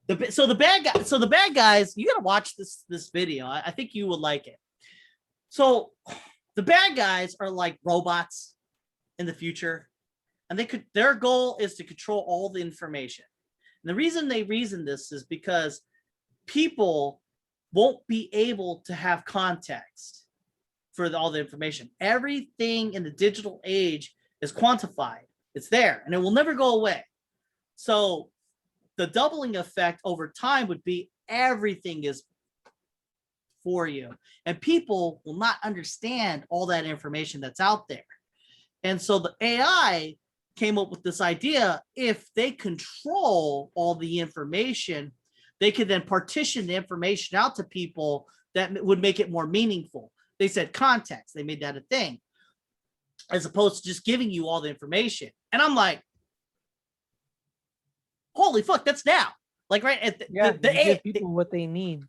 the bad guys, you gotta watch this video. I think you would like it. So the bad guys are like robots in the future, and their goal is to control all the information. And the reason they reason this is because people won't be able to have context for all the information. Everything in the digital age is quantified. It's there, and it will never go away. So the doubling effect over time would be everything is for you, and people will not understand all that information that's out there. And so the AI came up with this idea: if they control all the information, they could then partition the information out to people that would make it more meaningful. They said context. They made that a thing, as opposed to just giving you all the information. And I'm like, holy fuck, that's now. Like, right at give people what they need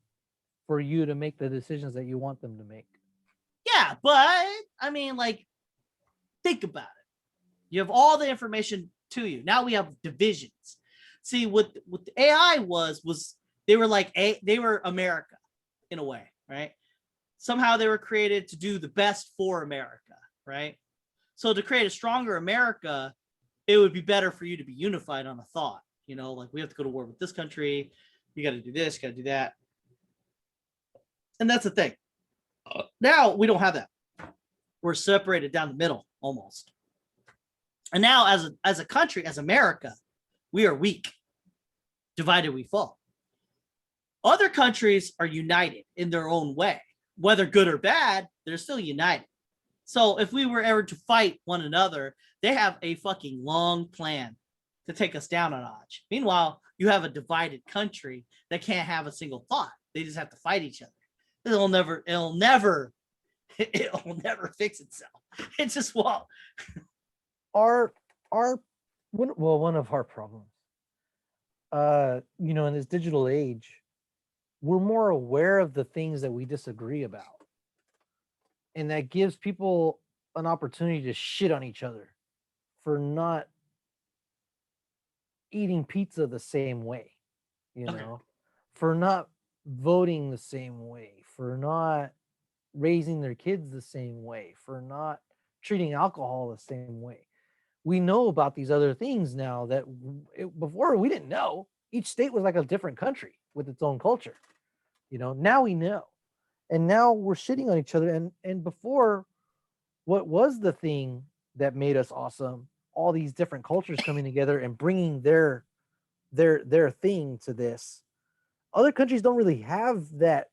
for you to make the decisions that you want them to make. Yeah, but I mean, like, think about it. You have all the information to you. Now we have divisions. See, what the AI was they were like they were America in a way, right? Somehow they were created to do the best for America, right? So to create a stronger America, it would be better for you to be unified on a thought. You know, like, we have to go to war with this country. You got to do this, you got to do that. And that's the thing. Now we don't have that. We're separated down the middle almost. And now as a country, as America, we are weak. Divided we fall. Other countries are united in their own way. Whether good or bad, they're still united. So if we were ever to fight one another, they have a fucking long plan to take us down a notch. Meanwhile, you have a divided country that can't have a single thought. They just have to fight each other. It'll never fix itself. It's just, well, one of our problems, you know, in this digital age, we're more aware of the things that we disagree about. And that gives people an opportunity to shit on each other for not eating pizza the same way, you know, for not voting the same way, for not raising their kids the same way, for not treating alcohol the same way. We know about these other things now that before we didn't know. Each state was like a different country with its own culture. You know, now we know. And now we're shitting on each other. And before, what was the thing that made us awesome? All these different cultures coming together and bringing their thing to this. Other countries don't really have that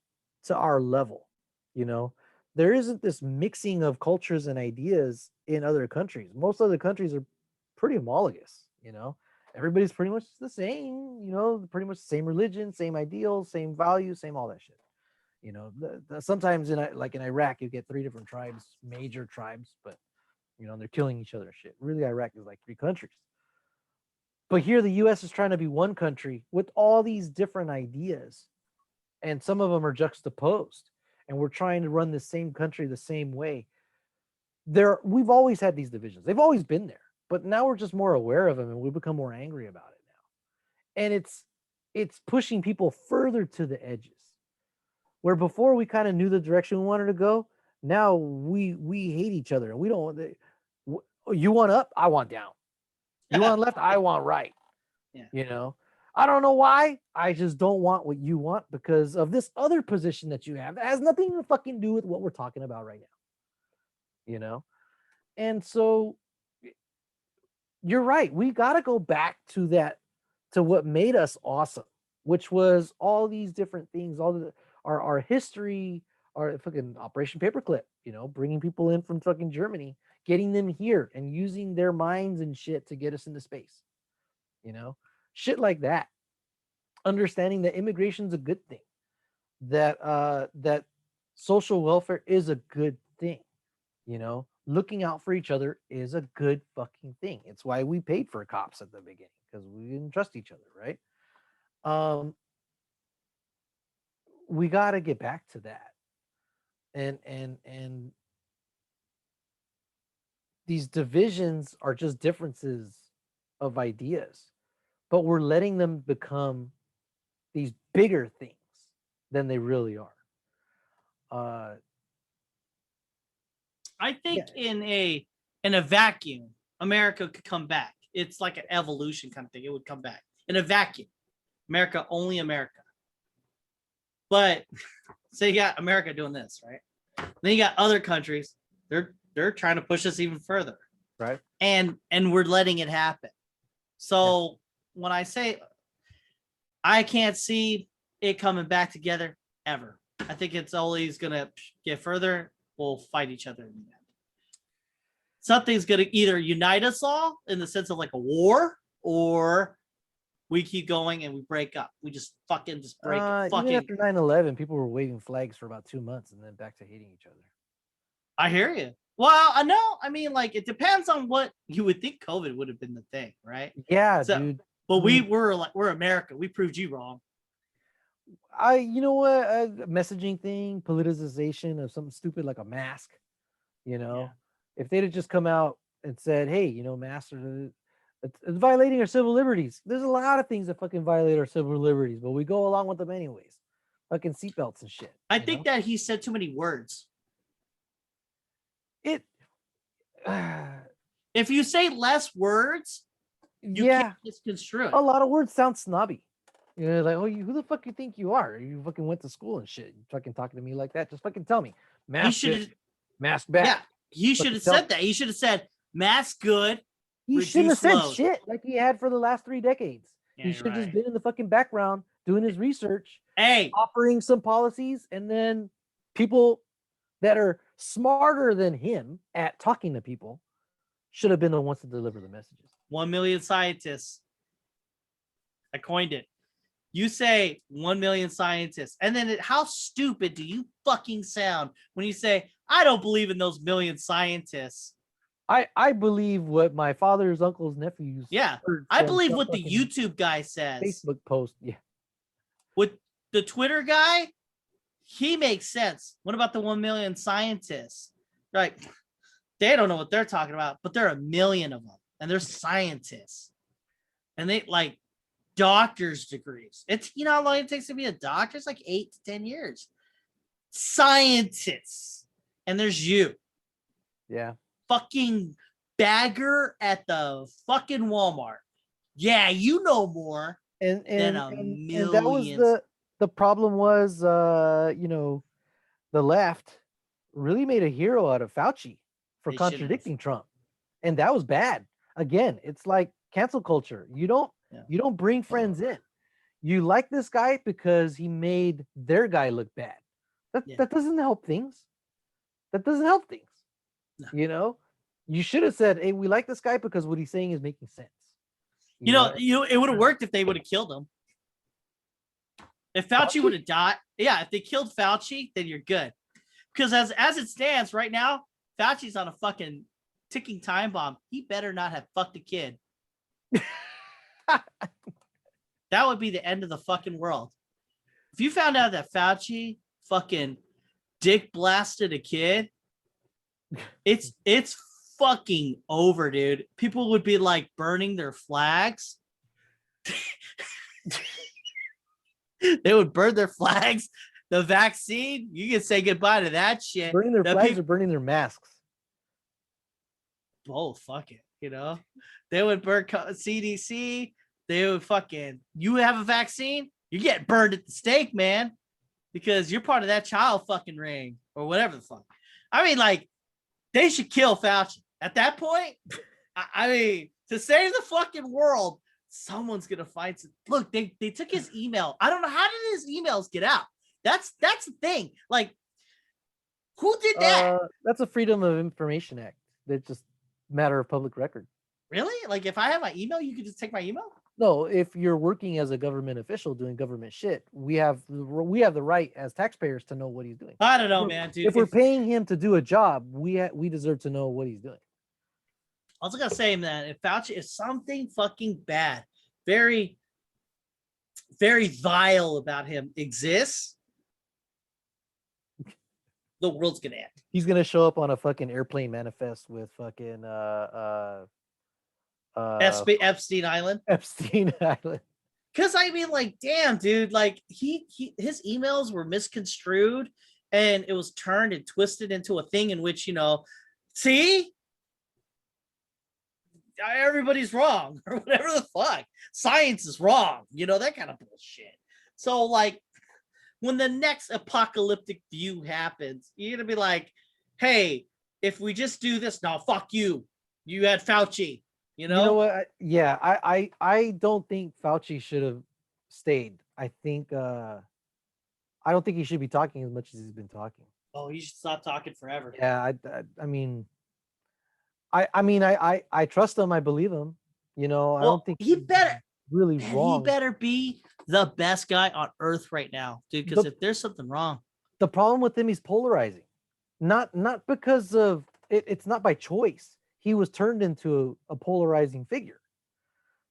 to our level. You know, there isn't this mixing of cultures and ideas in other countries. Most other countries are pretty homologous. You know, everybody's pretty much the same. You know, pretty much the same religion, same ideals, same values, same all that shit. You know, sometimes in Iraq, you get 3 different tribes, major tribes, but you know, they're killing each other and shit. Really, Iraq is like 3 countries. But here, the U.S. is trying to be one country with all these different ideas, and some of them are juxtaposed. And we're trying to run the same country the same way. We've always had these divisions; they've always been there, but now we're just more aware of them, and we become more angry about it now. And it's pushing people further to the edges. Where before we kind of knew the direction we wanted to go, now we hate each other, and we don't. You want up, I want down. You want left, I want right. Yeah. You know, I don't know why. I just don't want what you want because of this other position that you have that has nothing to fucking do with what we're talking about right now. You know, and so you're right. We got to go back to what made us awesome, which was all these different things, our history, our fucking Operation Paperclip, you know, bringing people in from fucking Germany, getting them here and using their minds and shit to get us into space, you know, shit like that. understanding that immigration is a good thing, that social welfare is a good thing. Looking out for each other is a good fucking thing. It's why we paid for cops at the beginning, because we didn't trust each other, right? Um, we got to get back to that, and these divisions are just differences of ideas, but we're letting them become these bigger things than they really are. I Yeah. think in a vacuum, America could come back. It's like an evolution kind of thing. It would come back in a vacuum. America, only America. But so you got America doing this, right? Then you got other countries. They're trying to push us even further, Right. and we're letting it happen. So when I say I can't see it coming back together ever, I think it's always gonna get further. We'll fight each other in the end. Something's gonna either unite us all in the sense of like a war, or we keep going and we break up. We just fucking just break it. Even Fucking after 9/11, people were waving flags for about 2 months and then back to hating each other. I hear you. Well, I know. I mean, like, it depends on what you would think COVID would have been the thing, right? Yeah, So, dude. but we're America. We proved you wrong. You know what? A messaging thing, politicization of something stupid like a mask. Yeah. If they'd have just come out and said, "Hey, masks are it's violating our civil liberties." There's a lot of things that fucking violate our civil liberties, but we go along with them anyways. Fucking seatbelts and shit. I think that he said too many words. It. If you say less words, you can't misconstrue it. A lot of words sound snobby. Like, oh, who the fuck you think you are? You fucking went to school and shit. You fucking talking to me like that? Just fucking tell me. Mask back. Yeah, he should have said that. He should have said mask good. He shouldn't have said shit like he had for the last 3 decades. Yeah, he should have just been in the fucking background doing his research, offering some policies, and then people that are smarter than him at talking to people should have been the ones to deliver the messages. 1 million scientists. I coined it. You say 1 million scientists, and then how stupid do you fucking sound when you say, I don't believe in those million scientists? I believe what my father's uncle's nephews. Yeah, I believe what the YouTube guy says. Facebook post. Yeah. With the Twitter guy, he makes sense. What about the 1 million scientists? Right. They don't know what they're talking about, but there are a million of them, and they're scientists. And they like doctor's degrees. It's, how long it takes to be a doctor? It's like 8 to 10 years. Scientists. And there's you. Yeah. Fucking bagger at the fucking Walmart. Yeah, you know more than a million. And that was the problem was, the left really made a hero out of Fauci for contradicting Trump. And that was bad. Again, it's like cancel culture. You don't bring friends in. You like this guy because he made their guy look bad. That doesn't help things. That doesn't help things. No. You should have said, "Hey, we like this guy because what he's saying is making sense." It would have worked if they would have killed him. If Fauci would have died, if they killed Fauci, then you're good. Because as it stands right now, Fauci's on a fucking ticking time bomb. He better not have fucked a kid. That would be the end of the fucking world. If you found out that Fauci fucking dick blasted a kid, it's fucking over, dude. People would be like burning their flags. They would burn their flags. The vaccine, you can say goodbye to that shit. Burning their flags or burning their masks? Both, fuck it. They would burn CDC. They would fucking, you have a vaccine, you get burned at the stake, man, because you're part of that child fucking ring or whatever the fuck. I mean, like, they should kill Fauci. At that point, I mean, to save the fucking world, someone's gonna find some. Look, they took his email. I don't know, how did his emails get out? That's the thing. Like, who did that? That's a Freedom of Information Act. That's just a matter of public record. Really? Like, if I have my email, you could just take my email? No, if you're working as a government official doing government shit, we have the right as taxpayers to know what he's doing. I don't know, man, dude. If we're paying him to do a job, we deserve to know what he's doing. I was gonna say, man, if Fauci is something fucking bad, very, very vile about him exists, the world's gonna end. He's gonna show up on a fucking airplane manifest with fucking Epstein Island. Epstein Island. Because I mean, like, damn, dude, like his emails were misconstrued, and it was turned and twisted into a thing in which, see, everybody's wrong or whatever the fuck. Science is wrong, that kind of bullshit. So, like, when the next apocalyptic view happens, you're gonna be like, hey, if we just do this, no, fuck you. You had Fauci. You know what? I don't think Fauci should have stayed. I don't think he should be talking as much as he's been talking. Oh, he should stop talking forever. Yeah, I mean, I trust him. I believe him. I don't think he better really wrong. He better be the best guy on earth right now, dude. Because if there's something wrong, the problem with him, he's polarizing. Not because of it. It's not by choice. He was turned into a polarizing figure.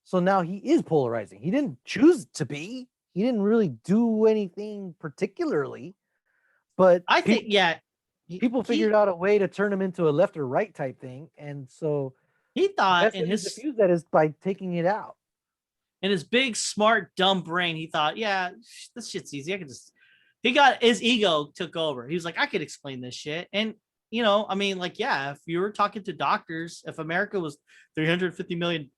So now he is polarizing. He didn't choose to be. He didn't really do anything particularly. But I think, people figured out a way to turn him into a left or right type thing. And so he thought in his diffuse that is by taking it out. In his big, smart, dumb brain, he thought, yeah, this shit's easy. I can just, he got his ego took over. He was like, I could explain this shit. And I mean, like, yeah, if you were talking to doctors, if America was 350 million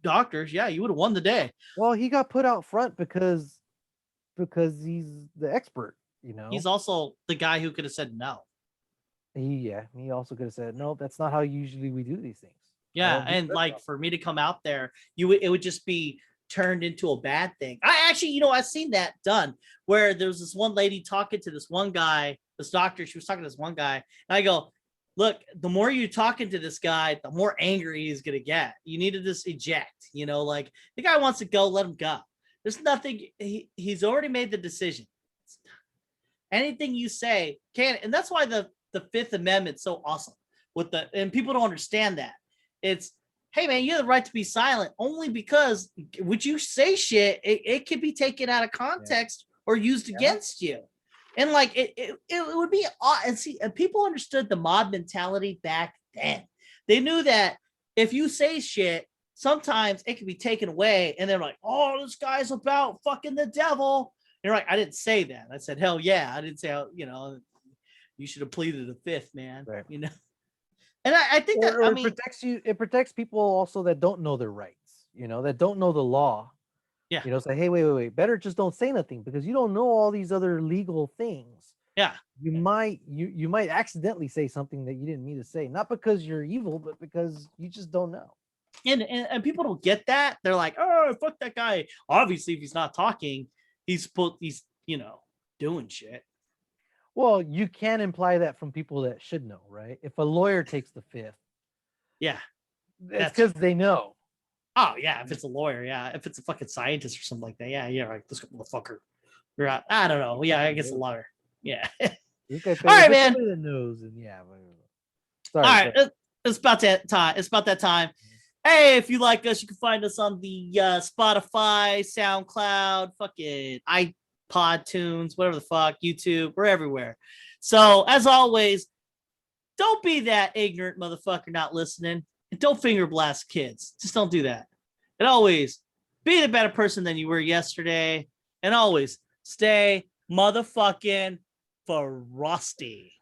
doctors, yeah, you would have won the day. Well, he got put out front because he's the expert, He's also the guy who could have said no. He also could have said, no, that's not how usually we do these things. Yeah, and like for me to come out there, it would just be turned into a bad thing. I actually, I've seen that done where there was this one lady talking to this one guy, this doctor, she was talking to this one guy, and I go, look, the more you're talking to this guy, the more angry he's gonna get. You need to just eject, like the guy wants to go, let him go. There's nothing, he's already made the decision. Anything you say can, and that's why the Fifth Amendment's so awesome and people don't understand that. It's, hey man, you have the right to be silent only because would you say shit, it could be taken out of context or used against you. And like it would be, and see, and people understood the mob mentality back then. They knew that if you say shit, sometimes it can be taken away, and they're like, oh, this guy's about fucking the devil. And you're like, I didn't say that. I said, hell yeah. I didn't say, you should have pleaded the fifth, man. Right. And I think that it protects you. It protects people also that don't know their rights, that don't know the law. Yeah. Say, hey, wait. Better just don't say nothing because you don't know all these other legal things. Yeah. You might accidentally say something that you didn't mean to say, not because you're evil, but because you just don't know. And people don't get that. They're like, oh, fuck that guy. Obviously, if he's not talking, he's doing shit. Well, you can imply that from people that should know, right? If a lawyer takes the fifth, yeah, it's because they know. Oh yeah, if it's a lawyer, yeah. If it's a fucking scientist or something like that, yeah, right. This motherfucker. I don't know. Yeah, I guess a lawyer. Yeah. All right, man. The nose and yeah. Sorry, all right, it's about that time. It's about that time. Hey, if you like us, you can find us on the Spotify, SoundCloud, fucking iPod tunes, whatever the fuck, YouTube, we're everywhere. So as always, don't be that ignorant motherfucker not listening, and don't finger blast kids. Just don't do that. And always be the better person than you were yesterday, and always stay motherfucking frosty.